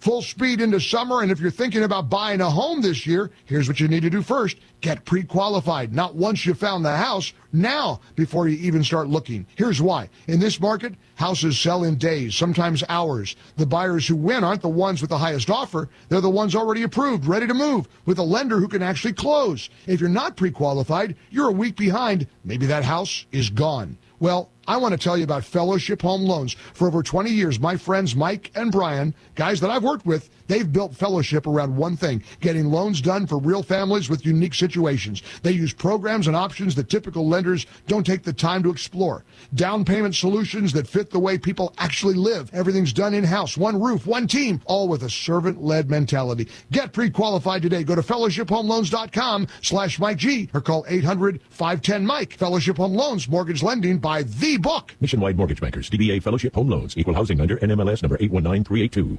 S4: Full speed into summer, and if you're thinking about buying a home this year, here's what you need to do first. Get pre-qualified, not once you found the house, now before you even start looking. Here's why. In this market, houses sell in days, sometimes hours. The buyers who win aren't the ones with the highest offer. They're the ones already approved, ready to move, with a lender who can actually close. If you're not pre-qualified, you're a week behind. Maybe that house is gone. Well, I want to tell you about Fellowship Home Loans. For over 20 years, my friends Mike and Brian, guys that I've worked with, they've built Fellowship around one thing, getting loans done for real families with unique situations. They use programs and options that typical lenders don't take the time to explore. Down payment solutions that fit the way people actually live. Everything's done in-house, one roof, one team, all with a servant-led mentality. Get pre-qualified today. Go to fellowshiphomeloans.com/Mike G or call 800-510-MIKE. Fellowship Home Loans, mortgage lending by the book.
S5: Nationwide Mortgage Bankers, DBA Fellowship Home Loans, equal housing lender, NMLS number 819382.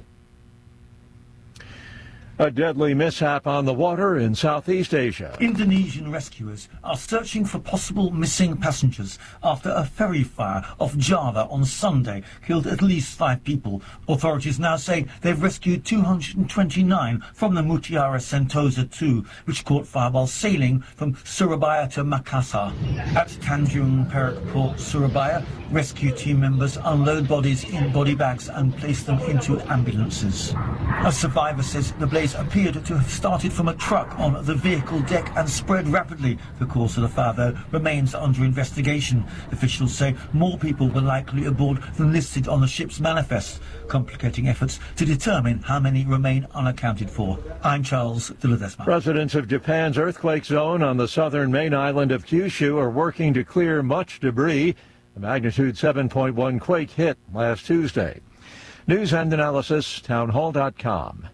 S1: A deadly mishap on the water in Southeast Asia.
S6: Indonesian rescuers are searching for possible missing passengers after a ferry fire off Java on Sunday killed at least 5 people. Authorities now say they've rescued 229 from the Mutiara Sentosa 2, which caught fire while sailing from Surabaya to Makassar. At Tanjung Perak Port, Surabaya, rescue team members unload bodies in body bags and place them into ambulances. A survivor says the blaze appeared to have started from a truck on the vehicle deck and spread rapidly. The cause of the fire, though, remains under investigation. Officials say more people were likely aboard than listed on the ship's manifest, complicating efforts to determine how many remain unaccounted for. I'm Charles de Ledesma.
S1: Residents of Japan's earthquake zone on the southern main island of Kyushu are working to clear much debris. A magnitude 7.1 quake hit last Tuesday. News and analysis, townhall.com.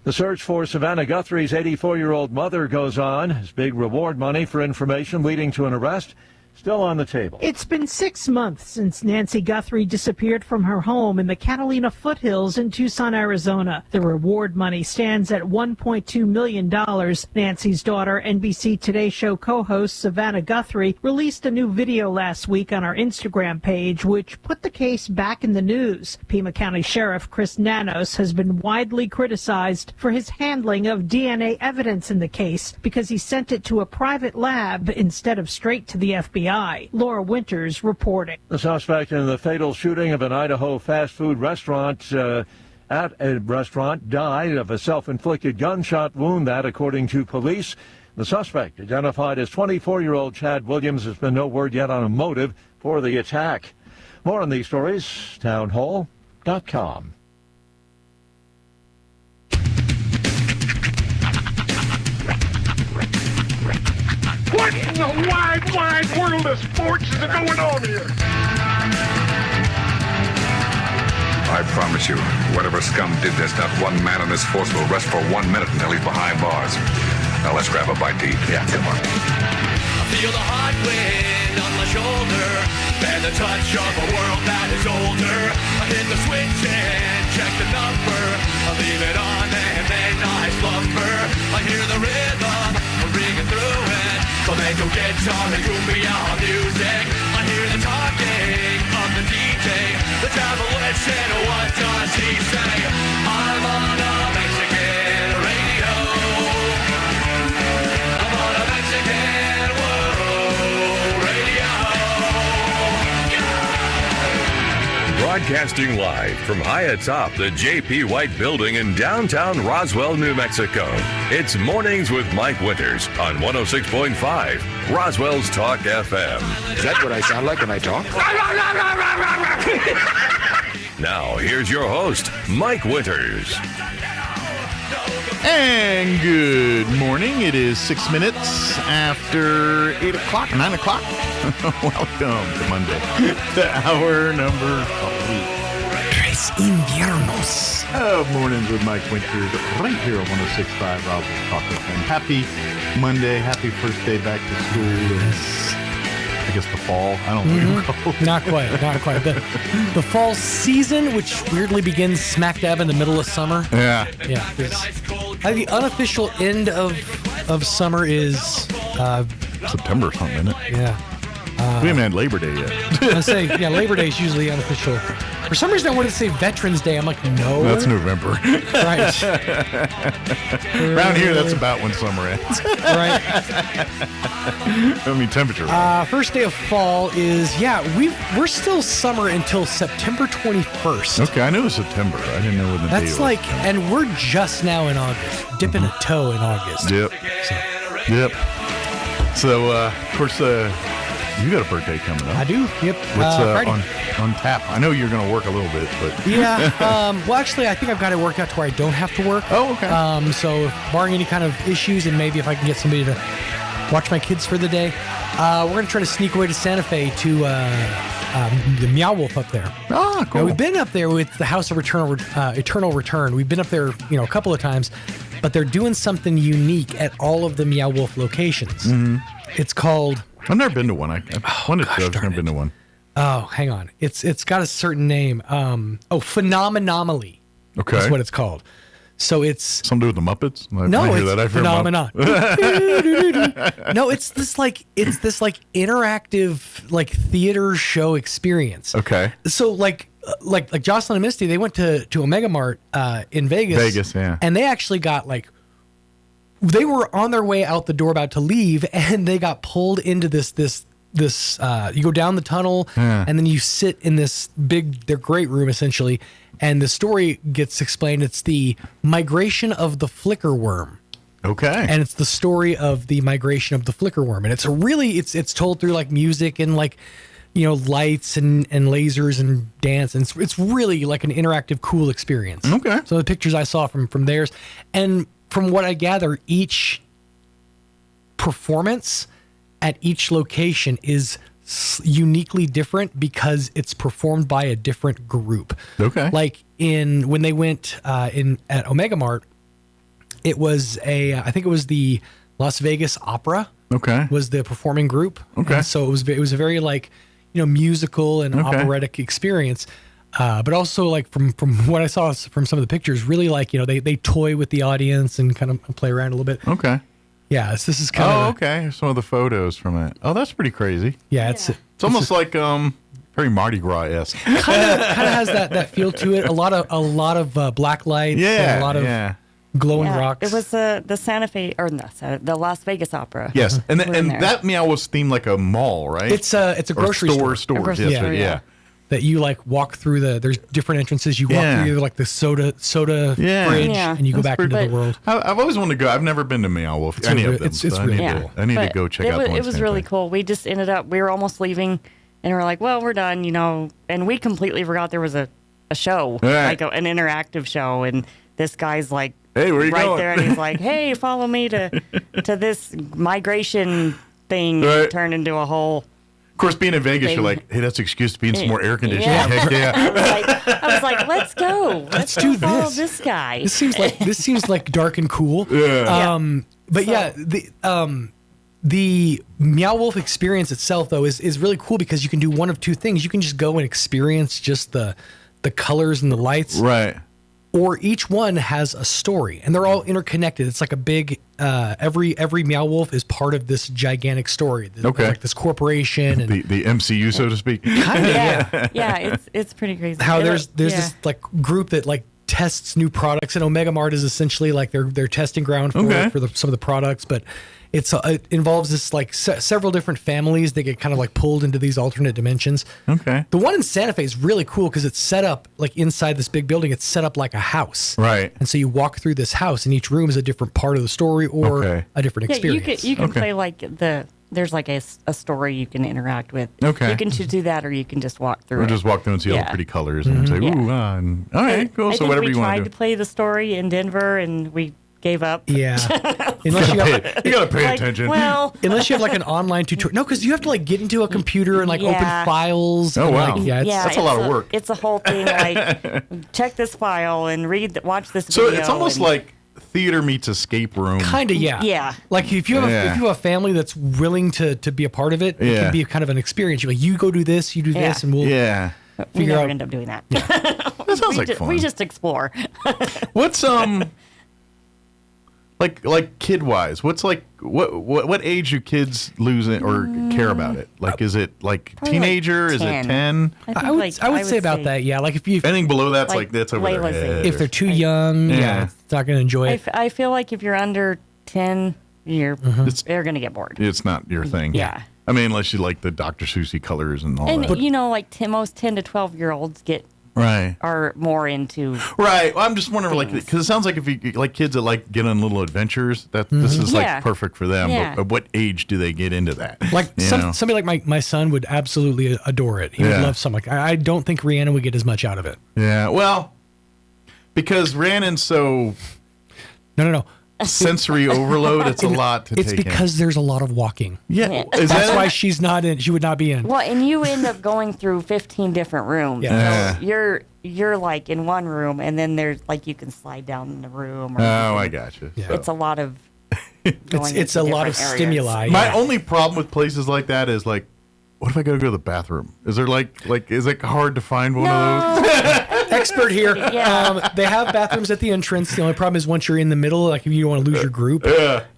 S1: The search for Savannah Guthrie's 84-year-old mother goes on as big reward money for information leading to an arrest still on the table.
S23: It's been 6 months since Nancy Guthrie disappeared from her home in the Catalina foothills in Tucson, Arizona. The reward money stands at $1.2 million. Nancy's daughter, NBC Today Show co-host Savannah Guthrie, released a new video last week on our Instagram page, which put the case back in the news. Pima County Sheriff Chris Nanos has been widely criticized for his handling of DNA evidence in the case because he sent it to a private lab instead of straight to the FBI. Laura Winters reporting.
S1: The suspect in the fatal shooting of an Idaho fast food restaurant died of a self-inflicted gunshot wound. That, according to police. The suspect, identified as 24-year-old Chad Williams, has been no word yet on a motive for the attack. More on these stories, townhall.com.
S8: What in the wide, wide world of sports is going on here?
S9: I promise you, whatever scum did this, not one man in this force will rest for 1 minute until he's behind bars. Now let's grab a bite to eat. Yeah, come on.
S10: I feel the hot wind on my shoulder and the touch of a world that is older. I hit the switch and check the number. I leave it on and then I slumber. I hear the rhythm ringing through it. Flamenco guitar and cumbia music. I hear the talking of the DJ. The traveler said, what does he say? I'm on a Mexican radio. I'm on a Mexican world radio.
S11: Broadcasting live from high atop the J.P. White Building in downtown Roswell, New Mexico. It's Mornings with Mike Winters on 106.5 Roswell's Talk FM.
S24: Is that what I sound like when I talk?
S11: Now, here's your host, Mike Winters.
S12: And good morning. It is 6 minutes after 8 o'clock, 9 o'clock. Welcome to Monday, the hour number 3 inviernos of Mornings with Mike Winters, right here on 106.5 Roswell Talk FM. Happy Monday. Happy first day back to school. It's, I guess, the fall. I don't know what you call it.
S13: Not quite. The fall season, which weirdly begins smack dab in the middle of summer.
S12: Yeah.
S13: The unofficial end of summer is
S12: September or something, isn't it?
S13: Yeah.
S12: We haven't had Labor Day yet.
S13: I say, yeah, Labor Day is usually unofficial. For some reason, I wanted to say Veterans Day. I'm like, no.
S12: That's November.
S13: Right.
S12: Around here, that's about when summer ends.
S13: Right.
S12: I mean, temperature.
S13: First day of fall is, we're still summer until September 21st.
S12: Okay, I knew it was September. I didn't know when the day was.
S13: That's like, and we're just now in August, dipping a toe in August.
S12: Yep. Yep. So, of course, you got a birthday coming up.
S13: I do. Yep.
S12: What's on tap? I know you're going to work a little bit, but
S13: yeah. Well, actually, I think I've got it worked out to where I don't have to work.
S12: Oh, okay.
S13: So, barring any kind of issues, and maybe if I can get somebody to watch my kids for the day, we're going to try to sneak away to Santa Fe to the Meow Wolf up there.
S12: Ah, cool.
S13: Now, we've been up there with the House of Eternal Return. We've been up there, a couple of times, but they're doing something unique at all of the Meow Wolf locations.
S12: Mm-hmm.
S13: It's called.
S12: I've never been to one. I've never been to one.
S13: Oh, hang on. It's got a certain name. Phenomenomally.
S12: Okay.
S13: That's what it's called. So it's
S12: something to do with the Muppets.
S13: No, it's Phenomenon. No, it's this interactive like theater show experience.
S12: Okay.
S13: So like Jocelyn and Misty, they went to Omega Mart in Vegas.
S12: Vegas, yeah.
S13: And they actually got they were on their way out the door about to leave, and they got pulled into this you go down the tunnel, and then you sit in their great room essentially, and the story gets explained. It's the migration of the flicker worm.
S12: Okay.
S13: And it's the story of the migration of the flicker worm, and it's it's told through like music and like lights and lasers and dance, and it's really like an interactive, cool experience.
S12: Okay.
S13: So the pictures I saw from theirs, and from what I gather, each performance at each location is uniquely different because it's performed by a different group.
S12: Okay.
S13: Like when they went at Omega Mart, it was I think it was the Las Vegas Opera.
S12: Okay.
S13: Was the performing group.
S12: Okay.
S13: And so it was a very musical and operatic experience. But also like from what I saw from some of the pictures, really they toy with the audience and kind of play around a little bit.
S12: Okay.
S13: Yeah, this is kind of.
S12: Oh, okay. Some of the photos from it. Oh, that's pretty crazy.
S13: Yeah, it's
S12: almost like very Mardi Gras-esque.
S13: Kind of has that feel to it. A lot of black lights.
S12: Yeah.
S13: And a lot of glowing rocks.
S7: It was the Santa Fe the Las Vegas Opera.
S12: Yes, and that Meow was themed like a mall, right?
S13: It's a grocery store.
S12: Stores.
S7: Grocery
S12: Yes,
S7: store,
S12: yeah.
S13: That you walk through there's different entrances. You walk through the soda fridge, and you go back into the world.
S12: I've always wanted to go. I've never been to Meow Wolf. Any of them.
S13: It's really cool.
S12: I need to go check out the one.
S7: It was really cool. We just ended up. We were almost leaving, and we're like, "Well, we're done," And we completely forgot there was a show, like an interactive show, and this guy's like,
S12: "Hey, where you
S7: right
S12: going?"
S7: there, and he's like, "Hey, follow me to this migration thing."
S12: Right.
S7: Turned into a whole.
S12: Of course, being in Vegas, you're like, hey, that's an excuse to be in some more air conditioning.
S7: Yeah.
S12: Heck yeah.
S7: I was like, let's go.
S13: Let's do
S7: follow
S13: this.
S7: This guy.
S13: This seems like dark and cool.
S12: Yeah.
S13: But the Meow Wolf experience itself, though, is really cool because you can do one of two things. You can just go and experience just the colors and the lights.
S12: Right.
S13: Or each one has a story, and they're all interconnected. It's like a big. Every Meow Wolf is part of this gigantic story.
S12: Okay.
S13: Like this corporation and
S12: the MCU, so to speak.
S13: Kind of,
S7: yeah. It's pretty crazy.
S13: How there's this group that tests new products, and Omega Mart is essentially their testing ground for some of the products, but. It involves this several different families that get kind of pulled into these alternate dimensions.
S12: Okay.
S13: The one in Santa Fe is really cool because it's set up inside this big building. It's set up like a house.
S12: Right.
S13: And so you walk through this house, and each room is a different part of the story or a different experience.
S7: You can play there's a story you can interact with.
S12: Okay.
S7: You can do that, or you can just walk through.
S12: Or just walk through and see all the pretty colors and say, ooh, all right, cool. So whatever you want to do.
S7: We tried to play the story in Denver, and we gave up.
S13: Yeah. Unless you
S12: gotta pay attention.
S7: Well,
S13: unless you have an online tutorial. No, because you have to get into a computer and open files.
S12: Oh, wow.
S13: That's
S12: a lot of work.
S7: It's a whole thing. Check this file and watch this
S12: video.
S7: So
S12: it's almost like theater meets escape room.
S13: Kind of, yeah.
S7: Yeah.
S13: If you have a family that's willing to be a part of it, it can be kind of an experience. You go do this, you do this, and we'll
S7: we never end up doing that.
S12: Yeah. That sounds like fun.
S7: We just explore.
S12: What's like kid wise, what's like what age do kids lose it or care about it? Like, is it like teenager?
S7: Like
S12: is it 10?
S13: I would say about that. Yeah, like if you
S12: anything below that's like that's over their head.
S13: If they're too young, it's not going to enjoy it.
S7: I feel like if you're under 10, they're going to get bored.
S12: It's not your thing.
S7: Yeah.
S12: I mean, unless you like the Dr. Seussy colors and all
S7: and
S12: that.
S7: And like most 10 to 12-year-olds are more into
S12: right. Well, I'm just wondering, like, because it sounds like if you like kids that like get on little adventures, that this is like perfect for them.
S7: Yeah.
S12: But what age do they get into that?
S13: Like somebody like my son would absolutely adore it. He would love something. Like, I don't think Rhiannon would get as much out of it.
S12: Yeah. Well, because Rhiannon's so
S13: no.
S12: sensory overload, it's a lot to take in.
S13: It's because there's a lot of walking.
S12: Yeah.
S13: That's why she's not in. She would not be in.
S7: Well, and you end up going through 15 different rooms.
S13: Yeah.
S7: So you're like in one room, and then there's like you can slide down in the room.
S12: I gotcha.
S7: Yeah. It's a lot of
S13: it's a lot of stimuli.
S12: My only problem with places like that is like, what if I gotta go to the bathroom? Is there like is it hard to find one of those?
S13: Expert here. Yeah. They have bathrooms at the entrance. The only problem is once you're in the middle, like if you don't want to lose your group,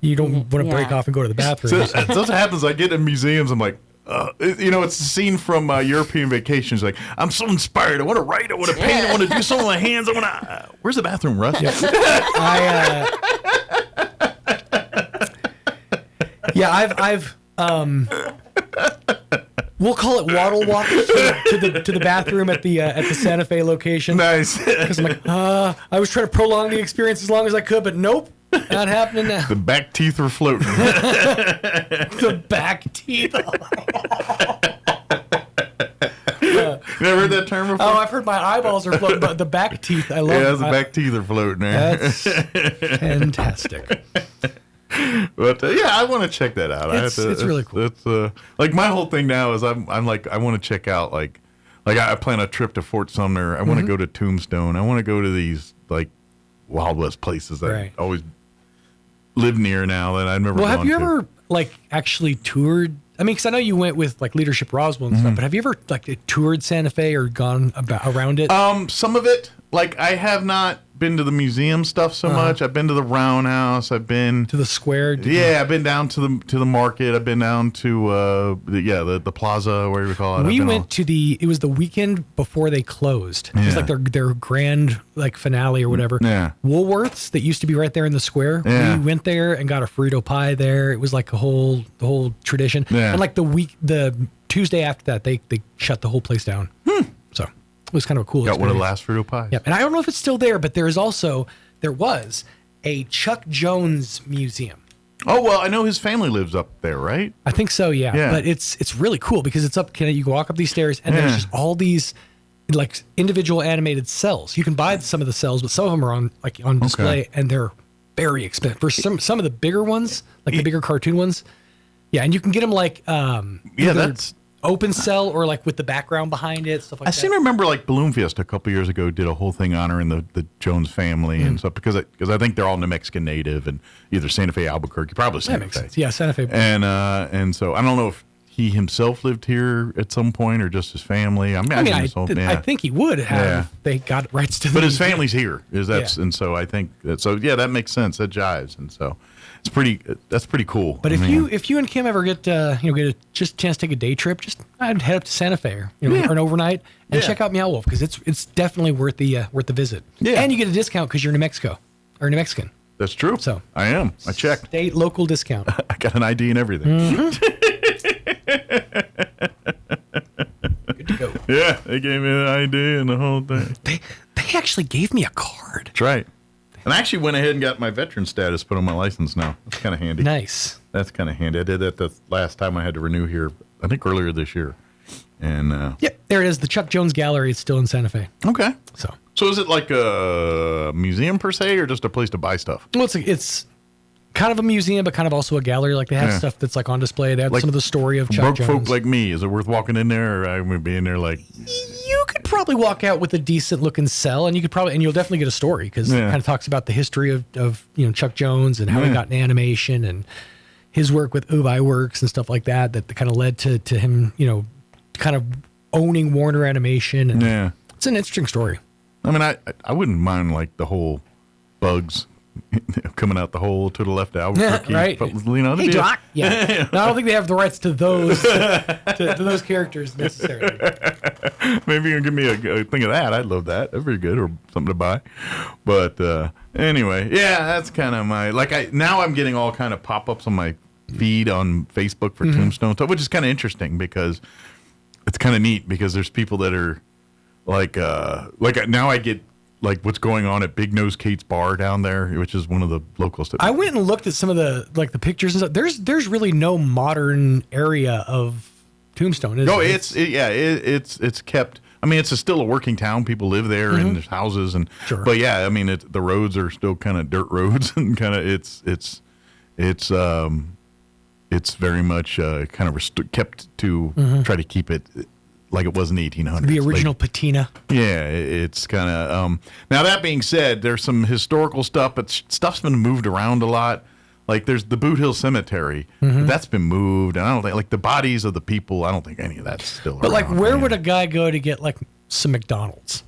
S13: you don't want to break off and go to the bathroom.
S12: So that's what happens. I get in museums. I'm like, it's the scene from European Vacations. Like, I'm so inspired. I want to write. I want to paint. I want to do something with my hands. I want to. Where's the bathroom, Russ?
S13: I've we'll call it waddle walk to the bathroom at the Santa Fe location.
S12: Nice.
S13: Because I'm like, I was trying to prolong the experience as long as I could, but nope, not happening now.
S12: The back teeth are floating.
S13: The back teeth.
S12: You ever heard that term before?
S13: Oh, I've heard my eyeballs are floating, but the back teeth, I love.
S12: Yeah, the back teeth are floating there.
S13: That's fantastic.
S12: But I want to check that out.
S13: It's really cool.
S12: It's like my whole thing now is I'm like I want to check out like I plan a trip to Fort Sumner. I want to go to Tombstone. I want to go to these like Wild West places that I always live near now that I've never.
S13: Well, have you ever like actually toured? I mean, because I know you went with like Leadership Roswell and stuff, but have you ever like toured Santa Fe or gone around it?
S12: Some of it. Like, I have not been to the museum stuff so much. I've been to the Roundhouse. I've been
S13: to the square.
S12: I've been down to the market. I've been down to the plaza, whatever you call it.
S13: We went to it was the weekend before they closed. It was like their grand like finale or whatever.
S12: Yeah.
S13: Woolworths that used to be right there in the square.
S12: Yeah.
S13: We went there and got a Frito pie there. It was like the whole tradition.
S12: Yeah.
S13: And like the Tuesday after that, they shut the whole place down. So it was kind of a cool experience.
S12: Got one of the last Frito pies.
S13: Yep. And I don't know if it's still there, but there was a Chuck Jones museum.
S12: Oh, well, I know his family lives up there, right?
S13: I think so, yeah. But it's really cool because it's up. You can walk up these stairs, and there's just all these like individual animated cells. You can buy some of the cells, but some of them are on display, and they're very expensive. For some of the bigger ones, like the bigger cartoon ones, and you can get them like
S12: that's
S13: open cell or like with the background behind it, stuff like that.
S12: I seem to remember like Balloon Fiesta a couple years ago did a whole thing honoring the Jones family and stuff because I think they're all New Mexican native and either Santa Fe, Albuquerque, probably Santa Fe.
S13: That makes sense. Yeah, Santa Fe.
S12: And so I don't know if he himself lived here at some point or just his family.
S13: I think he would have. They got rights to.
S12: But his family's here. And so I think that makes sense. That jives, and so that's pretty cool.
S13: But if you and Kim ever get a chance to take a day trip, I'd head up to Santa Fe or an overnight and check out Meow Wolf because it's definitely worth the visit. Yeah, and you get a discount because you're New Mexico or New Mexican.
S12: That's true.
S13: So
S12: I am. I checked.
S13: State local discount.
S12: I got an ID and everything.
S13: Good to go.
S12: Yeah, they gave me the ID and the whole thing.
S13: They actually gave me a card.
S12: That's right. And I actually went ahead and got my veteran status put on my license now. That's kind of handy.
S13: Nice.
S12: That's kind of handy. I did that the last time I had to renew here, I think earlier this year. And
S13: there it is. The Chuck Jones Gallery is still in Santa Fe.
S12: Okay.
S13: So
S12: is it like a museum per se or just a place to buy stuff?
S13: Well, it's kind of a museum, but kind of also a gallery. Like they have stuff that's like on display. They have some of the story of Chuck Jones.
S12: Folk like me, is it worth walking in there or I'm going to be in there like...
S13: You could probably walk out with a decent looking cell and you'll definitely get a story because it kind of talks about the history of Chuck Jones and how he got in animation and his work with Ubi Works and stuff like that kind of led to him, kind of owning Warner Animation. And it's an interesting story.
S12: I mean, I wouldn't mind like the whole Bugs coming out the hole to the left, Albuquerque.
S13: Right. Hey, Doc. Yeah. No, I don't think they have the rights to those to those characters necessarily.
S12: Maybe you can give me a thing of that. I'd love that. That'd be good, or something to buy. But anyway, yeah, that's kind of my now I'm getting all kind of pop-ups on my feed on Facebook for Tombstone stuff, which is kind of interesting because it's kind of neat because there's people that are like now I get like what's going on at Big Nose Kate's bar down there, which is one of the locals.
S13: I went and looked at some of the the pictures and stuff. There's really no modern area of Tombstone.
S12: It's kept. I mean, it's still a working town. People live there and there's houses but yeah, I mean, the roads are still kind of dirt roads and kind of it's very much kind of kept to try to keep it like it was in the 1800s.
S13: The original patina.
S12: Yeah, it's kind of... now, that being said, there's some historical stuff, but stuff's been moved around a lot. Like, there's the Boot Hill Cemetery. But that's been moved, and I don't think... Like, the bodies of the people, I don't think any of that's still around.
S13: But, like, where would a guy go to get, like, some McDonald's?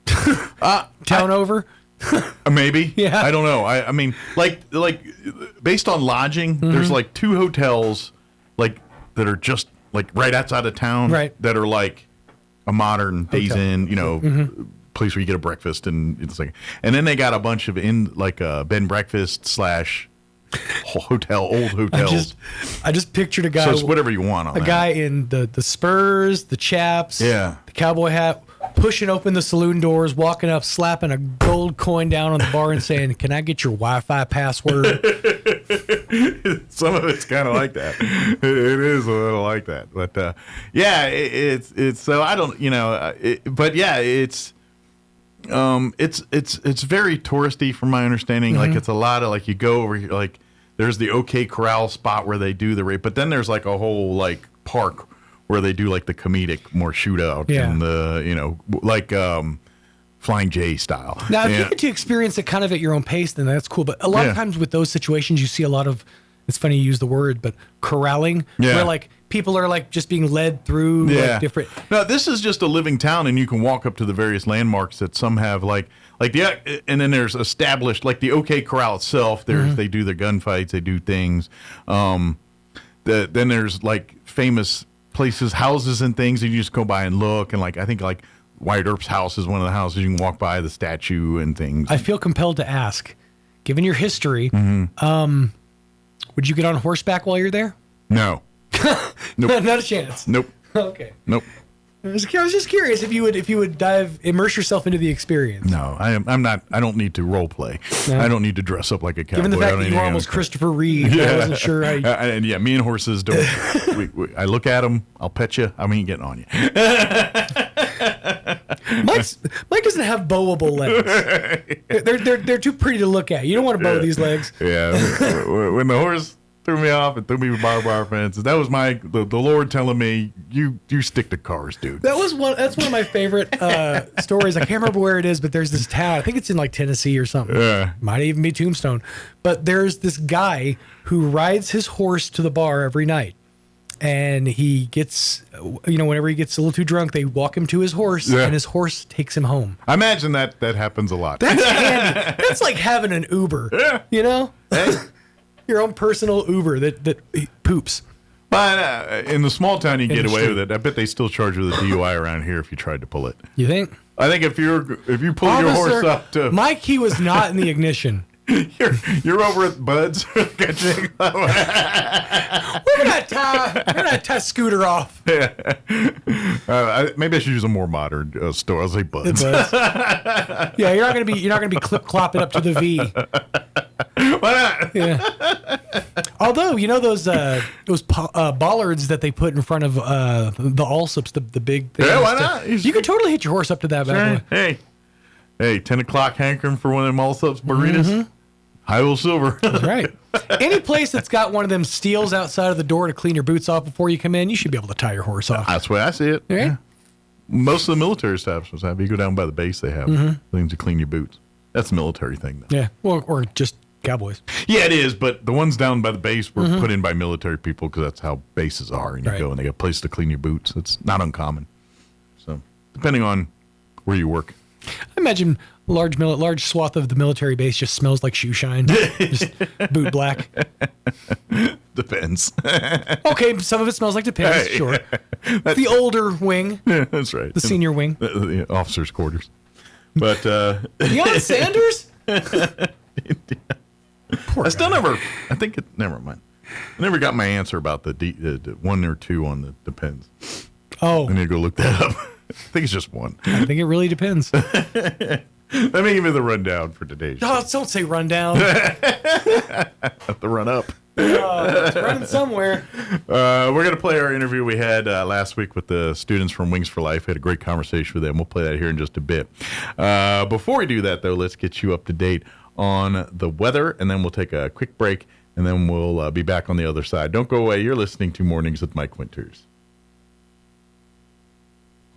S13: Town over?
S12: Maybe.
S13: Yeah.
S12: I don't know. I mean, like based on lodging, there's, like, 2 hotels, like, that are just... like right outside of town, that are like a modern Days Inn, place where you get a breakfast and it's like, and then they got a bunch of bed and breakfast / old hotels.
S13: I just pictured a guy.
S12: So it's whatever you want on
S13: a guy in the Spurs, the chaps,
S12: the
S13: cowboy hat, pushing open the saloon doors, walking up, slapping a gold coin down on the bar and saying, "Can I get your Wi-Fi password?"
S12: Some of it's kind of like that. It is a little like that, but yeah, it's so I don't, but yeah, it's very touristy from my understanding. Like it's a lot of like you go over like there's the OK Corral spot where they do the race, but then there's like a whole like park where they do like the comedic more shootout and the Flying J style.
S13: Now, if you get to experience it kind of at your own pace, then that's cool. But a lot of times with those situations, you see a lot of, it's funny you use the word, but corralling, where like people are like just being led through like different.
S12: No, this is just a living town, and you can walk up to the various landmarks that some have and then there's established, like the OK Corral itself, they do their gunfights, they do things. Then there's like famous places, houses and things, and you just go by and look, and like I think like Wyatt Earp's house is one of the houses. You can walk by the statue and things.
S13: I feel compelled to ask, given your history, would you get on horseback while you're there?
S12: No. Nope.
S13: Not a chance.
S12: Nope.
S13: Okay.
S12: Nope.
S13: I was just curious if you would immerse yourself into the experience.
S12: No, I'm not. I don't need to role play. No. I don't need to dress up like a cowboy.
S13: Given the fact that you were almost Christopher Reeve, I wasn't sure how you...
S12: and me and horses don't. I look at them, I'll pet you. I ain't getting on you.
S13: Mike doesn't have bowable legs. They're too pretty to look at. You don't want to bow these legs.
S12: Yeah. When the horse threw me off and threw me with barbed wire fences, that was the Lord telling me, you stick to cars, dude.
S13: That's one of my favorite stories. I can't remember where it is, but there's this town. I think it's in like Tennessee or something.
S12: Yeah.
S13: Might even be Tombstone. But there's this guy who rides his horse to the bar every night. And he gets, whenever he gets a little too drunk, they walk him to his horse, and his horse takes him home.
S12: I imagine that happens a lot.
S13: That's handy. That's like having an Uber.
S12: Yeah.
S13: Hey. Your own personal Uber that poops.
S12: But in the small town, you get away with it. I bet they still charge you with a DUI around here if you tried to pull it.
S13: You think?
S12: I think if you pull your horse up to...
S13: My key was not in the ignition.
S12: You're over at Bud's. We're
S13: gonna tie Scooter off.
S12: Yeah. Maybe I should use a more modern store. I'll say Bud's.
S13: Yeah, you're not gonna be clip clopping up to the V.
S12: Why not?
S13: Yeah. Although those bollards that they put in front of the Allsops, the big things.
S12: Yeah, why not?
S13: You could totally hit your horse up to that bad boy.
S12: Hey, 10 o'clock hankering for one of them Allsops burritos. High silver.
S13: That's right. Any place that's got one of them steels outside of the door to clean your boots off before you come in, you should be able to tie your horse off.
S12: That's the way I see it.
S13: Right?
S12: Yeah. Most of the military establishments have. You go down by the base, they have things to clean your boots. That's a military thing, though.
S13: Yeah. Well, or just cowboys.
S12: Yeah, it is. But the ones down by the base were put in by military people because that's how bases are. And you go and they got a place to clean your boots. It's not uncommon. So, depending on where you work.
S13: imagine large swath of the military base just smells like shoe shine. Just boot black.
S12: Depends.
S13: Okay, some of it smells like Depends,
S12: Hey.
S13: sure. The older wing.
S12: Yeah, that's right.
S13: The senior wing.
S12: The officers' quarters. But
S13: Deion Sanders?
S12: I still never. I think it. Never mind. I never got my answer about the 1 or 2 on the Depends.
S13: Oh,
S12: I need to go look that up. I think it's just 1.
S13: I think it really depends.
S12: Let me give you the rundown for today's show.
S13: Oh, don't say rundown.
S12: Have to run up.
S13: It's running somewhere.
S12: We're going to play our interview we had last week with the students from Wings for Life. We had a great conversation with them. We'll play that here in just a bit. Before we do that, though, let's get you up to date on the weather, and then we'll take a quick break, and then we'll be back on the other side. Don't go away. You're listening to Mornings with Mike Winters.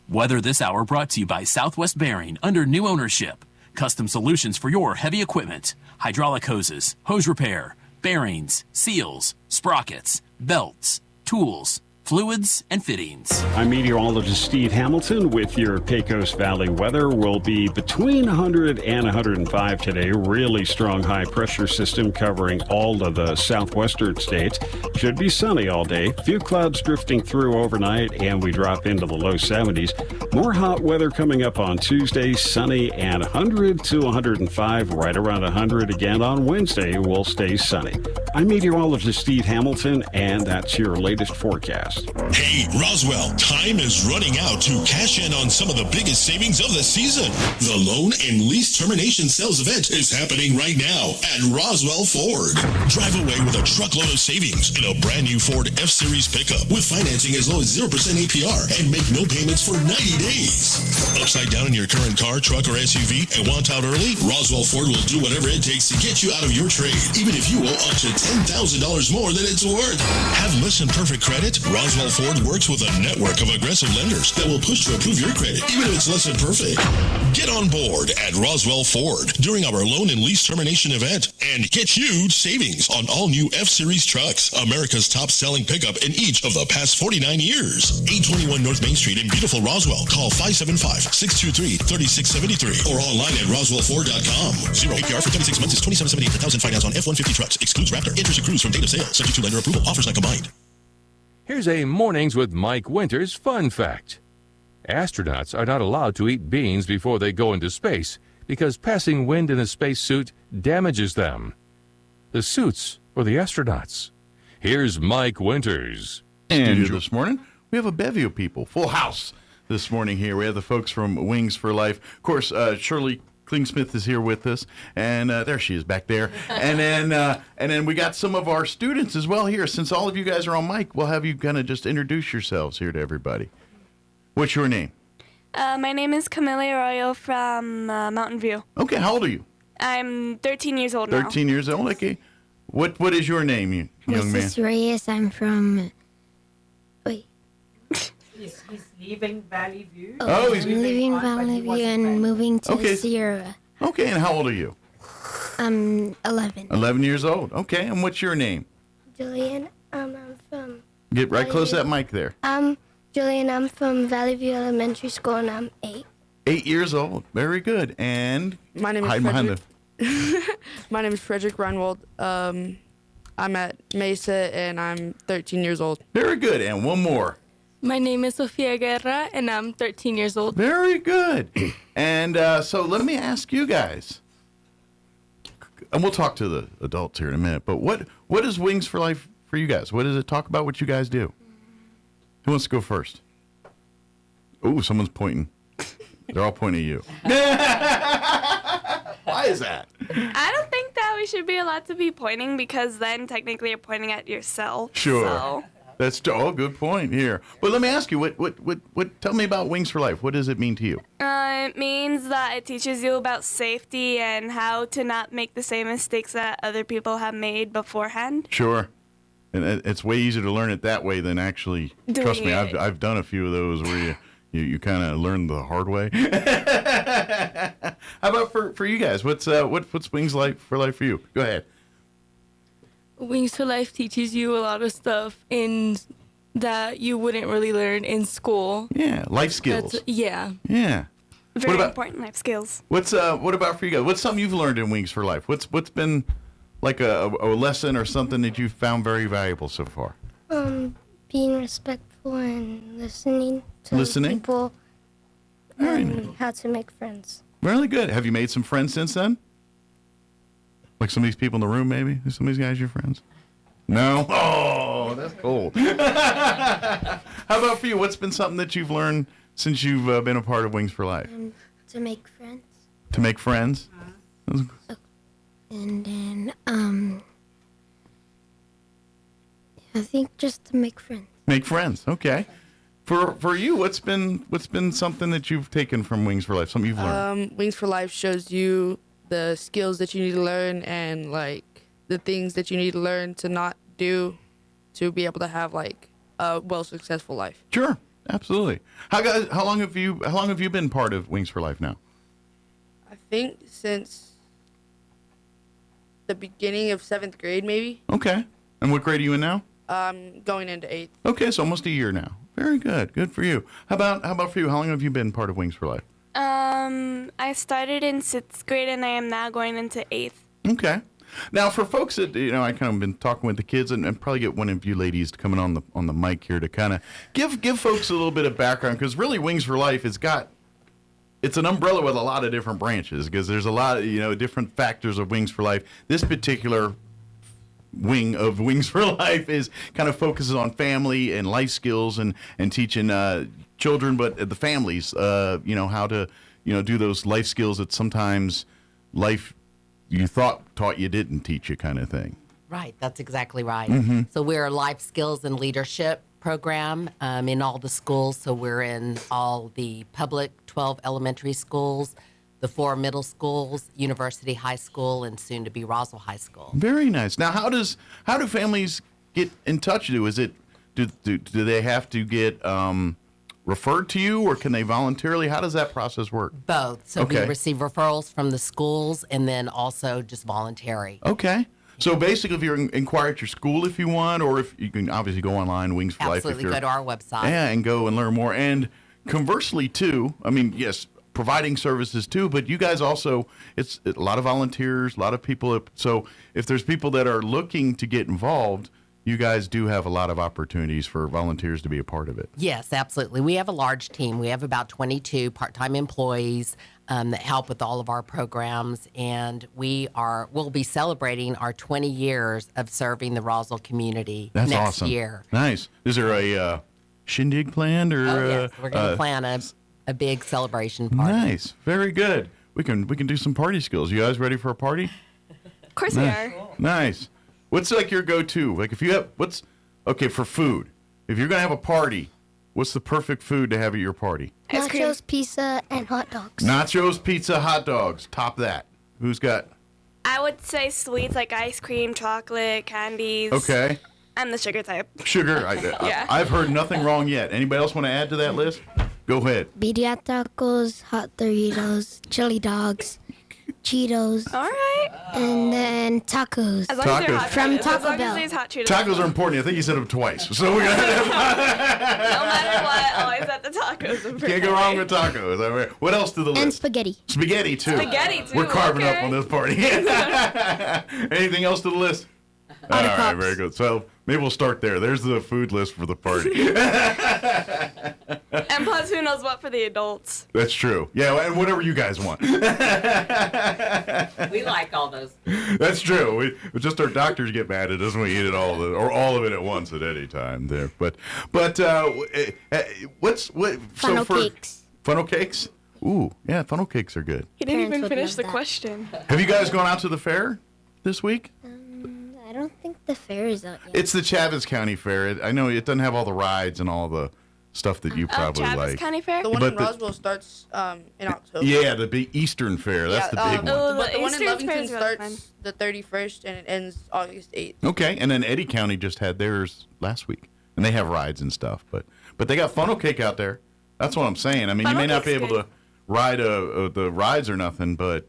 S14: Weather this hour brought to you by Southwest Bearing under new ownership. Custom solutions for your heavy equipment. Hydraulic hoses, hose repair, bearings, seals, sprockets, belts, tools, fluids, and fittings.
S16: I'm meteorologist Steve Hamilton with your Pecos Valley weather. Will be between 100 and 105 today. Really strong high pressure system covering all of the southwestern states. Should be sunny all day. Few clouds drifting through overnight, and we drop into the low 70s. More hot weather coming up on Tuesday, sunny and 100 to 105, right around 100 again on Wednesday. Will stay sunny. I'm meteorologist Steve Hamilton, and that's your latest forecast.
S15: Hey, Roswell, time is running out to cash in on some of the biggest savings of the season. The loan and lease termination sales event is happening right now at Roswell Ford. Drive away with a truckload of savings in a brand new Ford F-Series pickup with financing as low as 0% APR and make no payments for 90 days. Upside down in your current car, truck, or SUV and want out early? Roswell Ford will do whatever it takes to get you out of your trade, even if you owe up to $10,000 more than it's worth. Have less than perfect credit? Roswell Ford works with a network of aggressive lenders that will push to approve your credit, even if it's less than perfect. Get on board at Roswell Ford during our loan and lease termination event and get huge savings on all new F-Series trucks, America's top-selling pickup in each of the past 49 years. 821 North Main Street in beautiful Roswell. Call 575-623-3673 or online at roswellford.com. 0 APR for 36 months is $27.78 per thousand finance on F-150 trucks. Excludes Raptor. Interest accrues from date of sale. Subject to lender approval. Offers not combined.
S11: Here's a Mornings with Mike Winters fun fact. Astronauts are not allowed to eat beans before they go into space because passing wind in a spacesuit damages them. The suits for the astronauts. Here's Mike Winters.
S12: And this morning, we have a bevy of people. Full house this morning here. We have the folks from Wings for Life. Of course, Shirley Klingsmith is here with us, and there she is back there. And then we got some of our students as well here. Since all of you guys are on mic, we'll have you kind of just introduce yourselves here to everybody. What's your name?
S17: My name is Camille Arroyo from Mountain View.
S12: Okay, how old are you?
S17: I'm 13 years old now.
S12: 13 years old, okay. What is your name, you young man?
S18: This is Reyes. I'm from... Wait.
S23: He's leaving Valley View.
S18: Oh, he's leaving Valley View and moving to Sierra.
S12: Okay, and how old are you?
S18: I'm 11.
S12: 11 years old. Okay, and what's your name?
S18: Julian. I'm from...
S12: Get right close to that mic there.
S18: Julian. I'm from Valley View Elementary School, and I'm 8.
S12: 8 years old. Very good. And
S24: my name is Frederick. My name is Frederick Reinwald. I'm at Mesa, and I'm 13 years old.
S12: Very good. And one more.
S17: My name is Sofia Guerra, and I'm 13 years old.
S12: Very good. And so let me ask you guys, and we'll talk to the adults here in a minute, but what is Wings for Life for you guys? What does it talk about what you guys do? Who wants to go first? Oh, someone's pointing. They're all pointing at you. Why is that?
S17: I don't think that we should be allowed to be pointing because then technically you're pointing at yourself.
S12: Sure.
S17: So.
S12: That's good point here. But let me ask you, what? Tell me about Wings for Life. What does it mean to you?
S17: It means that it teaches you about safety and how to not make the same mistakes that other people have made beforehand.
S12: Sure. And it's way easier to learn it that way than actually, trust me, I've done a few of those where you kind of learn the hard way. How about for you guys? What's Wings for Life for you? Go ahead.
S17: Wings for Life teaches you a lot of stuff that you wouldn't really learn in school.
S12: Yeah, life skills.
S17: Yeah.
S12: Yeah.
S17: Very important life skills.
S12: What about for you guys? What's something you've learned in Wings for Life? What's been like a lesson or something that you've found very valuable so far?
S18: Being respectful and listening to people and how to make friends.
S12: Really good. Have you made some friends since then? Like some of these people in the room, maybe? Are some of these guys your friends? No? Oh, that's cool. How about for you? What's been something that you've learned since you've been a part of Wings for Life?
S18: To make friends.
S12: To make friends?
S18: And then, I think just to make friends.
S12: Make friends, okay. For you, what's been something that you've taken from Wings for Life? Something you've learned?
S24: Wings for Life shows you the skills that you need to learn and like the things that you need to learn to not do to be able to have like a successful life.
S12: Sure, absolutely. How long have you been part of Wings for Life now?
S24: I think since the beginning of 7th grade, maybe.
S12: Okay. And what grade are you in now?
S24: Going into 8th.
S12: Okay, so almost a year now. Very good. Good for you. How about for you? How long have you been part of Wings for Life?
S17: I started in 6th grade and I am now going into 8th.
S12: Okay. Now, for folks that, I kind of been talking with the kids and probably get one of you ladies coming on the mic here to kind of give folks a little bit of background, because really Wings for Life it's an umbrella with a lot of different branches, because there's a lot of, different factors of Wings for Life. This particular wing of Wings for Life is kind of focuses on family and life skills and teaching children, but the families, how to, do those life skills that sometimes life you taught you didn't teach you, kind of thing.
S19: Right, that's exactly right.
S12: Mm-hmm.
S19: So we're a life skills and leadership program in all the schools. So we're in all the public 12 elementary schools, the 4 middle schools, University High School, and soon to be Roswell High School.
S12: Very nice. Now, how do families get in touch with you? Do they have to get referred to you, or can they voluntarily? How does that process work?
S19: Both. So we receive referrals from the schools and then also just voluntary.
S12: Okay. So basically, if you inquire at your school if you want, or if you can obviously go online, Wings for Life.
S19: Absolutely, go to our website.
S12: Yeah, and go and learn more. And conversely, too, yes, providing services too, but you guys also, it's a lot of volunteers, a lot of people. So if there's people that are looking to get involved, you guys do have a lot of opportunities for volunteers to be a part of it.
S19: Yes, absolutely. We have a large team. We have about 22 part-time employees that help with all of our programs, and we'll be celebrating our 20 years of serving the Roswell community next
S12: awesome.
S19: year.
S12: Nice. Is there a shindig planned, or
S19: yes. We're going to plan a big celebration party.
S12: Nice. Very good. We can do some party skills. You guys ready for a party?
S17: Of course we are.
S12: Nice. What's like your go-to? Like if you have for food. If you're gonna have a party, what's the perfect food to have at your party?
S18: Nachos, pizza, and hot dogs.
S12: Nachos, pizza, hot dogs. Top that. Who's got?
S17: I would say sweets like ice cream, chocolate, candies.
S12: Okay.
S17: I'm the sugar type.
S12: Sugar.
S17: Yeah.
S12: I've heard nothing wrong yet. Anybody else want to add to that list? Go ahead.
S18: Birria tacos, hot Doritos, chili dogs, Cheetos.
S17: All right.
S18: And then tacos.
S17: As long as they're hot
S18: from
S17: Cheetos.
S18: Taco
S17: As long
S18: Bell.
S17: as there's hot Cheetos.
S12: Tacos are important. I think you said them twice. So we're gonna
S17: No matter what, always at the tacos.
S12: can't go wrong with tacos. All right. What else to the list?
S18: And spaghetti.
S12: Spaghetti too.
S17: Spaghetti, too.
S12: We're carving
S17: Okay.
S12: up on this party. Anything else to the list? All right, very good. So maybe we'll start there. There's the food list for the party.
S17: And plus, who knows what for the adults?
S12: That's true. Yeah, and whatever you guys want.
S19: We like all those.
S12: That's true. Just our doctors get mad at us when we eat it all of it at once at any time. There, but
S18: Funnel cakes.
S12: Funnel cakes? Ooh, yeah, funnel cakes are good.
S17: He didn't
S18: Parents
S17: even
S18: would
S17: finish
S18: love
S17: the
S18: that.
S17: question.
S12: Have you guys gone out to the fair this week?
S18: I don't think the fair is out yet.
S12: It's the Chavez County Fair. I know it doesn't have all the rides and all the stuff that you probably
S17: Chavez
S12: like.
S17: County Fair?
S24: The one
S12: But
S24: in Roswell starts in October.
S12: Yeah, the big Eastern Fair. That's the big one.
S24: But the one in
S17: Eastern
S24: Lovington
S17: Fair is really
S24: starts the 31st and it ends August 8th.
S12: Okay, and then Eddy County just had theirs last week, and they have rides and stuff. But they got funnel cake out there. That's what I'm saying. I mean, you may not be able to ride the rides or nothing, but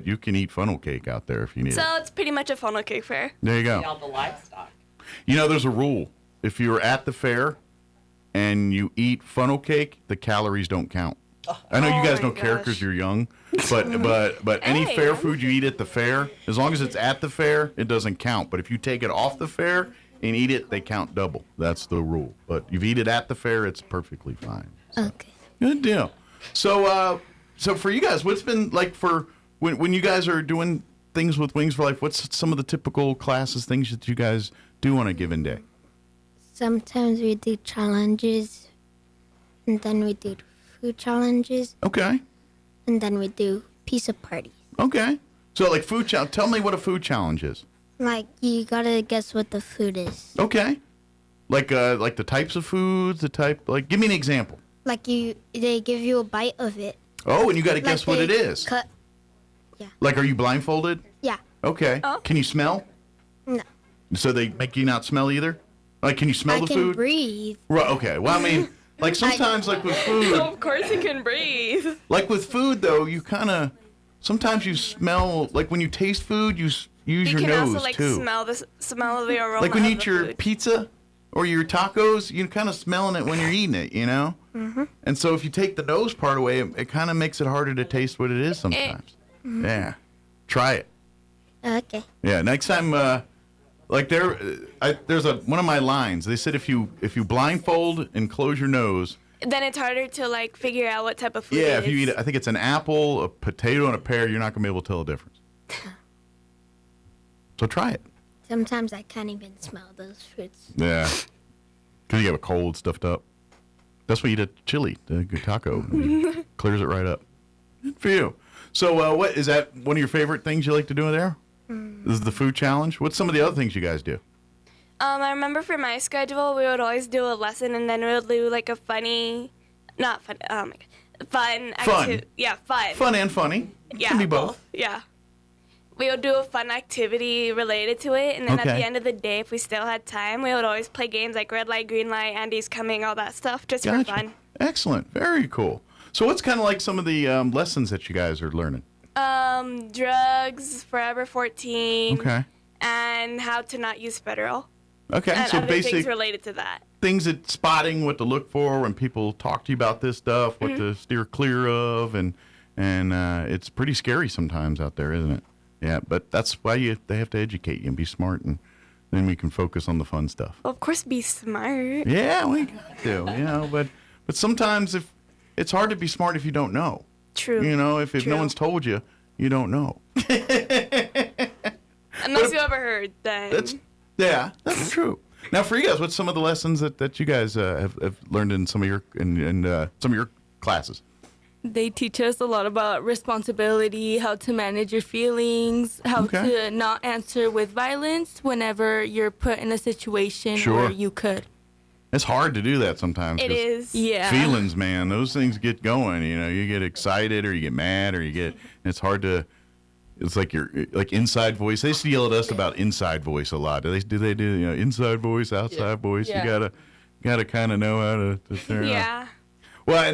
S12: you can eat funnel cake out there if you need it.
S17: So it's pretty much a funnel cake fair.
S12: There you go.
S19: All the livestock.
S12: There's a rule. If you're at the fair and you eat funnel cake, the calories don't count. I know you guys don't care because you're young, but any fair food you eat at the fair, as long as it's at the fair, it doesn't count. But if you take it off the fair and eat it, they count double. That's the rule. But if you eat it at the fair, it's perfectly fine. So.
S18: Okay.
S12: Good deal. So for you guys, what's been like for when you guys are doing things with Wings for Life? What's some of the typical classes, things that you guys do on a given day?
S18: Sometimes we do challenges, and then we do food challenges.
S12: Okay.
S18: And then we do pizza parties.
S12: Okay. So like food challenge. Tell me what a food challenge is.
S18: Like you gotta guess what the food is.
S12: Okay. Like the types of foods, give me an example.
S18: Like they give you a bite of it.
S12: Oh, and you got to guess what it is.
S18: Yeah.
S12: Like, are you blindfolded?
S18: Yeah.
S12: Okay.
S18: Oh.
S12: Can you smell?
S18: No.
S12: So they make you not smell either? Like, can you smell the food?
S18: I can breathe.
S12: Right. Okay. Well, I mean, like sometimes, like with food.
S17: Of course you can breathe.
S12: Like with food, though, you kind of sometimes you smell. Like when you taste food, you use your nose too.
S17: You can also like smell the aroma.
S12: Like when you
S17: of
S12: eat
S17: the
S12: your
S17: food.
S12: pizza or your tacos, you're kind of smelling it when you're eating it, you know?
S18: Mm-hmm.
S12: And so if you take the nose part away, it kind of makes it harder to taste what it is sometimes.
S18: Mm-hmm.
S12: Yeah. Try it.
S18: Okay.
S12: Yeah, next time, like there's one of my lines. They said if you blindfold and close your nose.
S17: Then it's harder to like figure out what type of food
S12: Yeah,
S17: it
S12: if you
S17: is.
S12: eat, I think it's an apple, a potato, and a pear, you're not going to be able to tell the difference. So try it.
S18: Sometimes I can't even smell those fruits.
S12: Yeah. Because you have a cold stuffed up. That's why you eat a chili, a good taco. Clears it right up. Good for you. So what is that one of your favorite things you like to do there? This is the food challenge. What's some of the other things you guys do?
S17: I remember for my schedule, we would always do a lesson, and then we would do like a fun. Yeah, fun.
S12: Fun and funny.
S17: Yeah,
S12: Can be both.
S17: Yeah. We would do a fun activity related to it, and then at the end of the day, if we still had time, we would always play games like red light, green light, Andy's coming, all that stuff, just for fun.
S12: Excellent. Very cool. So what's kind of like some of the lessons that you guys are learning?
S17: Drugs, Forever 14.
S12: Okay.
S17: And how to not use federal.
S12: Okay,
S17: and
S12: so
S17: other
S12: basic
S17: things related to that.
S12: Things that spotting what to look for when people talk to you about this stuff, what to steer clear of, and it's pretty scary sometimes out there, isn't it? Yeah, but that's why they have to educate you and be smart, and then we can focus on the fun stuff.
S17: Well, of course, be smart.
S12: Yeah, we got to, but sometimes if it's hard to be smart if you don't know.
S17: True.
S12: If no one's told you, you don't know.
S17: Unless you ever heard, then.
S12: That's true. Now, for you guys, what's some of the lessons that you guys have learned in some of your some of your classes?
S2: They teach us a lot about responsibility, how to manage your feelings, how to not answer with violence whenever you're put in a situation where you could.
S12: It's hard to do that sometimes.
S17: It is.
S2: Yeah.
S12: Feelings, man, those things get going. You get excited or you get mad or it's hard to. It's like your inside voice. They used to yell at us about inside voice a lot. Do they do inside voice, outside voice?
S2: Yeah.
S12: You gotta kind of know how to turn it
S17: Yeah.
S12: on. Well,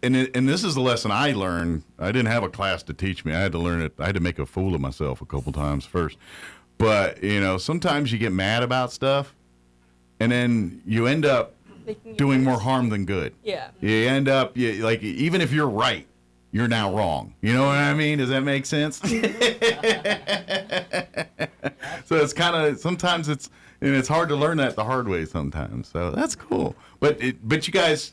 S12: and this is the lesson I learned. I didn't have a class to teach me. I had to learn it. I had to make a fool of myself a couple times first. But sometimes you get mad about stuff, and then you end up doing more harm than good.
S2: Yeah.
S12: You end up even if you're right, you're now wrong. You know what I mean? Does that make sense? So it's kind of sometimes it's hard to learn that the hard way sometimes. So that's cool. But you guys.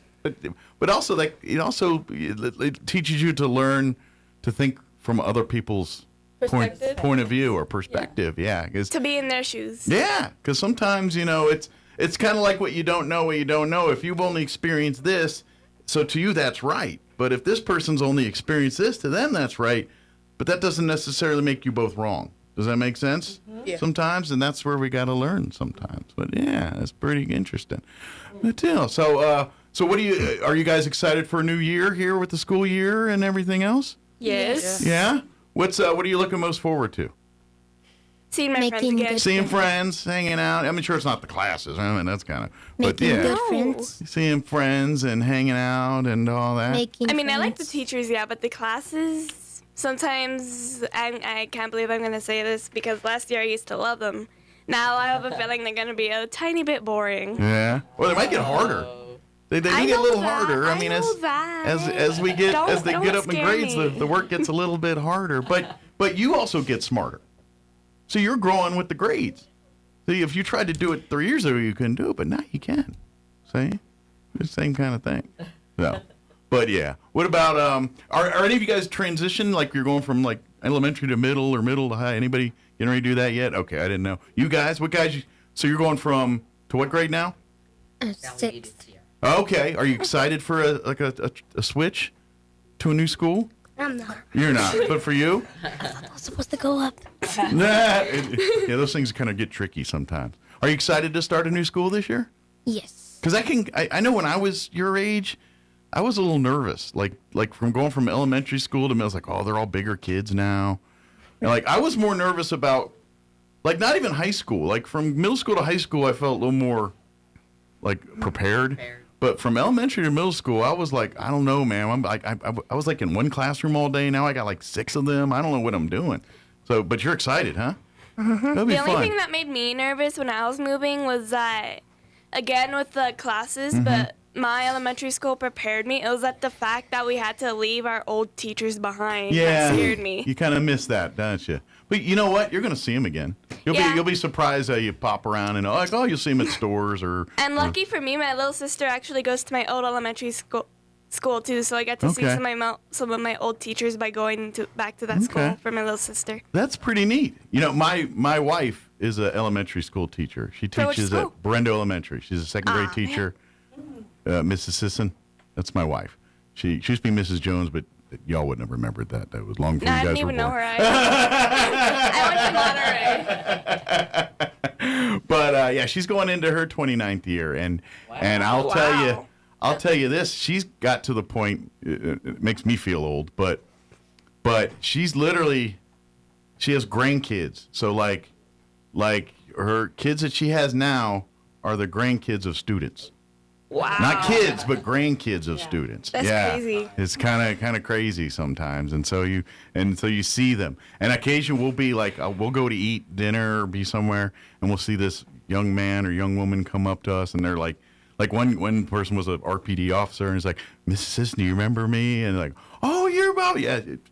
S12: But also it teaches you to learn to think from other people's point of view or perspective. Yeah,
S17: to be in their shoes.
S12: Yeah, because sometimes it's kind of like what you don't know. If you've only experienced this, so to you that's right. But if this person's only experienced this, to them that's right. But that doesn't necessarily make you both wrong. Does that make sense?
S2: Yeah.
S12: Sometimes, and that's where we got to learn sometimes. But yeah, it's pretty interesting. So what are you guys excited for a new year here with the school year and everything else?
S2: Yes.
S12: Yeah? What are you looking most forward to?
S17: Seeing my friends again.
S12: Seeing friends, hanging out. I mean, sure, it's not the classes. I mean, that's kind of.
S18: Making good friends.
S12: Seeing friends and hanging out and all that.
S17: I like the teachers, but the classes, sometimes, I can't believe I'm going to say this because last year I used to love them. Now I have a feeling they're going to be a tiny bit boring.
S12: Yeah. Well, they might get harder. They do get a little harder. I mean, as they get up in grades, the work gets a little bit harder. But you also get smarter. So you're growing with the grades. See, if you tried to do it 3 years ago, you couldn't do it, but now you can. See? The same kind of thing. No. But yeah. What about are any of you guys transition, like you're going from like elementary to middle or middle to high? Anybody getting ready to do that yet? Okay, I didn't know. You guys, what guys? So you're going from to what grade now?
S18: 6th.
S12: Okay. Are you excited for a switch to a new school?
S18: I'm not.
S12: You're not. But for you?
S18: I'm supposed to go up.
S12: Yeah, those things kind of get tricky sometimes. Are you excited to start a new school this year?
S18: Yes.
S12: Because I know when I was your age, I was a little nervous. Like from going from elementary school to middle, I was like, oh, they're all bigger kids now. And like I was more nervous about, like not even high school. Like from middle school to high school, I felt a little more like prepared. But from elementary to middle school, I was like, I don't know, man. I was like in one classroom all day. Now I got like 6 of them. I don't know what I'm doing. So, but you're excited, huh? That'll be
S17: the only
S12: fun.
S17: thing that made me nervous when I was moving was that, again, with the classes, but my elementary school prepared me. It was at the fact that we had to leave our old teachers behind.
S12: Yeah,
S17: that scared me.
S12: You kind of miss that, don't you? But you know what? You're going to see them again. You'll be surprised how you pop around and you'll see them at stores or. And
S17: lucky for me, my little sister actually goes to my old elementary school too, so I got to see some of my old teachers by going back to that school for my little sister.
S12: That's pretty neat. You know, my wife is an elementary school teacher. She teaches at Brendo Elementary. She's a second grade teacher. Mrs. Sisson, that's my wife. She used to be Mrs. Jones, but y'all wouldn't have remembered that. That was long before you guys were born. I didn't even know her. I went to Monterey. But yeah, she's going into her 29th year, and I'll tell you this. She's got to the point. It makes me feel old, but she's literally she has grandkids. So like her kids that she has now are the grandkids of students.
S17: Wow.
S12: Not kids, but grandkids of students.
S17: That's crazy.
S12: It's kind of crazy sometimes, and so you see them. And occasionally we'll be like, we'll go to eat dinner or be somewhere, and we'll see this young man or young woman come up to us, and they're like one person was an RPD officer, and he's like, Mrs. Sisson, do you remember me? And they're like, oh, you're about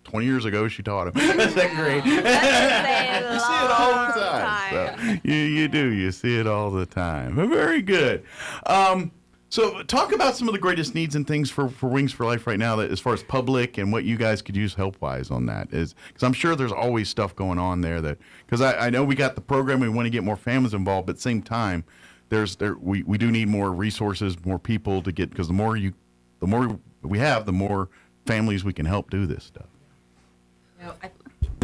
S12: 20 years ago she taught him. Second grade. You see it all the time. So, you do. You see it all the time. Very good. So talk about some of the greatest needs and things for Wings for Life right now, that as far as public and what you guys could use help-wise on that is, because I'm sure there's always stuff going on there because I know we got the program, we want to get more families involved, but at the same time, we do need more resources, more people to get, because the more we have, the more families we can help do this stuff.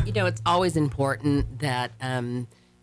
S19: It's always important that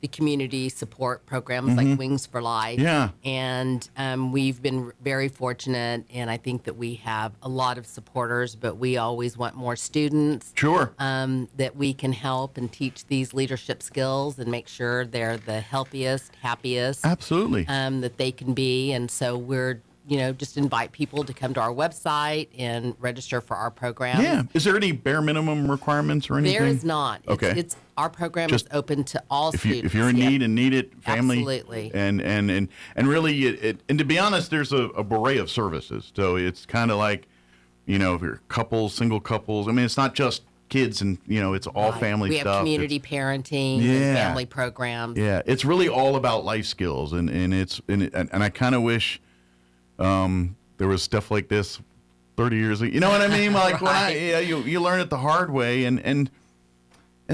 S19: the community support programs like Wings for Life.
S12: Yeah.
S19: And we've been very fortunate, and I think that we have a lot of supporters, but we always want more students.
S12: Sure.
S19: That we can help and teach these leadership skills and make sure they're the healthiest, happiest.
S12: Absolutely.
S19: That they can be. And so we're just invite people to come to our website and register for our program.
S12: Yeah. Is there any bare minimum requirements or anything?
S19: There is not.
S12: Okay.
S19: Our program is open to all students.
S12: If you're in need and need it, family.
S19: Absolutely.
S12: And really, and to be honest, there's a array of services. So it's kind of like, if you're couples, single couples. I mean, it's not just kids and, it's all family stuff.
S19: We have community parenting and family programs.
S12: Yeah. It's really all about life skills. And I kind of wish there was stuff like this 30 years ago. You know what I mean? Like you learn it the hard way, and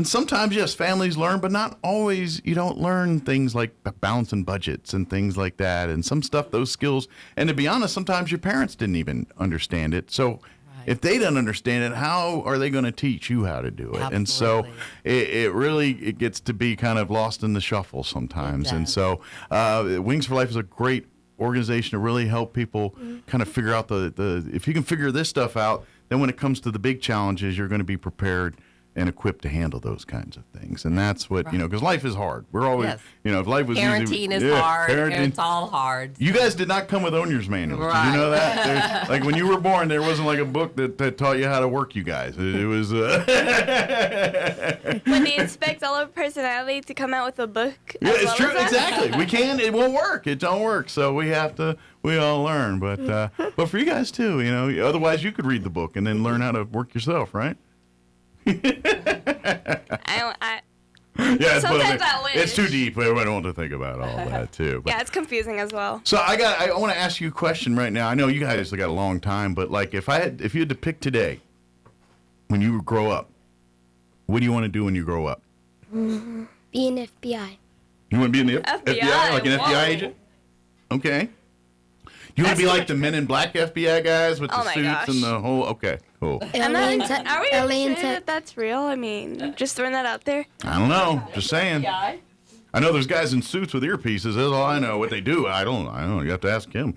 S12: sometimes yes, families learn, but not always. You don't learn things like balancing budgets and things like that, and some stuff, those skills. And to be honest, sometimes your parents didn't even understand it. So if they don't understand it, how are they going to teach you how to do it? Absolutely. And so it really gets to be kind of lost in the shuffle sometimes. And so Wings for Life is a great organization to really help people kind of figure out the if you can figure this stuff out, then when it comes to the big challenges, you're going to be prepared and equipped to handle those kinds of things. And that's what, because life is hard. We're always, if life was
S19: Parenting
S12: easy.
S19: is hard. It's all hard.
S12: You guys did not come with owner's manuals.
S19: Right.
S12: Did you know that? Like when you were born, there wasn't like a book that taught you how to work you guys. It was...
S17: When they expect all of personality to come out with a book.
S12: Yeah, it's true. Exactly. It won't work. It don't work. So we all learn. But for you guys too, otherwise you could read the book and then learn how to work yourself, right? It's too deep. I don't want to think about all that too.
S17: But, it's confusing as well.
S12: So I want to ask you a question right now. I know you guys have got a long time, but like if you had to pick today, when you grow up, what do you want to do when you grow up?
S18: Be an FBI.
S12: You want to be in the FBI, like an FBI agent? Okay. You want to be like the Men in Black FBI guys with the suits and the whole... Okay, cool.
S17: Are we sure that's real? I mean, just throwing that out there.
S12: I don't know. Just saying. I know there's guys in suits with earpieces. That's all I know. What they do, I don't know. You have to ask him.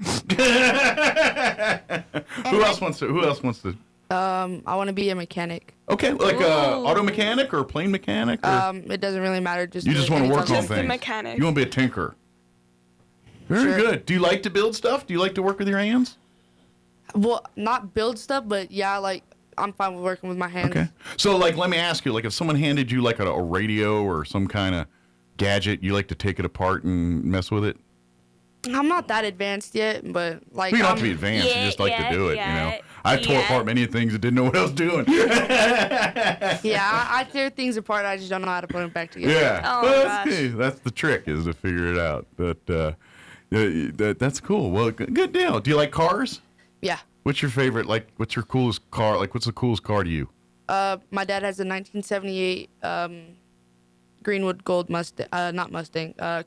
S12: Who else wants to?
S24: I want to be a mechanic.
S12: Okay, like auto mechanic or plane mechanic? Or?
S24: It doesn't really matter.
S12: You just want to work on things.
S17: Just a mechanic.
S12: You want to be a tinker. Very good. Do you like to build stuff? Do you like to work with your hands?
S24: Well, not build stuff, but like I'm fine with working with my hands.
S12: Okay. So like, let me ask you, like if someone handed you like a radio or some kind of gadget, you like to take it apart and mess with it?
S24: I'm not that advanced yet, but like...
S12: You don't have to be advanced. You just like to do it, I've tore apart many things that didn't know what I was doing.
S24: I tear things apart. I just don't know how to put them back together.
S12: Yeah.
S24: Oh,
S12: gosh. That's the trick, is to figure it out. But that's cool. Well, good deal. Do you like cars?
S24: Yeah.
S12: What's your favorite, what's your coolest car? Like, what's the coolest car to you?
S24: My dad has a 1978 Greenwood Gold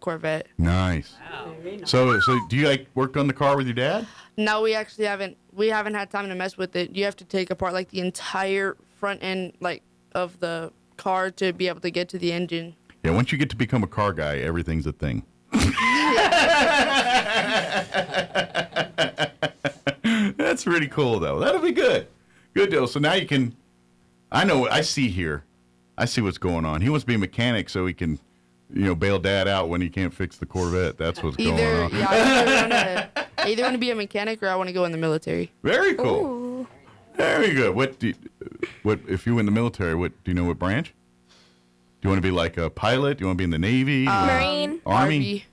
S24: Corvette.
S12: Nice. Wow. So do you worked on the car with your dad?
S24: No, we actually haven't. We haven't had time to mess with it. You have to take apart the entire front end of the car to be able to get to the engine.
S12: Yeah, once you get to become a car guy, everything's a thing. That's pretty cool, though. That'll be good. Good deal. So now you can. I see what's going on. He wants to be a mechanic so he can, bail Dad out when he can't fix the Corvette. That's what's going on.
S24: Yeah, I either want to be a mechanic or I want to go in the military.
S12: Very cool. Ooh. Very good. What if you were in the military? Do you know what branch? Do you want to be like a pilot? Do you want to be in the Navy?
S17: Marine.
S12: Army.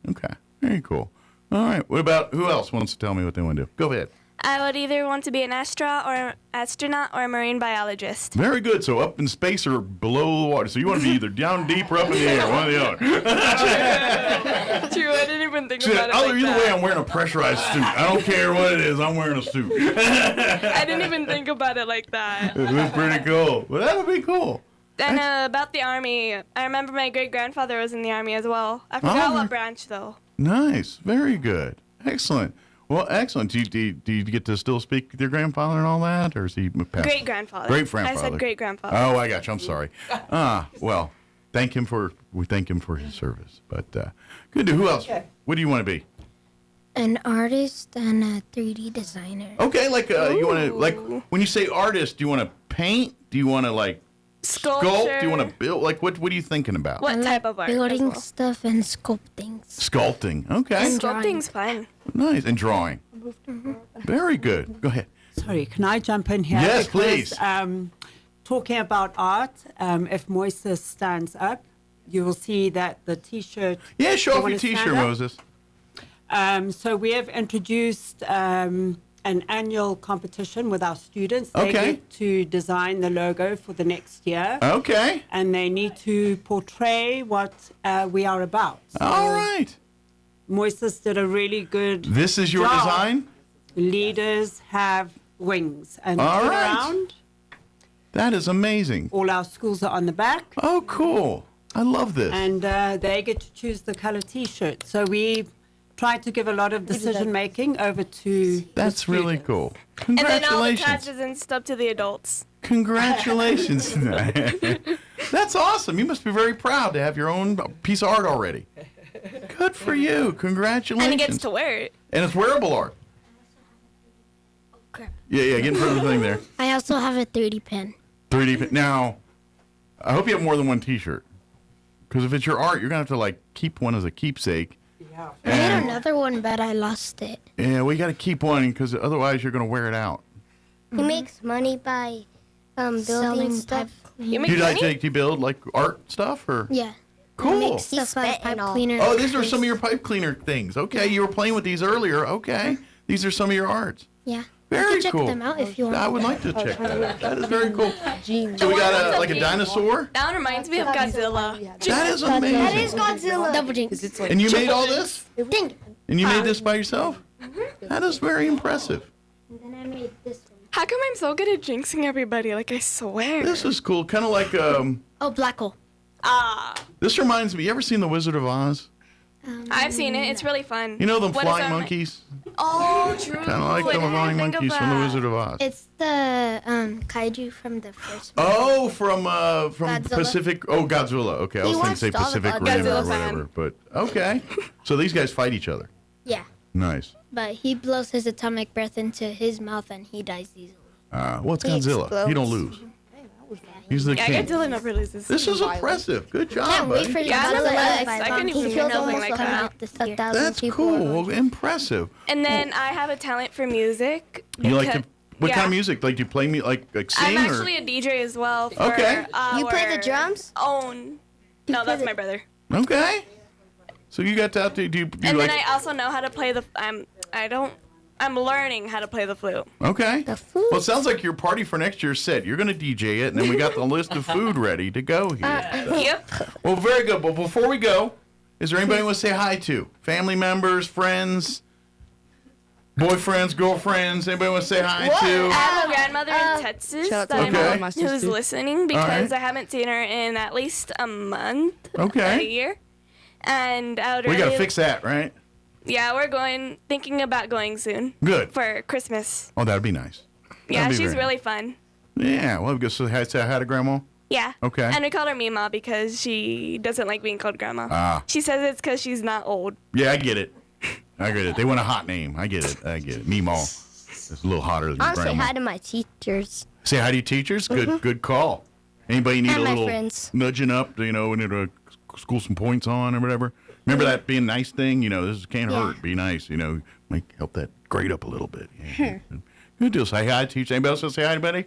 S12: Okay. Very cool. All right. Who else wants to tell me what they want to do? Go ahead.
S17: I would either want to be an astronaut or a marine biologist.
S12: Very good. So up in space or below the water. So you want to be either down deep or up in the air, one or the other.
S17: True. I didn't even think about it
S12: either way, I'm wearing a pressurized suit. I don't care what it is. I'm wearing a suit.
S17: I didn't even think about it like that.
S12: That's pretty cool. Well, that would be cool.
S17: And about the Army, I remember my great-grandfather was in the Army as well. I forgot what branch, though.
S12: Nice. Very good. Excellent. Well, excellent. Do you get to still speak with your grandfather and all that, or is he passed?
S17: Great-grandfather.
S12: Great-grandfather.
S17: I said great-grandfather.
S12: Oh, I got you. I'm sorry. Well, we thank him for his service. But good. Who else? Okay. What do you want to be?
S18: An artist and a 3D designer.
S12: Okay, you want to when you say artist, do you want to paint? Do you want to sculpt? Do you want to build? What are you thinking about?
S17: What type of art?
S18: Building stuff and sculpting.
S12: Sculpting. Okay.
S17: And sculpting's fun.
S12: Nice. And drawing. Very good. Go ahead.
S3: Sorry, can I jump in here?
S12: Yes, please.
S3: Talking about art, if Moises stands up, you will see that the T-shirt...
S12: Yeah, show off your T-shirt, Moses.
S3: So we have introduced an annual competition with our students. They get to design the logo for the next year.
S12: Okay.
S3: And they need to portray what we are about. So
S12: all right.
S3: Moises did a really good
S12: This is your
S3: job.
S12: design?
S3: Leaders have wings. And
S12: all
S3: turn
S12: right.
S3: around.
S12: That is amazing.
S3: All our schools are on the back.
S12: Oh, cool. I love this.
S3: And they get to choose the color T-shirt. So we try to give a lot of decision-making over to
S12: That's really cool.
S17: And then all the
S12: Congratulations.
S17: catches and stuff to the adults.
S12: Congratulations. That's awesome. You must be very proud to have your own piece of art already. Good for you. Congratulations.
S17: And he gets to wear it.
S12: And it's wearable art. Yeah, get in front of the thing there.
S18: I also have a 3D pen.
S12: 3D pen. Now, I hope you have more than one T-shirt. Because if it's your art, you're going to have to, like, keep one as a keepsake.
S18: Yeah. I had another one, but I lost it.
S12: Yeah, well, you got to keep one because otherwise you're going to wear it out.
S18: He makes money by building stuff.
S12: Do you build, like, art stuff? Or?
S18: Yeah.
S12: Cool.
S18: Stuff like pipe cleaner.
S12: Oh, these are some of your pipe cleaner things. Okay, you were playing with these earlier. Okay. These are some of your arts.
S18: Yeah.
S12: Very
S18: you can
S12: cool.
S18: check them out if you want.
S12: I would like to check that out. That is very cool. So we got like a dinosaur?
S17: That one reminds me of Godzilla.
S12: That is amazing.
S18: That is Godzilla. Double jinx.
S12: And you made all this?
S18: Ding.
S12: And you made this by yourself? That is very impressive.
S18: And then I made this one.
S17: How come I'm so good at jinxing everybody? Like, I swear.
S12: This is cool. Kind of like,
S18: Oh, black hole.
S12: this reminds me, you ever seen The Wizard of Oz?
S17: I've seen it. It's really fun.
S12: You know them
S17: What
S12: flying
S17: is that?
S12: monkeys?
S17: Oh, true.
S12: Kind of like them flying monkeys from The Wizard of Oz.
S18: It's the kaiju from the first one.
S12: Oh, from
S18: Godzilla.
S12: Pacific. Oh, Godzilla. Okay, I was going to say
S18: watched all the
S12: Pacific
S18: Godzilla
S12: Rim or
S18: fan.
S12: whatever. But okay, so these guys fight each other.
S18: Yeah.
S12: Nice.
S18: But he blows his atomic breath into his mouth and he dies easily.
S12: Well, it's
S18: He
S12: Godzilla.
S18: explodes.
S12: He don't lose. He's the king.
S17: Godzilla never loses.
S12: This is impressive. Good job,
S18: Can't wait
S12: buddy.
S18: for
S17: Yeah,
S18: Godzilla
S17: I
S18: X.
S17: couldn't even
S18: He
S17: do
S18: kills
S17: nothing
S18: almost
S17: like that.
S18: 1,000
S12: That's
S18: people.
S12: cool. Well, impressive.
S17: And then I have a talent for music.
S12: You like to?
S17: because-
S12: What kind of
S17: yeah.
S12: music? Like, do you play me like sing
S17: I'm
S12: or?
S17: actually a DJ as well. For
S12: Okay.
S18: You play the
S17: our
S18: drums?
S17: Own. No, that's my brother.
S12: Okay. So you got to do you
S17: And
S12: like?
S17: then I also know how to play the. I'm learning how to play the flute.
S12: Okay. Well, it sounds like your party for next year's set. You're going to DJ it, and then we got the list of food ready to go here. So.
S17: Yep.
S12: Well, very good. But before we go, is there anybody you want to say hi to? Family members, friends, boyfriends, girlfriends? Anybody want to say hi to?
S17: I have a grandmother in Texas
S24: shout out to
S17: that
S24: my
S17: I
S24: mom,
S17: know
S24: my
S17: who's
S24: sister.
S17: listening because
S12: right.
S17: I haven't seen her in at least a month.
S12: Okay.
S17: A year. And I would
S12: We
S17: really.
S12: got to fix that, right?
S17: Yeah, we're thinking about going soon.
S12: Good.
S17: For Christmas.
S12: Oh, that'd be nice.
S17: Yeah,
S12: That'd be
S17: she's
S12: very
S17: really fun.
S12: Yeah. Well, go say hi to Grandma.
S17: Yeah.
S12: Okay.
S17: And we called her Mima because she doesn't like being called grandma.
S12: Ah.
S17: She says it's because she's not old.
S12: Yeah, I get it. I get it. They want a hot name. I get it. Meemaw. It's a little hotter than
S18: I'll say
S12: Grandma.
S18: hi to my teachers.
S12: Say hi to your teachers. Good call. Anybody need
S18: And
S12: a
S18: my
S12: little
S18: friends.
S12: nudging up? We need to school some points on or whatever. Remember that being a nice thing. This can't hurt. Be nice. Help that grade up a little bit. Yeah. Good deal. Say hi to teachers. Anybody else want to say hi to Betty?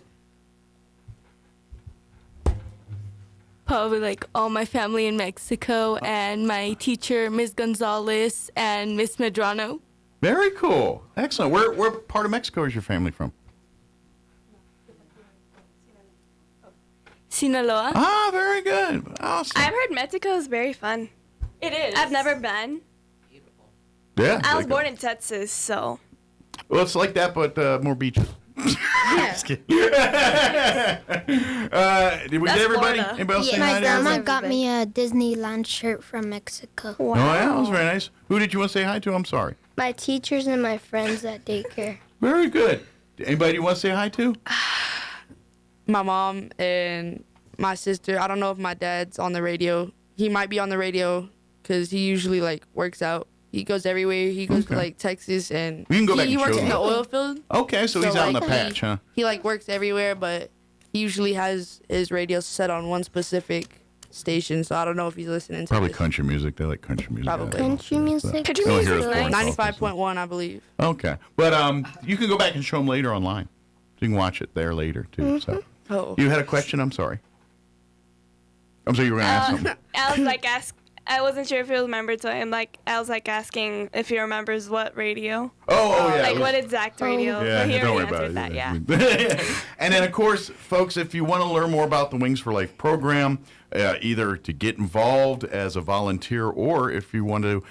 S2: Probably like all my family in Mexico and my teacher, Ms. Gonzalez and Miss Medrano.
S12: Very cool. Excellent. Where part of Mexico is your family from?
S2: Sinaloa.
S12: Ah, very good. Awesome.
S17: I've heard Mexico is very fun.
S2: It is.
S17: I've never been.
S12: Yeah.
S17: I was born in Texas, so.
S12: Well, it's like that, but more beaches. Just kidding. Did we get everybody?
S17: Florida.
S12: Anybody else say
S18: My
S12: hi to
S18: grandma
S12: everybody?
S18: got me a Disneyland shirt from Mexico.
S12: Oh, yeah, that was very nice. Who did you want to say hi to? I'm sorry.
S18: My teachers and my friends at daycare.
S12: Very good. Anybody you want to say hi to?
S24: My mom and my sister. I don't know if my dad's on the radio. He might be on the radio because he usually works out. He goes everywhere. He goes to Texas and
S12: We can go back
S24: he
S12: and
S24: works
S12: show
S24: in the
S12: them.
S24: oil field.
S12: Okay, so he's out in the patch, huh?
S24: He works everywhere, but he usually has his radio set on one specific station. So I don't know if he's listening to
S12: Probably
S24: this.
S12: country music. They like country music.
S24: Probably.
S18: Country music?
S17: Country
S12: They'll
S17: music
S12: hear
S17: is
S12: us going
S17: nice.
S12: off.
S24: 95.1, I believe.
S12: Okay, but you can go back and show them later online. You can watch it there later too. So
S24: Oh.
S12: you had a question? I'm sorry. I'm sorry you were going to ask something.
S17: I wasn't sure if he remembered, so I was asking if he remembers what radio.
S12: Oh, yeah.
S17: What exact radio.
S12: Yeah,
S17: But he
S12: don't worry
S17: already
S12: about
S17: answered
S12: it.
S17: that, yeah.
S12: And then, of course, folks, if you want to learn more about the Wings for Life program, either to get involved as a volunteer or if you want to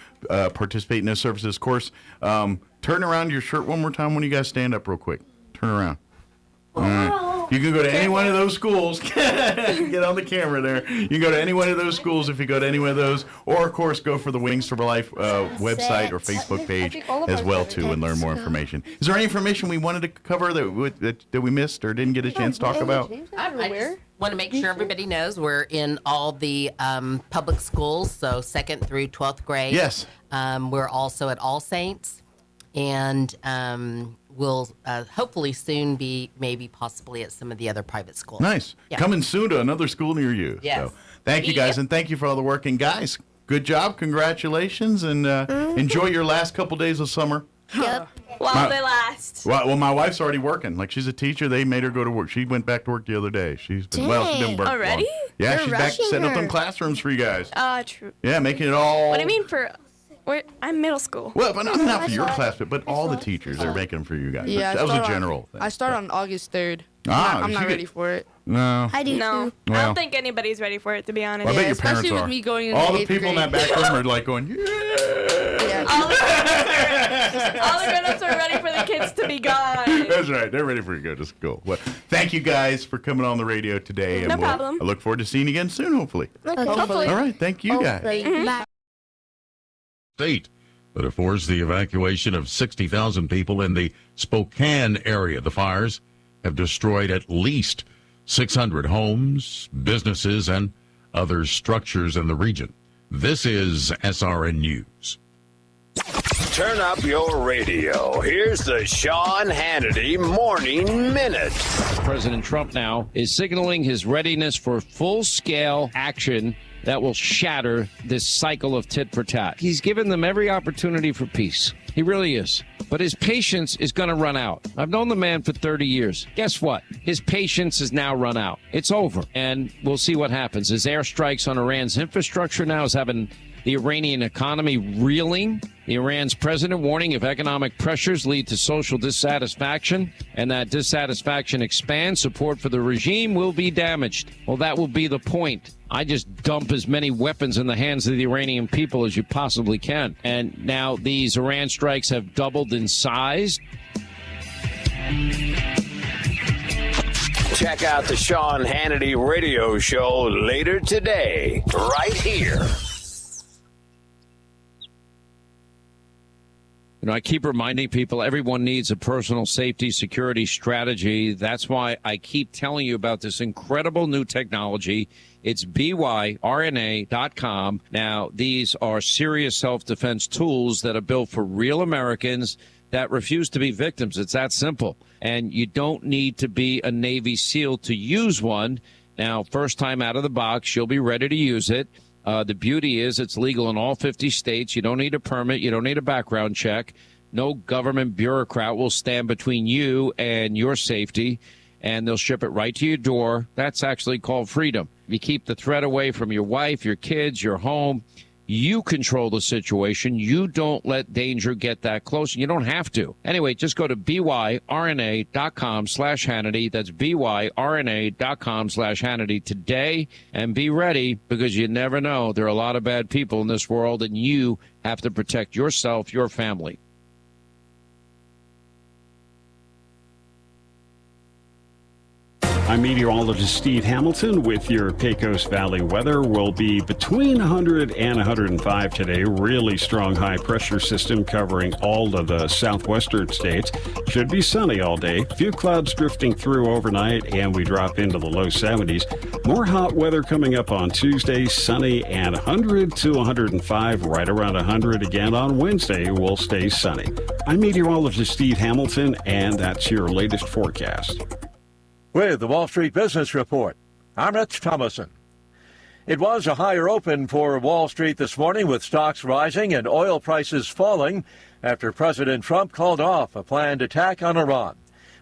S12: participate in this services course, turn around your shirt one more time when you guys stand up real quick. Turn around. You can go to any one of those schools. Get on the camera there. You can go to any one of those schools if you go to any one of those. Or, of course, go for the Wings for Life website or Facebook page as well, too, and learn more information. Is there any information we wanted to cover that we missed or didn't get a chance to talk about?
S19: I just want to make sure everybody knows we're in all the public schools, so 2nd through 12th grade.
S12: Yes.
S19: We're also at All Saints. and will hopefully soon be maybe possibly at some of the other private schools.
S12: Nice.
S19: Yeah.
S12: Coming soon to another school near you.
S19: Yes.
S12: So thank you guys, and thank you for all the work. And guys, good job. Congratulations, and enjoy your last couple days of summer.
S17: Yep. While they last.
S12: Well, my wife's already working. Like, she's a teacher. They made her go to work. She went back to work the other day. She's been, she didn't work
S17: already?
S12: long. Yeah, she's back setting up them classrooms for you guys.
S17: True.
S12: Yeah, making it all.
S17: What do you mean for? I'm middle school.
S12: Well, but not for your class, but all the teachers are making them for you guys.
S24: Yeah,
S12: that was a general thing.
S24: I start on August 3rd.
S12: Ah,
S24: I'm not ready for it.
S12: No.
S17: I do
S24: no.
S17: too. I don't think anybody's ready for it, to be honest.
S12: Well, I bet your parents
S24: especially
S12: are.
S24: with me going in
S12: all
S24: the
S12: the people in that back room are like going, yeah.
S17: All the grown-ups are ready for the kids to be gone.
S12: That's right. They're ready for you to go to school. Well, thank you guys for coming on the radio today.
S17: No problem.
S12: I look forward to seeing you again soon, hopefully.
S17: Okay. Hopefully.
S12: All right. Thank you guys.
S17: Bye.
S4: State that have forced the evacuation of 60,000 people in the Spokane area. The fires have destroyed at least 600 homes, businesses, and other structures in the region. This is SRN News.
S20: Turn up your radio. Here's the Sean Hannity Morning Minute.
S21: President Trump now is signaling his readiness for full-scale action that will shatter this cycle of tit for tat. He's given them every opportunity for peace. He really is. But his patience is going to run out. I've known the man for 30 years. Guess what? His patience has now run out. It's over. And we'll see what happens. His airstrikes on Iran's infrastructure now is having the Iranian economy reeling. The Iran's president warning if economic pressures lead to social dissatisfaction and that dissatisfaction expands, support for the regime will be damaged. Well, that will be the point. I just dump as many weapons in the hands of the Iranian people as you possibly can. And now these Iran strikes have doubled in size.
S20: Check out the Sean Hannity radio show later today, right here.
S21: You know, I keep reminding people everyone needs a personal safety security strategy. That's why I keep telling you about this incredible new technology. It's byrna.com. Now, these are serious self-defense tools that are built for real Americans that refuse to be victims. It's that simple. And you don't need to be a Navy SEAL to use one. Now, first time out of the box, you'll be ready to use it. The beauty is it's legal in all 50 states. You don't need a permit. You don't need a background check. No government bureaucrat will stand between you and your safety, and they'll ship it right to your door. That's actually called freedom. You keep the threat away from your wife, your kids, your home. You control the situation. You don't let danger get that close. You don't have to. Anyway, just go to byrna.com/Hannity. That's byrna.com/Hannity today and be ready because you never know. There are a lot of bad people in this world and you have to protect yourself, your family.
S16: I'm meteorologist Steve Hamilton with your Pecos Valley weather. Will be between 100 and 105 today. Really strong high pressure system covering all of the southwestern states. Should be sunny all day. Few clouds drifting through overnight, and we drop into the low 70s. More hot weather coming up on Tuesday. Sunny and 100 to 105. Right around 100 again on Wednesday. Will stay sunny. I'm meteorologist Steve Hamilton, and that's your latest forecast.
S1: With the Wall Street Business Report, I'm Rich Thomason. It was a higher open for Wall Street this morning with stocks rising and oil prices falling after President Trump called off a planned attack on Iran.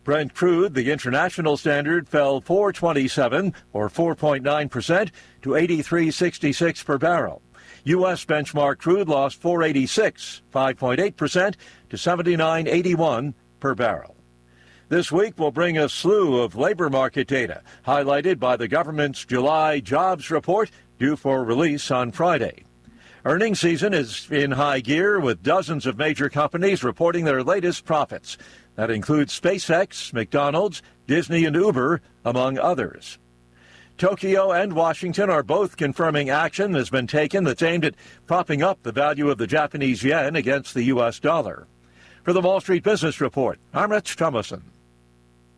S1: Brent crude, the international standard, fell $4.27 or 4.9% to $83.66 per barrel. U.S. benchmark crude lost $4.86, 5.8% to $79.81 per barrel. This week will bring a slew of labor market data, highlighted by the government's July jobs report due for release on Friday. Earnings season is in high gear with dozens of major companies reporting their latest profits. That includes SpaceX, McDonald's, Disney, and Uber, among others. Tokyo and Washington are both confirming action has been taken that's aimed at propping up the value of the Japanese yen against the U.S. dollar. For the Wall Street Business Report, I'm Rich Thomason.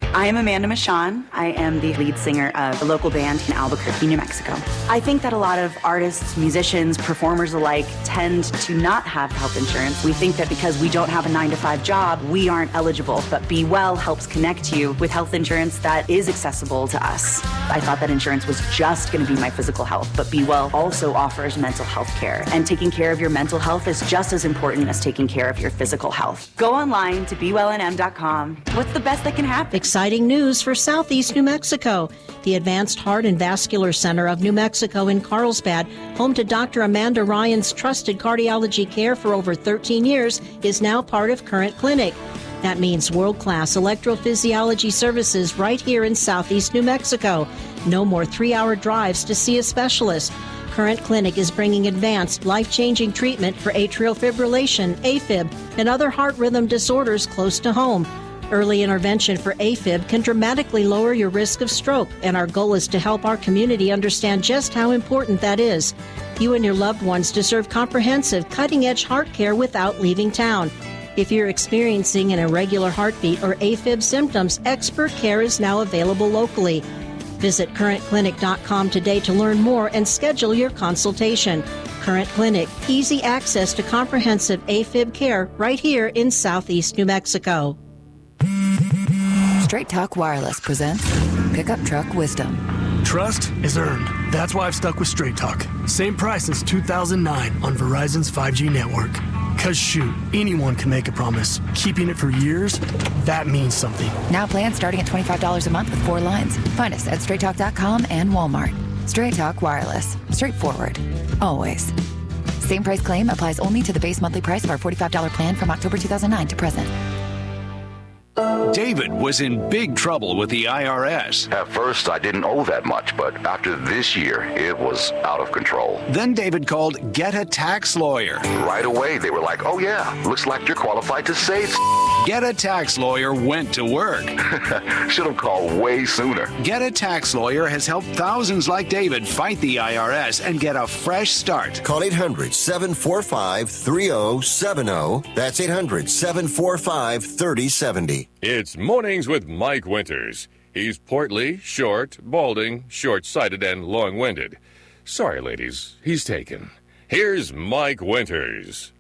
S5: I am Amanda Michon. I am the lead singer of a local band in Albuquerque, New Mexico. I think that a lot of artists, musicians, performers alike tend to not have health insurance. We think that because we don't have a 9-to-5 job, we aren't eligible. But Be Well helps connect you with health insurance that is accessible to us. I thought that insurance was just going to be my physical health, but Be Well also offers mental health care. And taking care of your mental health is just as important as taking care of your physical health. Go online to BeWellNM.com. What's the best that can happen?
S6: Exciting news for Southeast New Mexico. The Advanced Heart and Vascular Center of New Mexico in Carlsbad, home to Dr. Amanda Ryan's trusted cardiology care for over 13 years, is now part of Current Clinic. That means world-class electrophysiology services right here in Southeast New Mexico. No more 3-hour drives to see a specialist. Current Clinic is bringing advanced, life-changing treatment for atrial fibrillation, AFib, and other heart rhythm disorders close to home. Early intervention for AFib can dramatically lower your risk of stroke, and our goal is to help our community understand just how important that is. You and your loved ones deserve comprehensive, cutting-edge heart care without leaving town. If you're experiencing an irregular heartbeat or AFib symptoms, expert care is now available locally. Visit currentclinic.com today to learn more and schedule your consultation. Current Clinic, easy access to comprehensive AFib care right here in Southeast New Mexico.
S8: Straight Talk Wireless presents Pickup Truck Wisdom.
S22: Trust is earned. That's why I've stuck with Straight Talk. Same price since 2009 on Verizon's 5G network. Cause shoot, anyone can make a promise. Keeping it for years, that means something.
S8: Now plans starting at $25 a month with 4 lines. Find us at straighttalk.com and Walmart. Straight Talk Wireless. Straightforward. Always. Same price claim applies only to the base monthly price of our $45 plan from October 2009 to present.
S25: David was in big trouble with the IRS.
S26: At first, I didn't owe that much, but after this year, it was out of control.
S25: Then David called Get a Tax Lawyer.
S26: Right away, they were like, oh yeah, looks like you're qualified to save.
S25: Get a Tax Lawyer went to work.
S26: Should have called way sooner.
S25: Get a Tax Lawyer has helped thousands like David fight the IRS and get a fresh start.
S27: Call 800-745-3070. That's 800-745-3070.
S11: It's Mornings with Mike Winters. He's portly, short, balding, short-sighted, and long-winded. Sorry, ladies, he's taken. Here's Mike Winters.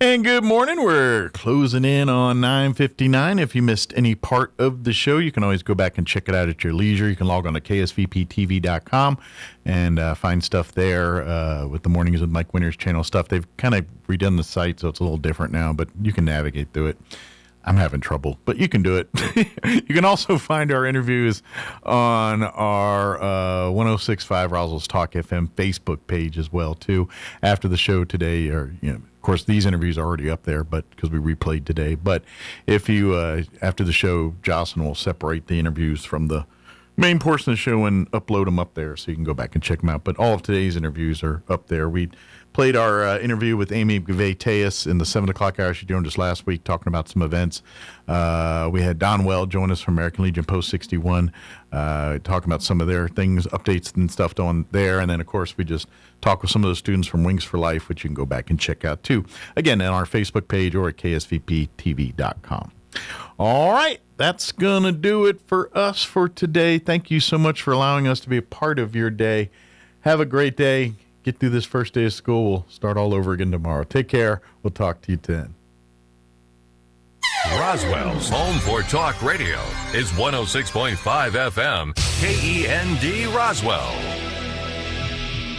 S12: And good morning. We're closing in on 9:59. If you missed any part of the show, you can always go back and check it out at your leisure. You can log on to ksvptv.com and find stuff there with the Mornings with Mike Winters channel stuff. They've kind of redone the site, so it's a little different now, but you can navigate through it. I'm having trouble, but you can do it. You can also find our interviews on our 106.5 Roswell Talk FM Facebook page as well, too. After the show today, or of course, these interviews are already up there, but because we replayed today. But if you, after the show, Jocelyn will separate the interviews from the main portion of the show and upload them up there so you can go back and check them out. But all of today's interviews are up there. We played our interview with Amy Gavay-Teas in the 7 o'clock hour she joined us last week talking about some events. We had Don Well join us from American Legion Post 61 talking about some of their things, updates and stuff on there. And then, of course, we just talked with some of the students from Wings for Life, which you can go back and check out, too. Again, on our Facebook page or at ksvptv.com. All right, that's going to do it for us for today. Thank you so much for allowing us to be a part of your day. Have a great day. Get through this first day of school. We'll start all over again tomorrow. Take care. We'll talk to you then.
S11: Roswell's home for talk radio is 106.5 FM, KEND Roswell.